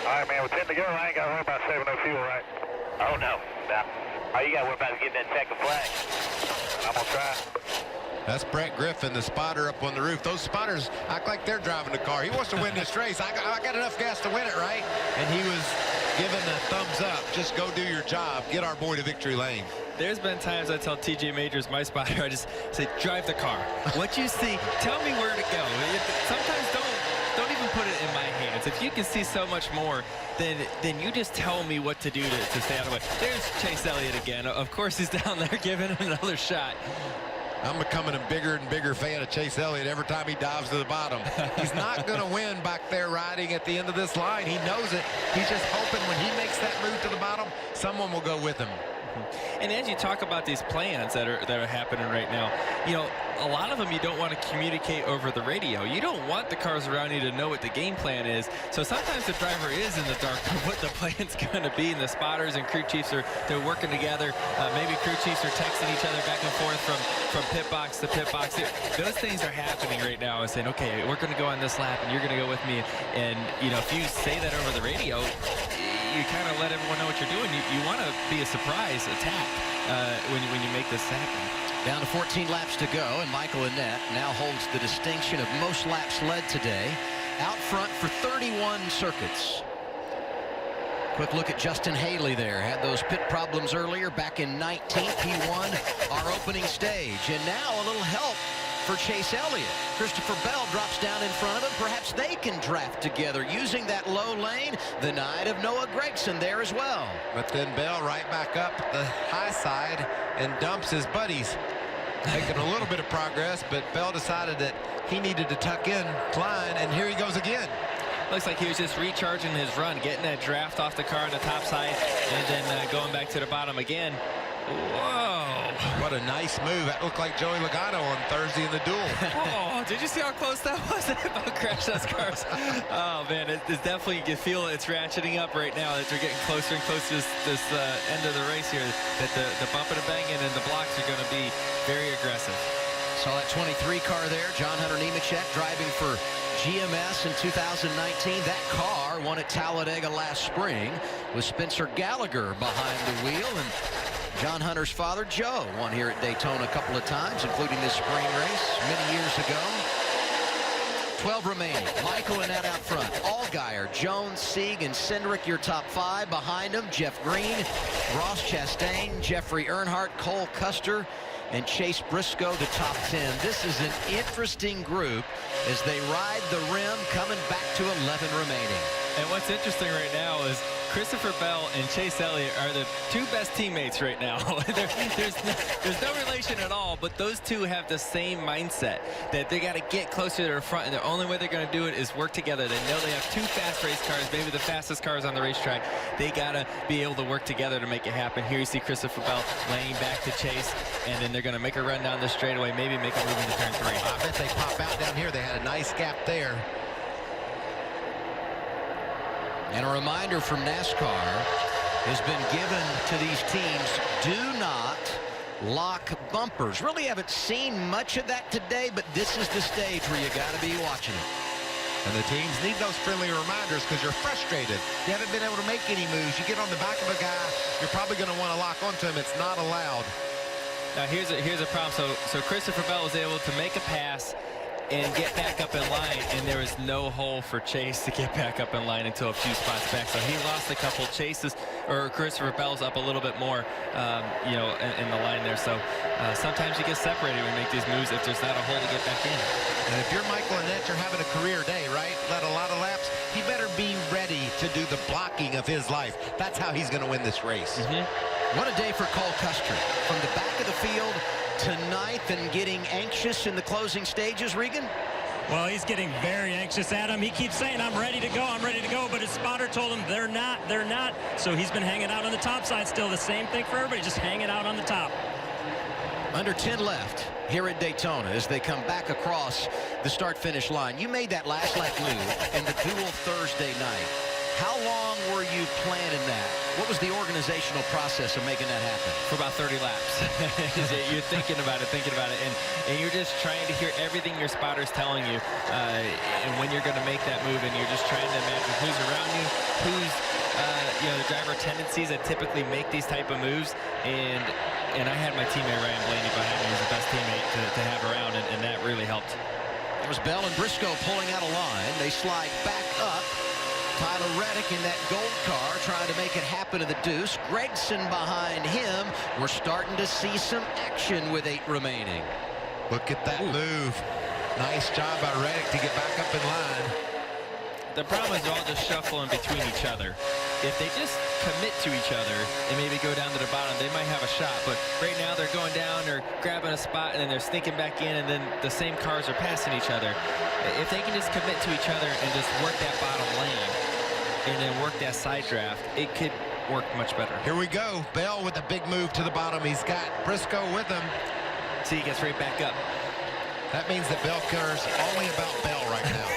All right, man, with 10 to go, I ain't got to worry about saving no fuel, right? Oh, no. All you got to worry about is getting that second flag. I'm going to try. That's Brett Griffin, the spotter up on the roof. Those spotters act like they're driving the car. He wants to win this race. I got enough gas to win it, right? And he was given a thumbs up. Just go do your job. Get our boy to victory lane. There's been times I tell TJ Majors, my spotter, I just say, drive the car. What you see, tell me where to go. Sometimes don't even put it in my hands. If you can see so much more, then you just tell me what to do to stay out of the way. There's Chase Elliott again. Of course, he's down there giving another shot. I'm becoming a bigger and bigger fan of Chase Elliott every time he dives to the bottom. He's not going to win back there riding at the end of this line. He knows it. He's just hoping when he makes that move to the bottom, someone will go with him. And as you talk about these plans that are happening right now, a lot of them you don't want to communicate over the radio. You don't want the cars around you to know what the game plan is. So sometimes the driver is in the dark of what the plan's going to be, and the spotters and crew chiefs they're working together. Maybe crew chiefs are texting each other back and forth from pit box to pit box. Those things are happening right now and saying, okay, we're going to go on this lap and you're going to go with me. And if you say that over the radio, you kind of let everyone know what you're doing. You want to be a surprise attack when you make this happen. Down to 14 laps to go, and Michael Annett now holds the distinction of most laps led today, out front for 31 circuits. Quick look at Justin Haley there. Had those pit problems earlier. Back in 19th, he won our opening stage. And now a little help for Chase Elliott. Christopher Bell drops down in front of him. Perhaps they can draft together using that low lane. The night of Noah Gragson there as well. But then Bell right back up the high side and dumps his buddies. Making a little bit of progress, but Bell decided that he needed to tuck in Klein, and here he goes again. Looks like he was just recharging his run, getting that draft off the car on the top side, and then going back to the bottom again. Whoa. What a nice move. That looked like Joey Logano on Thursday in the duel. Oh, did you see how close that was? That about crashed those cars. Oh, man, it's definitely, you can feel it's ratcheting up right now as we're getting closer and closer to this end of the race here, that the bumping and banging and the blocks are going to be very aggressive. Saw that 23 car there, John Hunter Nemechek driving for GMS in 2019. That car won at Talladega last spring with Spencer Gallagher behind the wheel, and John Hunter's father, Joe, won here at Daytona a couple of times, including this spring race many years ago. 12 remaining. Michael Annett out front. Allgaier, Jones, Sieg, and Cindric, your top 5. Behind them, Jeff Green, Ross Chastain, Jeffrey Earnhardt, Cole Custer, and Chase Briscoe, the top 10. This is an interesting group as they ride the rim, coming back to 11 remaining. And what's interesting right now is Christopher Bell and Chase Elliott are the 2 best teammates right now. there's no relation at all, but those two have the same mindset that they got to get closer to the front, and the only way they're going to do it is work together. They know they have 2 fast race cars, maybe the fastest cars on the racetrack. They got to be able to work together to make it happen. Here you see Christopher Bell laying back to Chase, and then they're going to make a run down the straightaway, maybe make a move into turn 3. I bet they pop out down here. They had a nice gap there. And a reminder from NASCAR has been given to these teams: do not lock bumpers. Really haven't seen much of that today, but this is the stage where you got to be watching it. And the teams need those friendly reminders because you're frustrated. You haven't been able to make any moves. You get on the back of a guy, you're probably going to want to lock onto him. It's not allowed. Now here's a problem. So Christopher Bell was able to make a pass and get back up in line, and there was no hole for Chase to get back up in line until a few spots back. So he lost a couple chases, or Christopher Bell's up a little bit more, you know, in the line there. So sometimes you get separated when you make these moves if there's not a hole to get back in. And if you're Michael Annett, you're having a career day, right? Led a lot of laps. He better be ready to do the blocking of his life. That's how he's going to win this race. What a day for Cole Custer. From the back of the field to ninth and getting anxious in the closing stages, Regan? Well, he's getting very anxious, Adam. He keeps saying, I'm ready to go, but his spotter told him they're not. So he's been hanging out on the top side still. The same thing for everybody, just hanging out on the top. Under 10 left here at Daytona as they come back across the start-finish line. You made that last lap move in the duel Thursday night. How long were you planning that? What was the organizational process of making that happen? For about 30 laps. You're thinking about it, and you're just trying to hear everything your spotter's telling you, and when you're going to make that move, and you're just trying to imagine who's around you, who's you know, the driver tendencies that typically make these type of moves, and I had my teammate Ryan Blaney behind me as the best teammate to have around, and that really helped. It was Bell and Briscoe pulling out a line. They slide back up. Tyler Reddick in that gold car trying to make it happen to the deuce. Gregson behind him. We're starting to see some action with 8 remaining. Look at that move. Nice job by Reddick to get back up in line. The problem is they're all just shuffling between each other. If they just commit to each other and maybe go down to the bottom, they might have a shot. But right now they're going down, they're grabbing a spot, and then they're sneaking back in, and then the same cars are passing each other. If they can just commit to each other and just work that bottom lane and then work that side draft, it could work much better. Here we go. Bell with a big move to the bottom. He's got Briscoe with him. See, he gets right back up. That means that Bell cares only about Bell right now.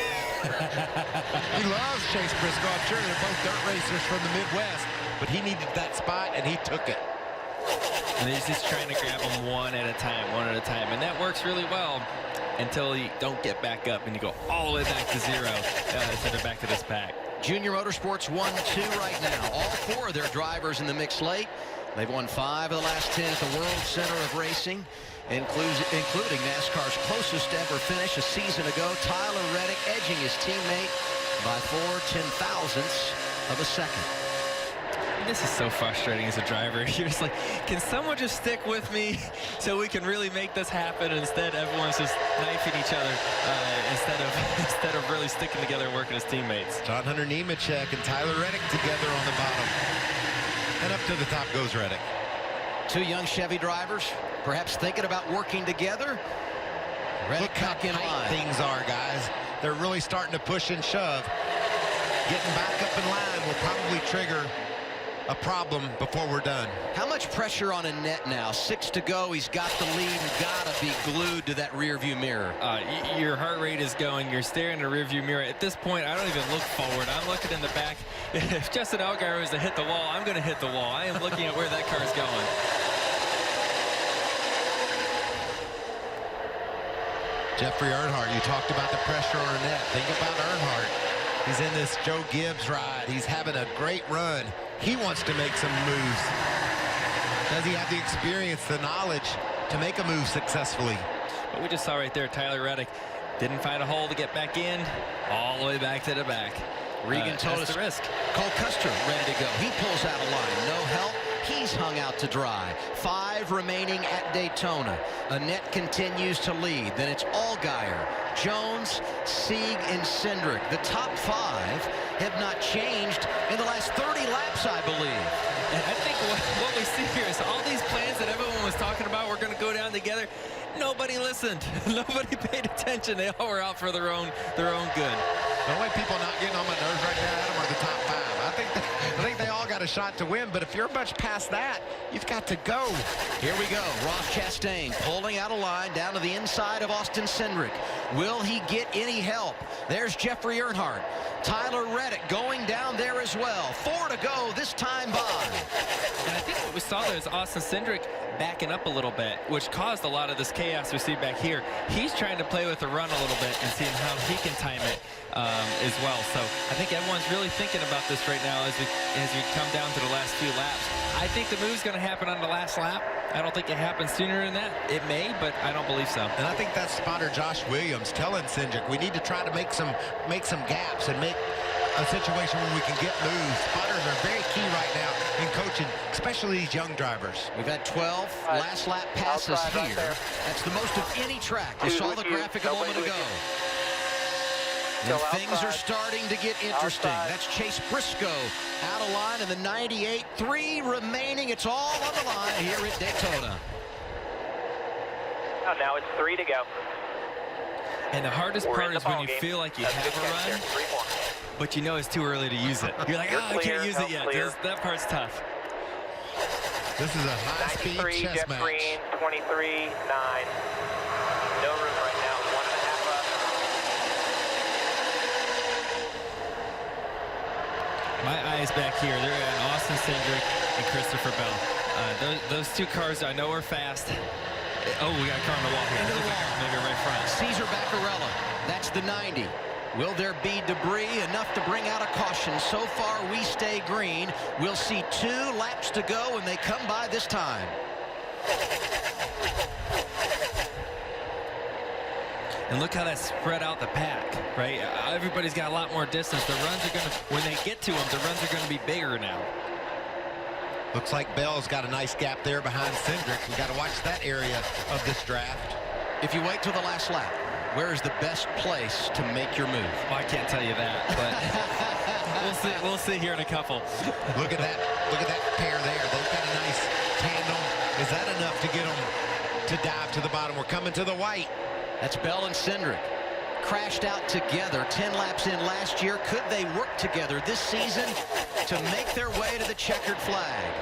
He loves Chase Briscoe. I'm sure they're both dirt racers from the Midwest, but he needed that spot, and he took it. And he's just trying to grab them one at a time, and that works really well until you don't get back up and you go all the way back to 0 to the back of this pack. Junior Motorsports 1-2 right now. All 4 of their drivers in the mixed slate. They've won 5 of the last 10 at the World Center of Racing, including NASCAR's closest ever finish a season ago. Tyler Reddick edging his teammate by 4/10,000ths of a second. This is so frustrating as a driver. You're just like, can someone just stick with me so we can really make this happen? Instead, everyone's just knifing each other instead of really sticking together and working as teammates. John Hunter Nemechek and Tyler Reddick together on the bottom. And up to the top goes Reddick. 2 young Chevy drivers, perhaps thinking about working together. Look how tight things are, guys. They're really starting to push and shove. Getting back up in line will probably trigger a problem before we're done. How much pressure on Annette now? 6 to go. He's got the lead and got to be glued to that rearview mirror. Your heart rate is going. You're staring at a rearview mirror. At this point, I don't even look forward. I'm looking in the back. If Justin Allgaier was to hit the wall, I'm going to hit the wall. I am looking at where that car is going. Jeffrey Earnhardt, you talked about the pressure on Annette. Think about Earnhardt. He's in this Joe Gibbs ride. He's having a great run. He wants to make some moves. Does he have the experience, the knowledge to make a move successfully? But we just saw right there, Tyler Reddick didn't find a hole to get back in, all the way back to the back. Regan told us the risk. Cole Custer ready to go. He pulls out a line. No help. He's hung out to dry. 5 remaining at Daytona. Annette continues to lead. Then it's Allgaier, Jones, Sieg, and Cindric. The top 5 have not changed in the last 30 laps, I believe. And I think what we see here is all these plans that everyone was talking about, we're going to go down together. Nobody listened. Nobody paid attention. They all were out for their own good. The only people not getting on my nerves right now, Adam, are the top 5. I think they all got a shot to win, but if you're much past that, you've got to go. Here we go. Ross Chastain pulling out a line down to the inside of Austin Cindric. Will he get any help? There's Jeffrey Earnhardt. Tyler Reddick going down there as well. 4 to go this time by. And I think what we saw there is Austin Cindric backing up a little bit, which caused a lot of this chaos we see back here. He's trying to play with the run a little bit and seeing how he can time it as well. So I think everyone's really thinking about this right now as we come down to the last few laps. I think the move's going to happen on the last lap. I don't think it happens sooner than that. It may, but I don't believe so. And I think that's spotter Josh Williams telling Cindric we need to try to make some gaps and make a situation where we can get moves. Spotters are very key right now in coaching, especially these young drivers. We've had 12 last lap passes here. That's the most of any track. You saw the graphic a moment ago. And things are starting to get interesting. That's Chase Briscoe out of line in the 98. 3 remaining. It's all on the line here at Daytona. Oh, now it's 3 to go. And the hardest part is when you feel like you have a run, but you know it's too early to use it. You're like, I can't use it yet. That part's tough. This is a high-speed chess match. 93, 23, 9. No room right now. 1.5 up. My eyes back here, they're at Austin Cindric and Christopher Bell. Those 2 cars I know are fast. Oh, we got a car on the wall here. Into the wall. Maybe right front. Cesar Vaccarella. That's the 90. Will there be debris enough to bring out a caution? So far, we stay green. We'll see 2 laps to go, and they come by this time. And look how that spread out the pack, right? Everybody's got a lot more distance. The runs are going to, when they get to them, the runs are going to be bigger now. Looks like Bell's got a nice gap there behind Cindric. We got to watch that area of this draft. If you wait till the last lap, where is the best place to make your move? Well, I can't tell you that, but we'll see here in a couple. Look at that pair there. They've got a nice tandem. Is that enough to get them to dive to the bottom? We're coming to the white. That's Bell and Cindric. Crashed out together 10 laps in last year. Could they work together this season to make their way to the checkered flag?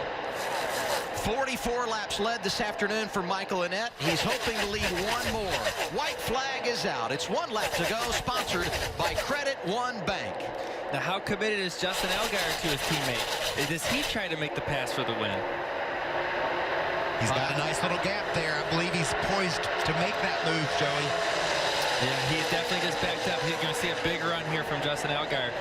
44 laps led this afternoon for Michael Annett. He's hoping to lead 1 more. White flag is out. It's 1 lap to go, sponsored by Credit One Bank. Now, how committed is Justin Allgaier to his teammate? Does he try to make the pass for the win? He's got a nice little gap there. I believe he's poised to make that move, Joey. Yeah, he definitely just backed up. He's going to see a big run here from Justin Allgaier.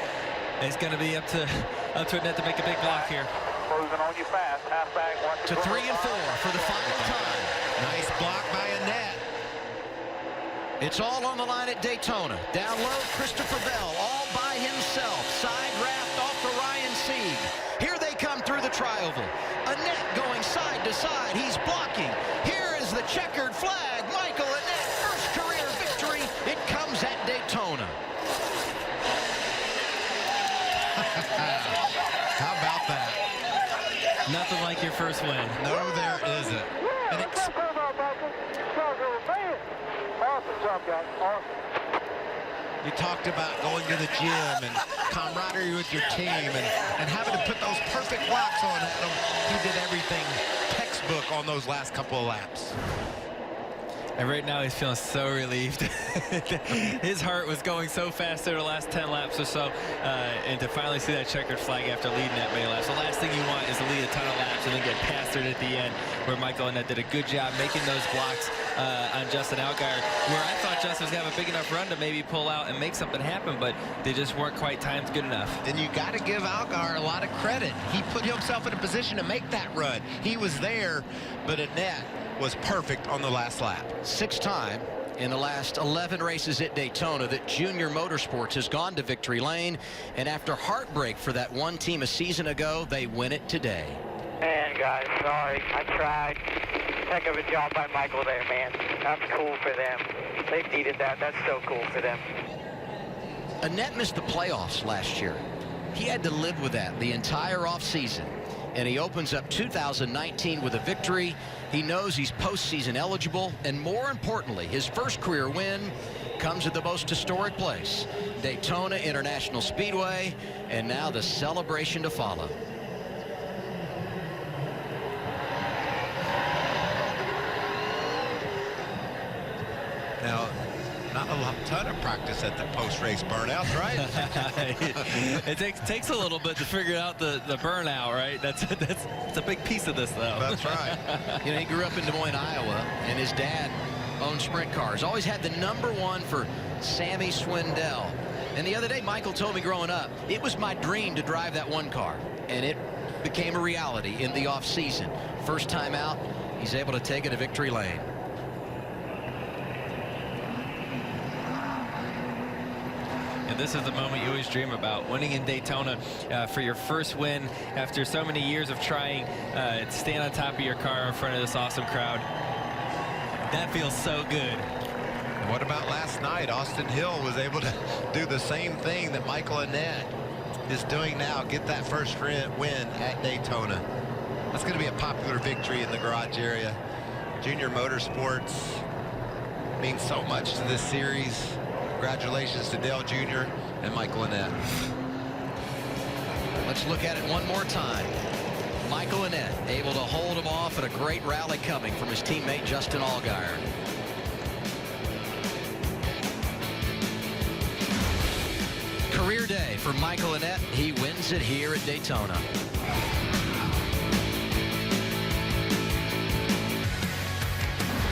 It's going to be up to Annett to make a big block here. Closing on you fast. Half back. To 3 and 4 for the final time. Nice block by Annett. It's all on the line at Daytona. Down low, Christopher Bell all by himself. Side raft off to Ryan Sieg. Here they come through the tri-oval. Annett going side to side. He's blocking. Here is the checkered flag. Michael Annett, first career victory. It comes at Daytona. How about that? Nothing like your first win. No, there isn't. Awesome job, guys. Awesome. You talked about going to the gym and camaraderie with your team and having to put those perfect blocks on Adam. He did everything textbook on those last couple of laps. And right now he's feeling so relieved. His heart was going so fast there the last 10 laps or so. And to finally see that checkered flag after leading that many laps. The last thing you want is to lead a ton of laps and then get pastored at the end, where Michael Annett did a good job making those blocks on Justin Allgaier, where I thought Justin was going to have a big enough run to maybe pull out and make something happen, but they just weren't quite timed good enough. And you got to give Allgaier a lot of credit. He put himself in a position to make that run. He was there, but Annett was perfect on the last lap. Sixth time in the last 11 races at Daytona that Junior Motorsports has gone to victory lane, and after heartbreak for that one team a season ago, they win it today. Man, guys, sorry. I tried. Heck of a job by Michael there, man. That's cool for them. They've needed that. That's so cool for them. Annett missed the playoffs last year. He had to live with that the entire offseason. And he opens up 2019 with a victory. He knows he's postseason eligible, and more importantly, his first career win comes at the most historic place, Daytona International Speedway, and now the celebration to follow. Now, not a ton of practice at the post-race burnouts, right? It takes a little bit to figure out the burnout, right? That's a big piece of this, though. That's right. You know, he grew up in Des Moines, Iowa, and his dad owned sprint cars. Always had the #1 for Sammy Swindell. And the other day, Michael told me growing up, it was my dream to drive that one car. And it became a reality in the off-season. First time out, he's able to take it to victory lane. And this is the moment you always dream about, winning in Daytona for your first win after so many years of trying to stand on top of your car in front of this awesome crowd. That feels so good. What about last night? Austin Hill was able to do the same thing that Michael Annett is doing now, get that first win at Daytona. That's going to be a popular victory in the garage area. Junior Motorsports means so much to this series. Congratulations to Dale Jr. and Michael Annett. Let's look at it one more time. Michael Annett able to hold him off, and a great rally coming from his teammate Justin Allgaier. Career day for Michael Annett. He wins it here at Daytona.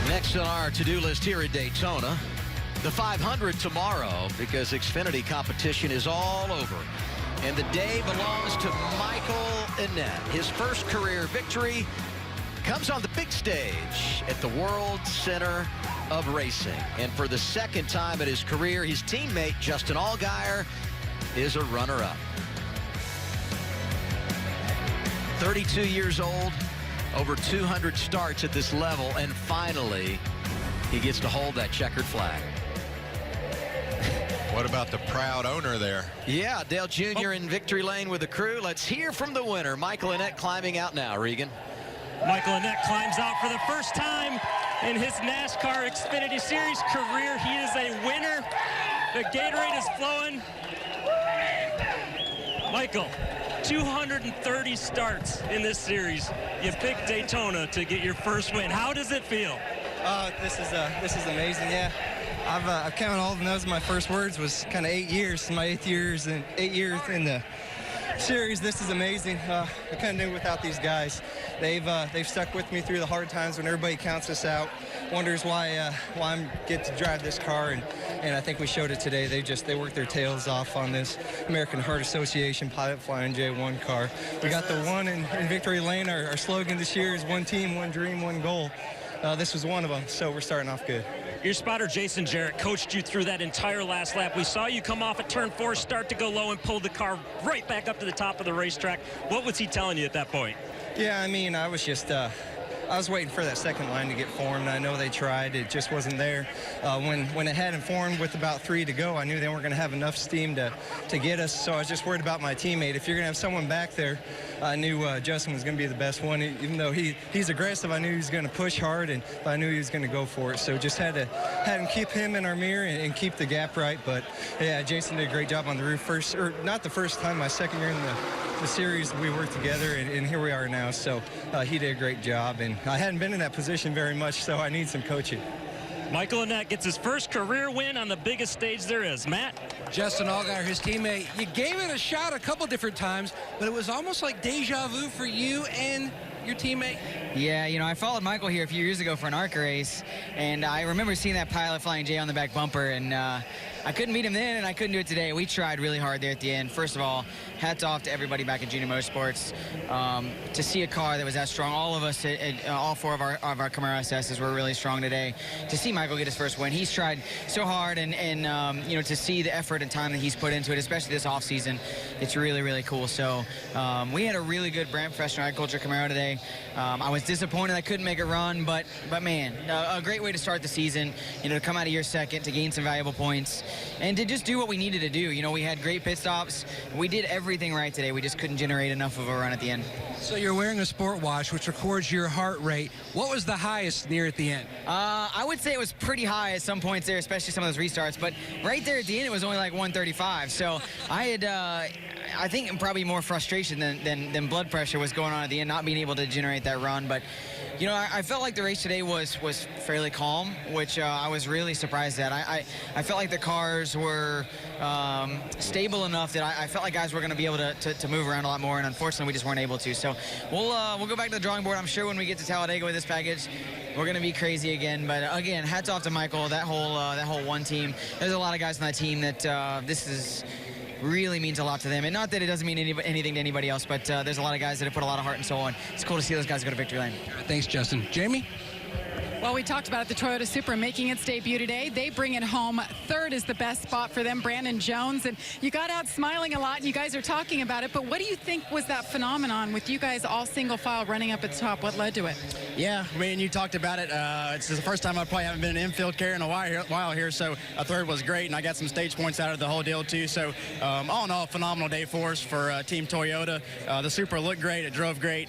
Next on our to-do list here at Daytona, the 500 tomorrow, because Xfinity competition is all over. And the day belongs to Michael Annett. His first career victory comes on the big stage at the World Center of Racing. And for the second time in his career, his teammate Justin Allgaier is a runner-up. 32 years old, over 200 starts at this level, and finally, he gets to hold that checkered flag. What about the proud owner there? Yeah, Dale Jr. in victory lane with the crew. Let's hear from the winner. Michael Annett climbing out now, Regan. Michael Annett climbs out for the first time in his NASCAR Xfinity Series career. He is a winner. The Gatorade is flowing. Michael, 230 starts in this series. You picked Daytona to get your first win. How does it feel? This is amazing. Yeah, I've counted all of those. My first words was kind of 8 years. My 8 years in the series. This is amazing. I couldn't do it without these guys. They've stuck with me through the hard times when everybody counts us out, wonders why I get to drive this car, and I think we showed it today. They worked their tails off on this American Heart Association Pilot Flying J1 car. We got the one in victory lane. Our slogan this year is one team, one dream, one goal. This was one of them, so we're starting off good. Your spotter, Jason Jarrett, coached you through that entire last lap. We saw you come off at turn 4, start to go low, and pull the car right back up to the top of the racetrack. What was he telling you at that point? Yeah, I mean, I was just I was waiting for that second line to get formed. I know they tried. It just wasn't there. When it hadn't formed with about 3 to go, I knew they weren't going to have enough steam to get us, so I was just worried about my teammate. If you're going to have someone back there, I knew Justin was going to be the best one. Even though he's aggressive, I knew he was going to push hard, and I knew he was going to go for it. So just had to keep him in our mirror and keep the gap right. But, yeah, Jason did a great job on the roof. Not the first time, my second year in the series, we worked together, and here we are now. So he did a great job, and I hadn't been in that position very much, so I need some coaching. Michael Annett gets his first career win on the biggest stage there is. Matt? Justin Allgaier, his teammate, you gave it a shot a couple different times, but it was almost like deja vu for you and your teammate. Yeah, you know, I followed Michael here a few years ago for an ARCA race, and I remember seeing that pilot flying J on the back bumper, and I couldn't beat him then, and I couldn't do it today. We tried really hard there at the end. First of all, hats off to everybody back at Junior Motorsports. To see a car that was that strong, all of us, all 4 of our Camaro SSs were really strong today. To see Michael get his first win, he's tried so hard, and you know, to see the effort and time that he's put into it, especially this off season, it's really, really cool. So we had a really good brand professional agriculture Camaro today. I was disappointed I couldn't make a run, but man, a great way to start the season. You know, to come out of year second, to gain some valuable points, and to just do what we needed to do. You know, we had great pit stops. We did everything right today. We just couldn't generate enough of a run at the end. So you're wearing a sport watch, which records your heart rate. What was the highest near at the end? I would say it was pretty high at some points there, especially some of those restarts. But right there at the end, it was only like 135. So I had, I think, probably more frustration than blood pressure was going on at the end, not being able to generate that run. But you know, I felt like the race today was fairly calm, which I was really surprised at. I felt like the cars were stable enough that I felt like guys were going to be able to move around a lot more, and unfortunately we just weren't able to. So we'll go back to the drawing board. I'm sure when we get to Talladega with this package, we're going to be crazy again. But again, hats off to Michael, that whole one team. There's a lot of guys on that team that really means a lot to them. And not that it doesn't mean anything to anybody else, but there's a lot of guys that have put a lot of heart and soul in. It's cool to see those guys go to victory lane. Thanks, Justin. Jamie? Well, we talked about it, the Toyota Supra making its debut today. They bring it home. Third is the best spot for them, Brandon Jones. And you got out smiling a lot, and you guys are talking about it. But what do you think was that phenomenon with you guys all single file running up at the top? What led to it? Yeah, I mean, you talked about it. It's the first time I probably haven't been in infield carry in a while here. So a third was great, and I got some stage points out of the whole deal, too. So all in all, phenomenal day for us for Team Toyota. The Supra looked great. It drove great.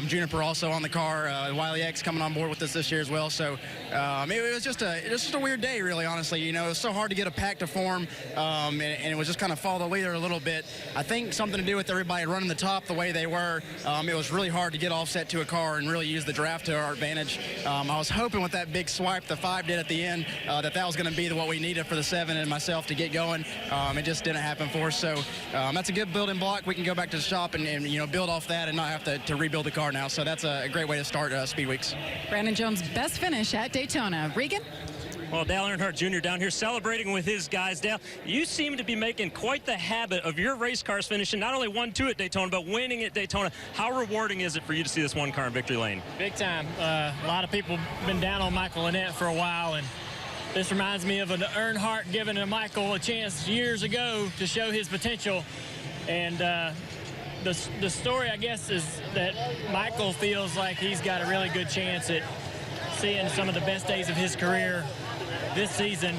Juniper also on the car. Wiley X coming on board with us this year as well. So it was just a weird day, really, honestly. You know, it was so hard to get a pack to form, and it was just kind of follow the leader a little bit. I think something to do with everybody running the top the way they were. It was really hard to get offset to a car and really use the draft to our advantage. I was hoping with that big swipe the 5 did at the end that was going to be what we needed for the 7 and myself to get going. It just didn't happen for us. So that's a good building block. We can go back to the shop and you know, build off that and not have to rebuild the car now. So that's a great way to start Speed Weeks. Brandon Jones' best finish at Daytona. Regan? Well, Dale Earnhardt Jr. down here celebrating with his guys. Dale, you seem to be making quite the habit of your race cars finishing not only 1-2 at Daytona, but winning at Daytona. How rewarding is it for you to see this one car in victory lane? Big time. A lot of people have been down on Michael Annett for a while, and this reminds me of an Earnhardt giving Michael a chance years ago to show his potential. And the story, I guess, is that Michael feels like he's got a really good chance at seeing some of the best days of his career this season.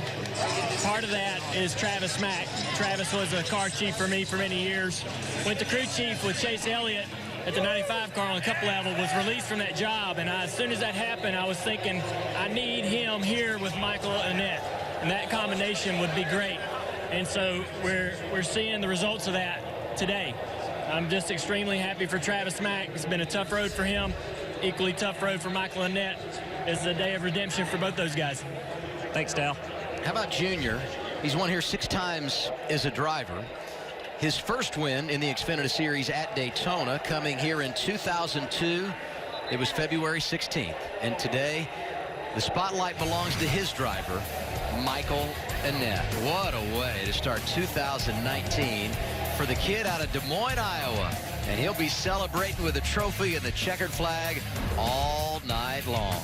Part of that is Travis Mack. Travis was a car chief for me for many years. Went to crew chief with Chase Elliott at the 95 car on the Cup level, was released from that job, and as soon as that happened, I was thinking, I need him here with Michael Annett, and that combination would be great. And so we're seeing the results of that today. I'm just extremely happy for Travis Mack. It's been a tough road for him, equally tough road for Michael Annett. It's a day of redemption for both those guys. Thanks, Dal. How about Junior? He's won here 6 times as a driver. His first win in the Xfinity Series at Daytona coming here in 2002. It was February 16th. And today, the spotlight belongs to his driver, Michael Annett. What a way to start 2019 for the kid out of Des Moines, Iowa. And he'll be celebrating with a trophy and the checkered flag all night long.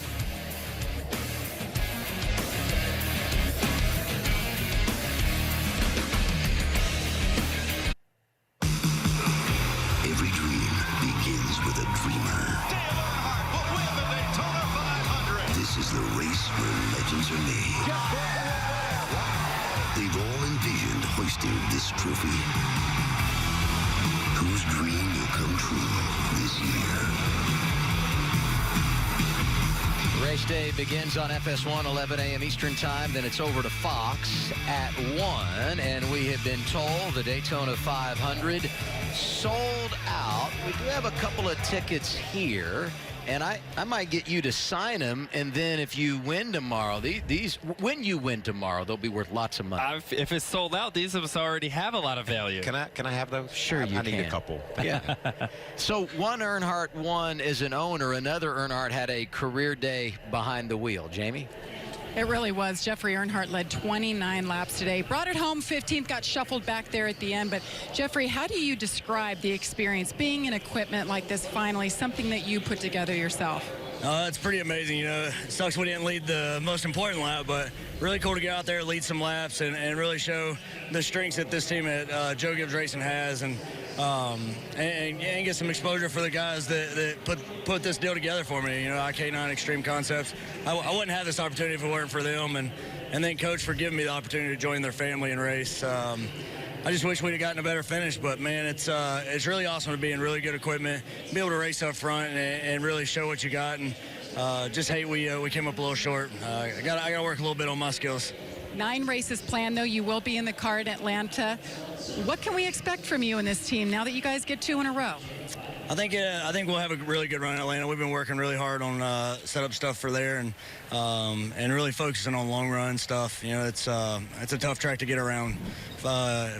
Every dream begins with a dreamer. Dale Earnhardt will win the Daytona tasting this trophy? Whose dream will come true this year? Race day begins on FS1, 11 a.m. Eastern Time. Then it's over to Fox at 1. And we have been told the Daytona 500 sold out. We do have a couple of tickets here. And I might get you to sign them, and then if you win tomorrow, when you win tomorrow, they'll be worth lots of money. If it's sold out, these of us already have a lot of value. Can I have those? Sure, you I can. need a couple. Yeah. So one Earnhardt won as an owner. Another Earnhardt had a career day behind the wheel. Jamie? It really was. Jeffrey Earnhardt led 29 laps today. Brought it home 15th, got shuffled back there at the end. But, Jeffrey, how do you describe the experience being in equipment like this finally, something that you put together yourself? It's pretty amazing. You know, it sucks we didn't lead the most important lap, but really cool to get out there, lead some laps, and really show the strengths that this team at Joe Gibbs Racing has, and get some exposure for the guys that put this deal together for me. You know, IK9 Extreme Concepts. I wouldn't have this opportunity if it weren't for them, and then Coach for giving me the opportunity to join their family and race. I just wish we'd have gotten a better finish, but man, it's really awesome to be in really good equipment, be able to race up front and really show what you got. And just hate we came up a little short. I got to work a little bit on my skills. 9 races planned, though. You will be in the car in Atlanta. What can we expect from you and this team now that you guys get 2 in a row? I think we'll have a really good run in Atlanta. We've been working really hard on setup stuff for there, and really focusing on long run stuff. You know, it's a tough track to get around. If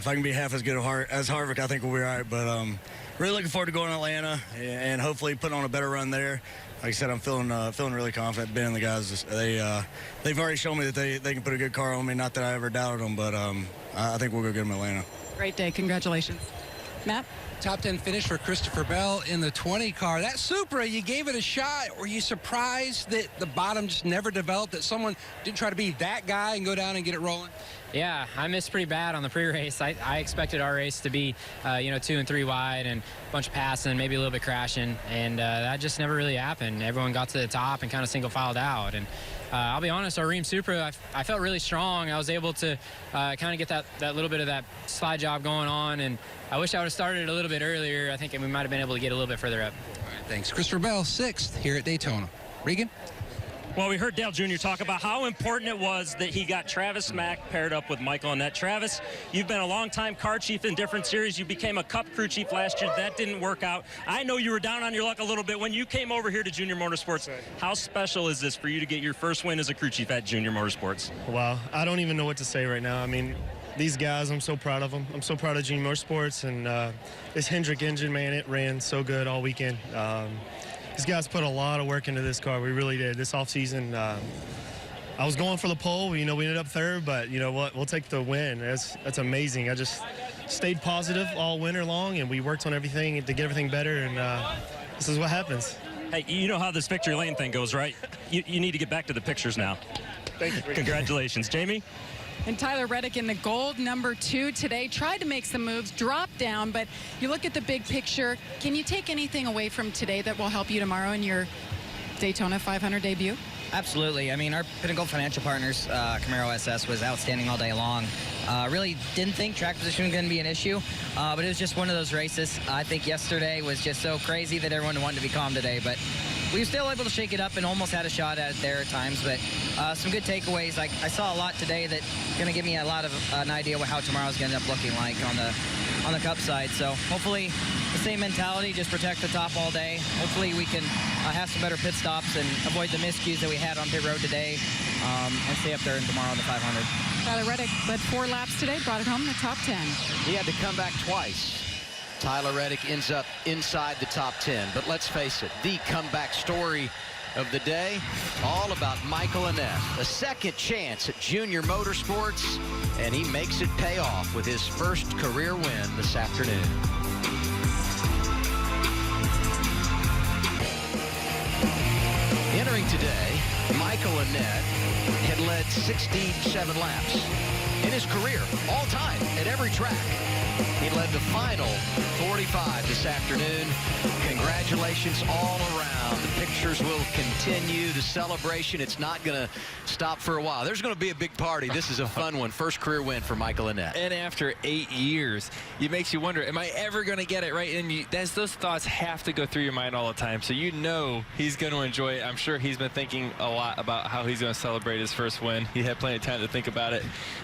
I can be half as good as Harvick, I think we'll be all right. But really looking forward to going to Atlanta and hopefully putting on a better run there. Like I said, I'm feeling really confident. Ben and the guys, they've already shown me that they can put a good car on me. Not that I ever doubted them, but I think we'll go get them in Atlanta. Great day. Congratulations. Matt? Top 10 finish for Christopher Bell in the 20 car. That Supra, you gave it a shot. Were you surprised that the bottom just never developed, that someone didn't try to be that guy and go down and get it rolling? Yeah, I missed pretty bad on the pre-race. I expected our race to be, 2 and 3 wide and a bunch of passing, maybe a little bit crashing, and that just never really happened. Everyone got to the top and kind of single filed out. And I'll be honest, our Ream Supra, I felt really strong. I was able to kind of get that little bit of that slide job going on, and I wish I would have started a little bit earlier. I think we might have been able to get a little bit further up. All right, thanks. Christopher Bell, 6th here at Daytona. Regan? Well, we heard Dale Jr. talk about how important it was that he got Travis Mack paired up with Michael Annett. Travis, you've been a long-time car chief in different series. You became a Cup crew chief last year. That didn't work out. I know you were down on your luck a little bit when you came over here to Junior Motorsports. How special is this for you to get your first win as a crew chief at Junior Motorsports? Wow, I don't even know what to say right now. I mean, these guys, I'm so proud of them. I'm so proud of Junior Motorsports, and this Hendrick engine, man, it ran so good all weekend. These guys put a lot of work into this car. We really did. This offseason, I was going for the pole. We ended up 3rd, but you know what? We'll take the win. That's amazing. I just stayed positive all winter long, and we worked on everything to get everything better, and this is what happens. Hey, you know how this victory lane thing goes, right? You need to get back to the pictures now. Thank you. Congratulations. Jamie? And Tyler Reddick in the gold number 2 today tried to make some moves, dropped down, but you look at the big picture. Can you take anything away from today that will help you tomorrow in your Daytona 500 debut? Absolutely. I mean, our Pinnacle Financial Partners, Camaro SS, was outstanding all day long. Really didn't think track position was going to be an issue, but it was just one of those races. I think yesterday was just so crazy that everyone wanted to be calm today, but we were still able to shake it up and almost had a shot at it there at times. But some good takeaways. I saw a lot today that's going to give me a lot of an idea what how tomorrow's going to end up looking like on the Cup side. So hopefully the same mentality, just protect the top all day. Hopefully we can have some better pit stops and avoid the miscues that we had on pit road today, and stay up there and tomorrow on the 500. Tyler Reddick led 4 laps today, brought it home in the top 10. He had to come back twice. Tyler Reddick ends up inside the top 10. But let's face it, the comeback story of the day, all about Michael Annett. A second chance at Junior Motorsports, and he makes it pay off with his first career win this afternoon. Entering today, Michael Annett had led 67 laps in his career, all time, at every track. He led the final 45 this afternoon. Congratulations all around. The pictures will continue. The celebration, it's not going to stop for a while. There's going to be a big party. This is a fun one. First career win for Michael Annett. And after 8 years, it makes you wonder, am I ever going to get it right? And those thoughts have to go through your mind all the time. So you know he's going to enjoy it. I'm sure he's been thinking a lot about how he's going to celebrate his first win. He had plenty of time to think about it.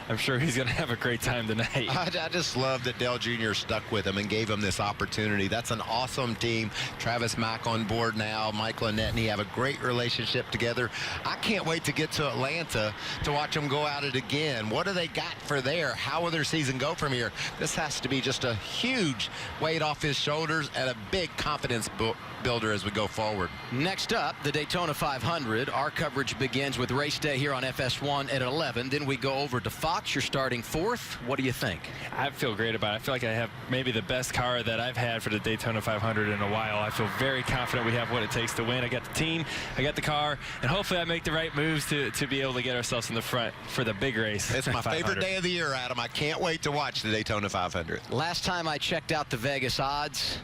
I'm sure he's going to have a great time tonight. I just love that Dale Jr. stuck with him and gave him this opportunity. That's an awesome team. Travis Mack on board now. Michael Annett and he have a great relationship together. I can't wait to get to Atlanta to watch them go at it again. What do they got for there? How will their season go from here? This has to be just a huge weight off his shoulders and a big confidence builder as we go forward. Next up, the Daytona 500. Our coverage begins with race day here on FS1 at 11. Then we go over to Fox. You're starting fourth. What do you think? I feel great about it. I feel like I have maybe the best car that I've had for the Daytona 500 in a while. I feel very confident we have what it takes to win. I got the team, I got the car, and hopefully I make the right moves to be able to get ourselves in the front for the big race. It's my favorite day of the year, Adam. I can't wait to watch the Daytona 500. Last time I checked out the Vegas odds,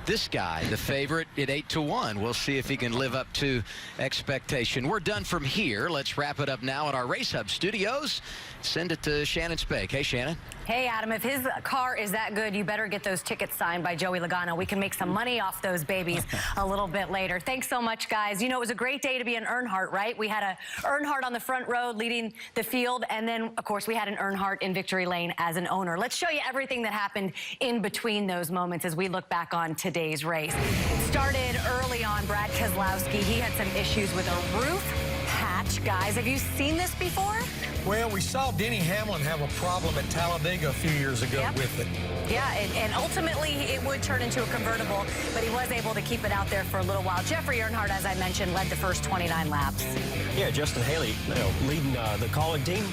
this guy, the favorite, at 8-1. We'll see if he can live up to expectation. We're done from here. Let's wrap it up now at our Race Hub studios. Send it to Shannon Spake. Hey, Shannon. Hey, Adam, if his car is that good, you better get those tickets signed by Joey Logano. We can make some money off those babies a little bit later. Thanks so much, guys. You know, it was a great day to be an Earnhardt, right? We had a Earnhardt on the front row leading the field, and then, of course, we had an Earnhardt in victory lane as an owner. Let's show you everything that happened in between those moments as we look back on today's race. It started early on. Brad Keselowski, he had some issues with a roof patch. Guys, have you seen this before? Well, we saw Denny Hamlin have a problem at Talladega a few years ago with it. Yeah, and ultimately it would turn into a convertible, but he was able to keep it out there for a little while. Jeffrey Earnhardt, as I mentioned, led the first 29 laps. Yeah, Justin Haley, leading the Colin team,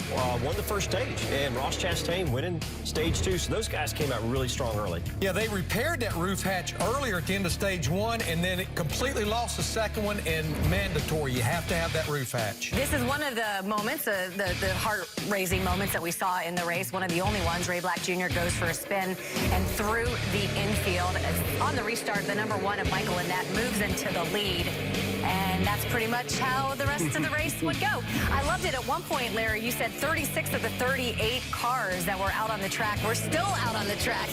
won the first stage, and Ross Chastain winning stage 2. So those guys came out really strong early. Yeah, they repaired that roof hatch earlier at the end of stage 1, and then it completely lost the second one, and mandatory. You have to have that roof hatch. This is one of the moments, the heart-raising moments that we saw in the race. One of the only ones. Ray Black Jr. goes for a spin and through the infield. On the restart, the number 1 of Michael Annett moves into the lead. And that's pretty much how the rest of the race would go. I loved it. At one point, Larry, you said 36 of the 38 cars that were out on the track were still out on the track.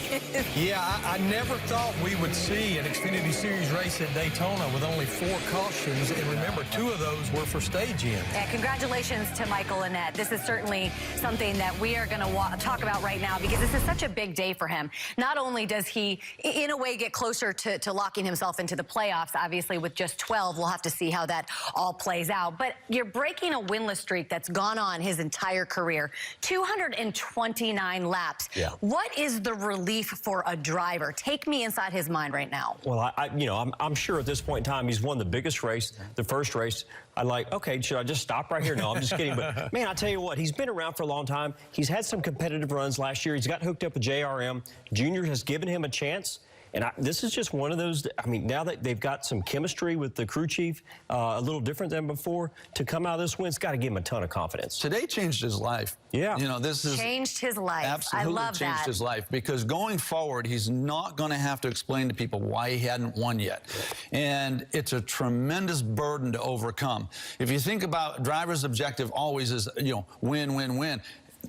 Yeah, I never thought we would see an Xfinity Series race at Daytona with only 4 cautions. And remember, 2 of those were for stage end. Yeah, congratulations to Michael Annett. This is certainly something that we are going to talk about right now because this is such a big day for him. Not only does he, in a way, get closer to locking himself into the playoffs, obviously with just 12, we'll have to see how that all plays out. But you're breaking a winless streak that's gone on his entire career. 229 laps. Yeah. What is the relief for a driver? Take me inside his mind right now. Well, I'm sure at this point in time, he's won the biggest race, the first race. I'm like, okay, should I just stop right here? No, I'm just kidding. But, man, I tell you what, he's been around for a long time. He's had some competitive runs last year. He's got hooked up with JRM. Junior has given him a chance. And this is just one of those, I mean, now that they've got some chemistry with the crew chief, a little different than before, to come out of this win, it's got to give him a ton of confidence. Today changed his life. Yeah. You know, this is... Changed his life. Absolutely I love changed that. his life because going forward, he's not going to have to explain to people why he hadn't won yet. And it's a tremendous burden to overcome. If you think about driver's objective always is, win, win, win.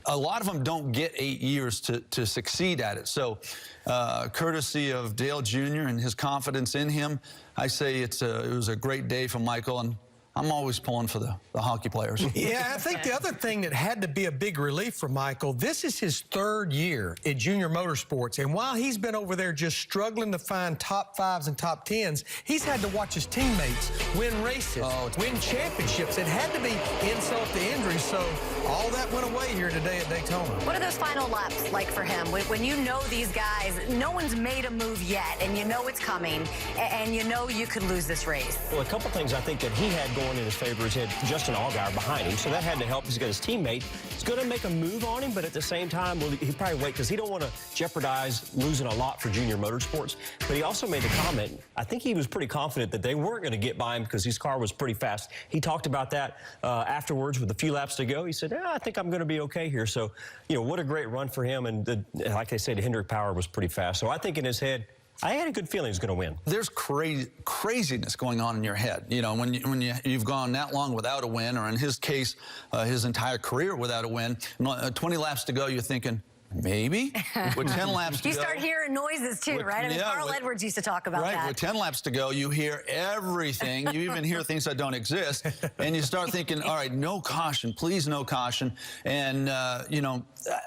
A lot of them don't get 8 years to succeed at it. So courtesy of Dale Jr. and his confidence in him, I say it was a great day for Michael, and I'm always pulling for the hockey players. Yeah, I think the other thing that had to be a big relief for Michael, this is his 3rd year at Junior Motorsports. And while he's been over there just struggling to find top 5s and top 10s, he's had to watch his teammates win races, win championships. It had to be insult to injury. So all that went away here today at Daytona. What are those final laps like for him? When you know these guys, no one's made a move yet, and you know it's coming, and you know you could lose this race. Well, a couple things I think that he had going in his favor is he had Justin Allgaier behind him, so that had to help. He's got his teammate It's going to make a move on him, but at the same time, well, he'd probably wait because he don't want to jeopardize losing a lot for Junior Motorsports. But he also made the comment, I think he was pretty confident that they weren't going to get by him because his car was pretty fast. He talked about that afterwards with a few laps to go. He said, I think I'm going to be okay here. So, what a great run for him. And like I said, the Hendrick power was pretty fast. So I think in his head, I had a good feeling he was going to win. There's craziness going on in your head. When you've gone that long without a win, or in his case, his entire career without a win, 20 laps to go, you're thinking, maybe? With 10 laps to go. You start hearing noises too, right? I mean, Carl Edwards used to talk about that. Right, with 10 laps to go, you hear everything. You even hear things that don't exist. And you start thinking, all right, no caution, please no caution. And,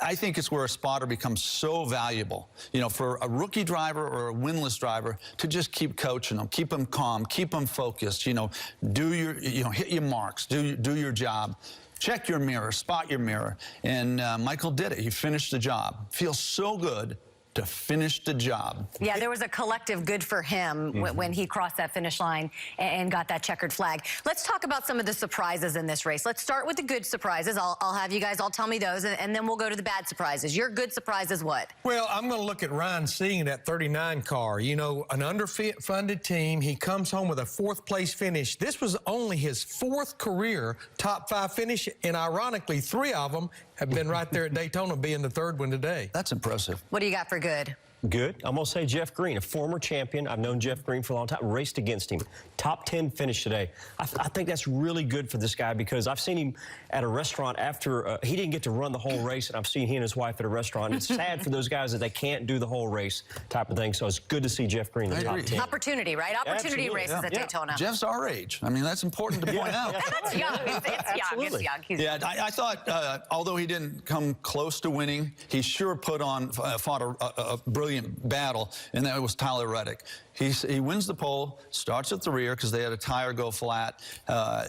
I think it's where a spotter becomes so valuable. For a rookie driver or a winless driver to just keep coaching them, keep them calm, keep them focused, do your, hit your marks, do your job. Check your mirror, spot your mirror. And Michael did it. He finished the job. Feels so good to finish the job. Yeah, there was a collective good for him when he crossed that finish line and got that checkered flag. Let's talk about some of the surprises in this race. Let's start with the good surprises. I'll have you guys all tell me those, and then we'll go to the bad surprises. Your good surprise is what? Well, I'm going to look at Ryan Sieg in that 39 car. An underfunded team. He comes home with a 4th place finish. This was only his 4th career top 5 finish, and ironically, 3 of them have been right there at Daytona, being the 3rd one today. That's impressive. What do you got for good? Good. I'm going to say Jeff Green, a former champion. I've known Jeff Green for a long time. Raced against him. Top 10 finish today. I think that's really good for this guy because I've seen him at a restaurant after he didn't get to run the whole race, and I've seen he and his wife at a restaurant. It's sad for those guys that they can't do the whole race type of thing. So it's good to see Jeff Green in the top 10. Opportunity, right? Opportunity races at Daytona. Jeff's our age. I mean, that's important to point out. That's young. It's young. He's young. I thought, although he didn't come close to winning, he sure fought a brilliant battle, and that was Tyler Reddick. He wins the pole, starts at the rear because they had a tire go flat.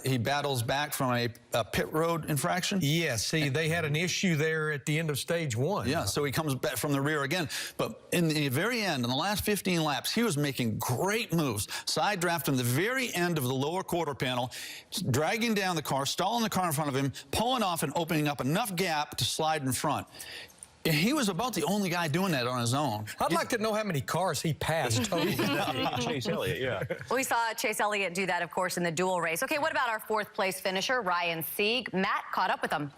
He battles back from a pit road infraction. Yeah, see, they had an issue there at the end of stage 1. Yeah, so he comes back from the rear again. But in the very end, in the last 15 laps, he was making great moves. Side drafting the very end of the lower quarter panel, dragging down the car, stalling the car in front of him, pulling off and opening up enough gap to slide in front. And he was about the only guy doing that on his own. I'd like to know how many cars he passed totally. Chase Elliott, yeah. We saw Chase Elliott do that, of course, in the dual race. Okay, what about our 4th place finisher, Ryan Sieg? Matt caught up with him.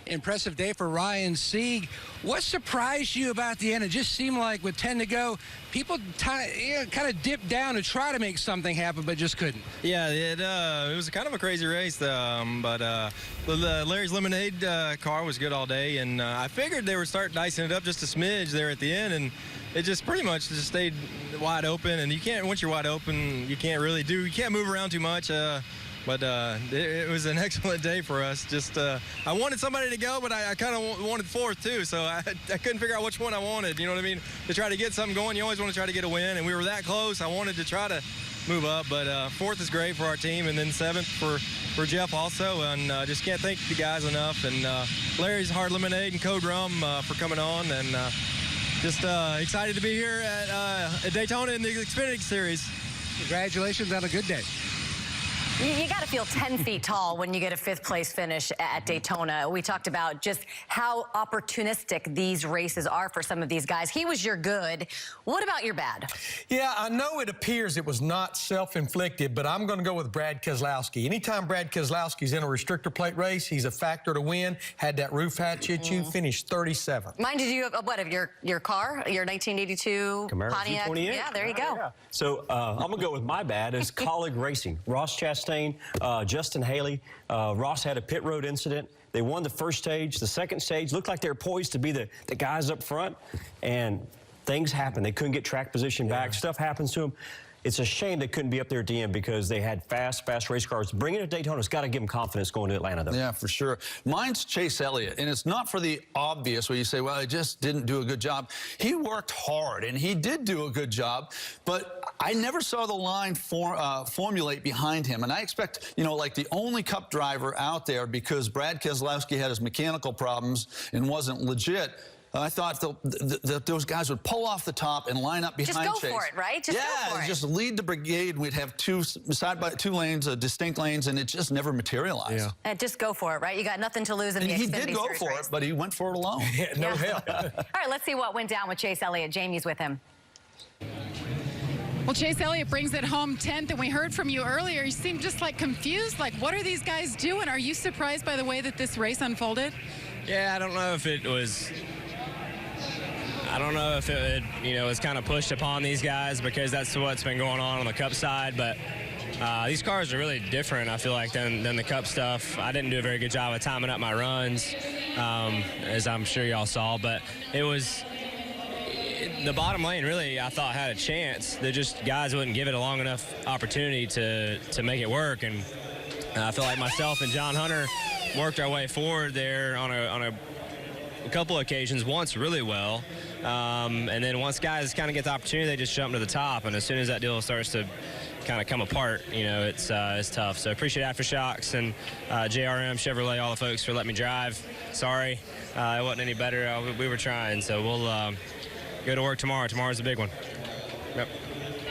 Impressive day for Ryan Sieg. What surprised you about the end? It just seemed like with 10 to go, people kind of dipped down to try to make something happen, but just couldn't. Yeah, it was kind of a crazy race, but Larry's Lemonade car was good all day, and I figured they would start dicing it up just a smidge there at the end, and it just pretty much just stayed wide open. And once you're wide open, you can't move around too much. But it was an excellent day for us. I wanted somebody to go, but I kind of wanted 4th too, so I couldn't figure out which one I wanted, you know what I mean? To try to get something going, you always want to try to get a win, and we were that close. I wanted to try to move up, but 4th is great for our team, and then 7th for Jeff also, and just can't thank the guys enough, and Larry's Hard Lemonade and Code Rum for coming on, and just excited to be here at Daytona in the Xfinity Series. Congratulations on a good day. You got to feel 10 feet tall when you get a 5th place finish at Daytona. We talked about just how opportunistic these races are for some of these guys. He was your good. What about your bad? Yeah, I know it appears it was not self-inflicted, but I'm going to go with Brad Keselowski. Anytime Brad Keselowski's in a restrictor plate race, he's a factor to win. Had that roof hatch issue, finished 37th. Mind you, what, of your car, your 1982 Camaro Pontiac? G28. Yeah, there you go. Yeah. So I'm going to go with my bad as Colleague Racing. Ross Chastain, Justin Haley. Ross had a pit road incident. They won the first stage. The second stage looked like they were poised to be the guys up front, and things happened. They couldn't get track position back. Stuff happens to them. It's a shame they couldn't be up there at the end because they had fast race cars. Bringing it to Daytona's got to give them confidence going to Atlanta, though. Yeah, for sure. Mine's Chase Elliott, and it's not for the obvious where you say, well, he just didn't do a good job. He worked hard, and he did do a good job, but I never saw the line formulate behind him. And I expect, like the only Cup driver out there, because Brad Keselowski had his mechanical problems and wasn't legit, I thought that those guys would pull off the top and line up behind Chase. Just go for it, right? Just go for it. Just lead the brigade. We'd have two lanes, distinct lanes, and it just never materialized. And just go for it, right? You got nothing to lose in the Xfinity Series. He did go for it, but he went for it alone. No help. All right, let's see what went down with Chase Elliott. Jamie's with him. Well, Chase Elliott brings it home 10th, and we heard from you earlier. You seemed just like confused. Like, what are these guys doing? Are you surprised by the way that this race unfolded? Yeah, I don't know if it was. I don't know if it, was kind of pushed upon these guys because that's what's been going on the Cup side. But these cars are really different, I feel like, than the Cup stuff. I didn't do a very good job of timing up my runs, as I'm sure y'all saw. But it was. The bottom lane really, I thought, had a chance. They just guys wouldn't give it a long enough opportunity to make it work. And I feel like myself and John Hunter worked our way forward there on a couple of occasions, once really well. And then once guys kind of get the opportunity, they just jump to the top. And as soon as that deal starts to kind of come apart, it's tough. So appreciate Aftershocks and JRM, Chevrolet, all the folks for letting me drive. Sorry, it wasn't any better. We were trying. So we'll go to work tomorrow. Tomorrow's a big one. Yep.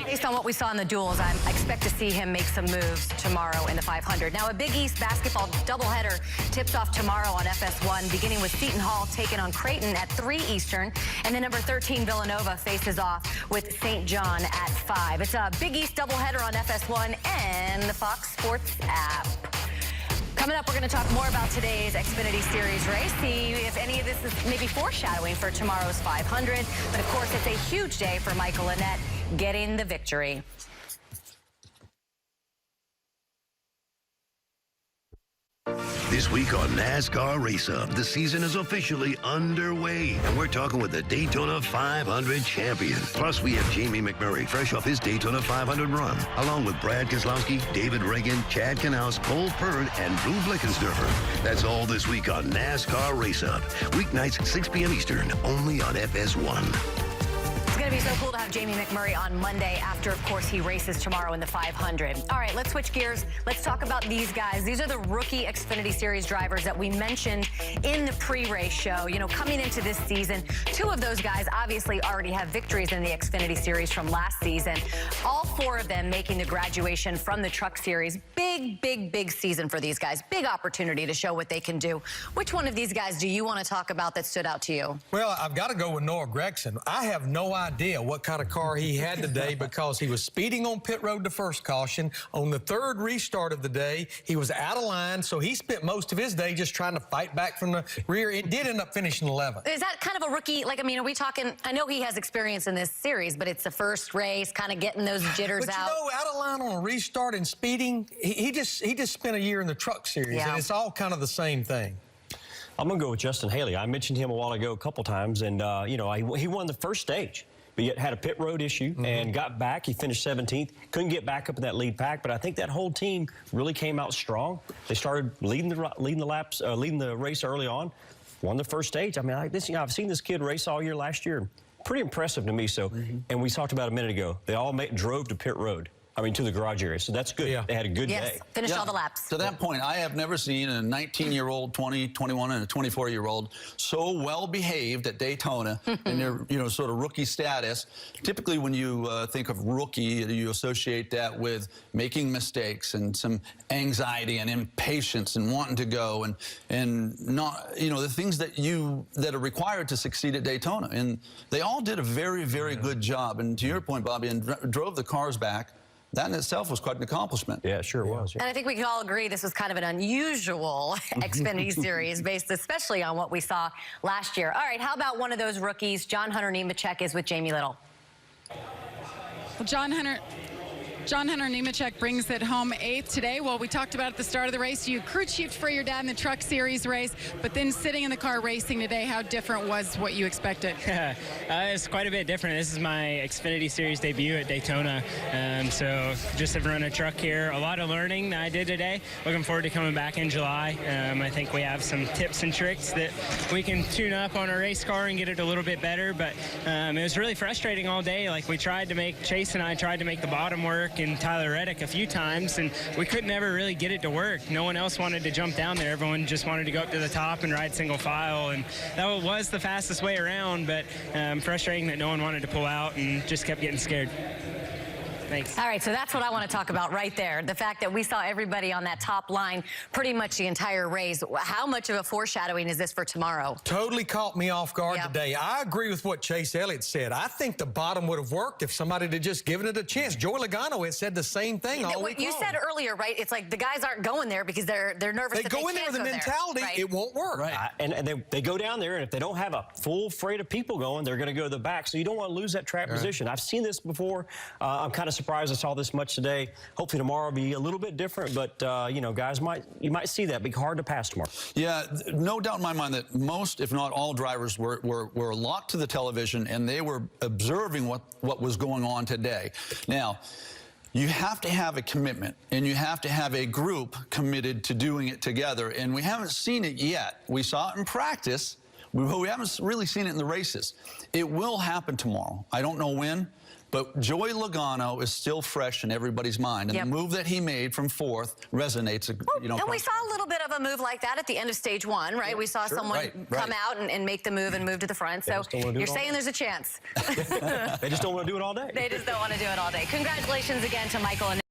Based on what we saw in the duels, I expect to see him make some moves tomorrow in the 500. Now, a Big East basketball doubleheader tips off tomorrow on FS1, beginning with Seton Hall taking on Creighton at 3 Eastern. And then number 13, Villanova, faces off with St. John at 5. It's a Big East doubleheader on FS1 and the Fox Sports app. Coming up, we're going to talk more about today's Xfinity Series race, see if any of this is maybe foreshadowing for tomorrow's 500. But, of course, it's a huge day for Michael Annett getting the victory. This week on NASCAR Race Up, the season is officially underway, and we're talking with the Daytona 500 champion. Plus, we have Jamie McMurray, fresh off his Daytona 500 run, along with Brad Keselowski, David Reagan, Chad Knaus, Cole Pern, and Drew Blickensderfer. That's all this week on NASCAR Race Up. Weeknights, 6 p.m. Eastern, only on FS1. It's going to be so cool to have Jamie McMurray on Monday after, of course, he races tomorrow in the 500. All right, let's switch gears. Let's talk about these guys. These are the rookie Xfinity Series drivers that we mentioned in the pre-race show. Coming into this season, 2 of those guys obviously already have victories in the Xfinity Series from last season. All 4 of them making the graduation from the Truck Series. Big, big, big season for these guys. Big opportunity to show what they can do. Which one of these guys do you want to talk about that stood out to you? Well, I've got to go with Noah Gragson. I have no idea what kind of car he had today because he was speeding on pit road the first caution. On the 3rd restart of the day, he was out of line, so he spent most of his day just trying to fight back from the rear. It did end up finishing 11th. Is that kind of a rookie? Are we talking, I know he has experience in this series, but it's the first race, kind of getting those jitters out. But out of line on a restart and speeding, he just spent a year in the Truck Series, and it's all kind of the same thing. I'm going to go with Justin Haley. I mentioned him a while ago a couple times, and, he won the first stage. But yet had a pit road issue and got back. He finished 17th. Couldn't get back up in that lead pack, but I think that whole team really came out strong. They started leading the race early on. Won the first stage. I've seen this kid race all year last year. Pretty impressive to me. So, and we talked about a minute ago. They all drove to pit road. To the garage area. So that's good. Yeah. They had a good day. Finished all the laps. To that point, I have never seen a 19-year-old, 20, 21, and a 24-year-old so well behaved at Daytona in their, sort of rookie status. Typically, when you think of rookie, you associate that with making mistakes and some anxiety and impatience and wanting to go and not, the things that are required to succeed at Daytona. And they all did a very, very good job. And to your point, Bobby, and drove the cars back. That in itself was quite an accomplishment. Yeah, it sure was. Yeah. And I think we can all agree this was kind of an unusual Xfinity Series based especially on what we saw last year. All right, how about one of those rookies? John Hunter Nemechek is with Jamie Little. Well, John Hunter Nemechek brings it home 8th today. Well, we talked about at the start of the race, you crew chiefed for your dad in the Truck Series race, but then sitting in the car racing today, how different was what you expected? It's quite a bit different. This is my Xfinity Series debut at Daytona, so just have run a truck here. A lot of learning that I did today. Looking forward to coming back in July. I think we have some tips and tricks that we can tune up on our race car and get it a little bit better, but it was really frustrating all day. Chase and I tried to make the bottom work, truck in Tyler Reddick a few times, and we couldn't ever really get it to work. No one else wanted to jump down there. Everyone just wanted to go up to the top and ride single file, and that was the fastest way around, but frustrating that no one wanted to pull out and just kept getting scared. Thanks. All right, so that's what I want to talk about right there. The fact that we saw everybody on that top line pretty much the entire race. How much of a foreshadowing is this for tomorrow? Totally caught me off guard today. I agree with what Chase Elliott said. I think the bottom would have worked if somebody had just given it a chance. Joey Logano had said the same thing all week long. You said earlier, right? It's like the guys aren't going there because they're nervous. They go in there with the mentality it won't work. Right. And they go down there, and if they don't have a full freight of people going, they're going to go to the back. So you don't want to lose that track position. I've seen this before. I'm kind of surprised I saw this much today. Hopefully tomorrow will be a little bit different, but you know, guys, you might see that. Be hard to pass tomorrow. Yeah, no doubt in my mind that most, if not all, drivers were locked to the television, and they were observing what was going on today. Now, you have to have a commitment, and you have to have a group committed to doing it together, and we haven't seen it yet. We saw it in practice, but we haven't really seen it in the races. It will happen tomorrow. I don't know when, but Joey Logano is still fresh in everybody's mind, and the move that he made from fourth resonates. You know, and we saw a little bit of a move like that at the end of stage one, right? We saw someone come out and make the move and move to the front. So you're saying there's a chance. They just don't want to do it all day. They just don't want to do it all day. Congratulations again to Michael and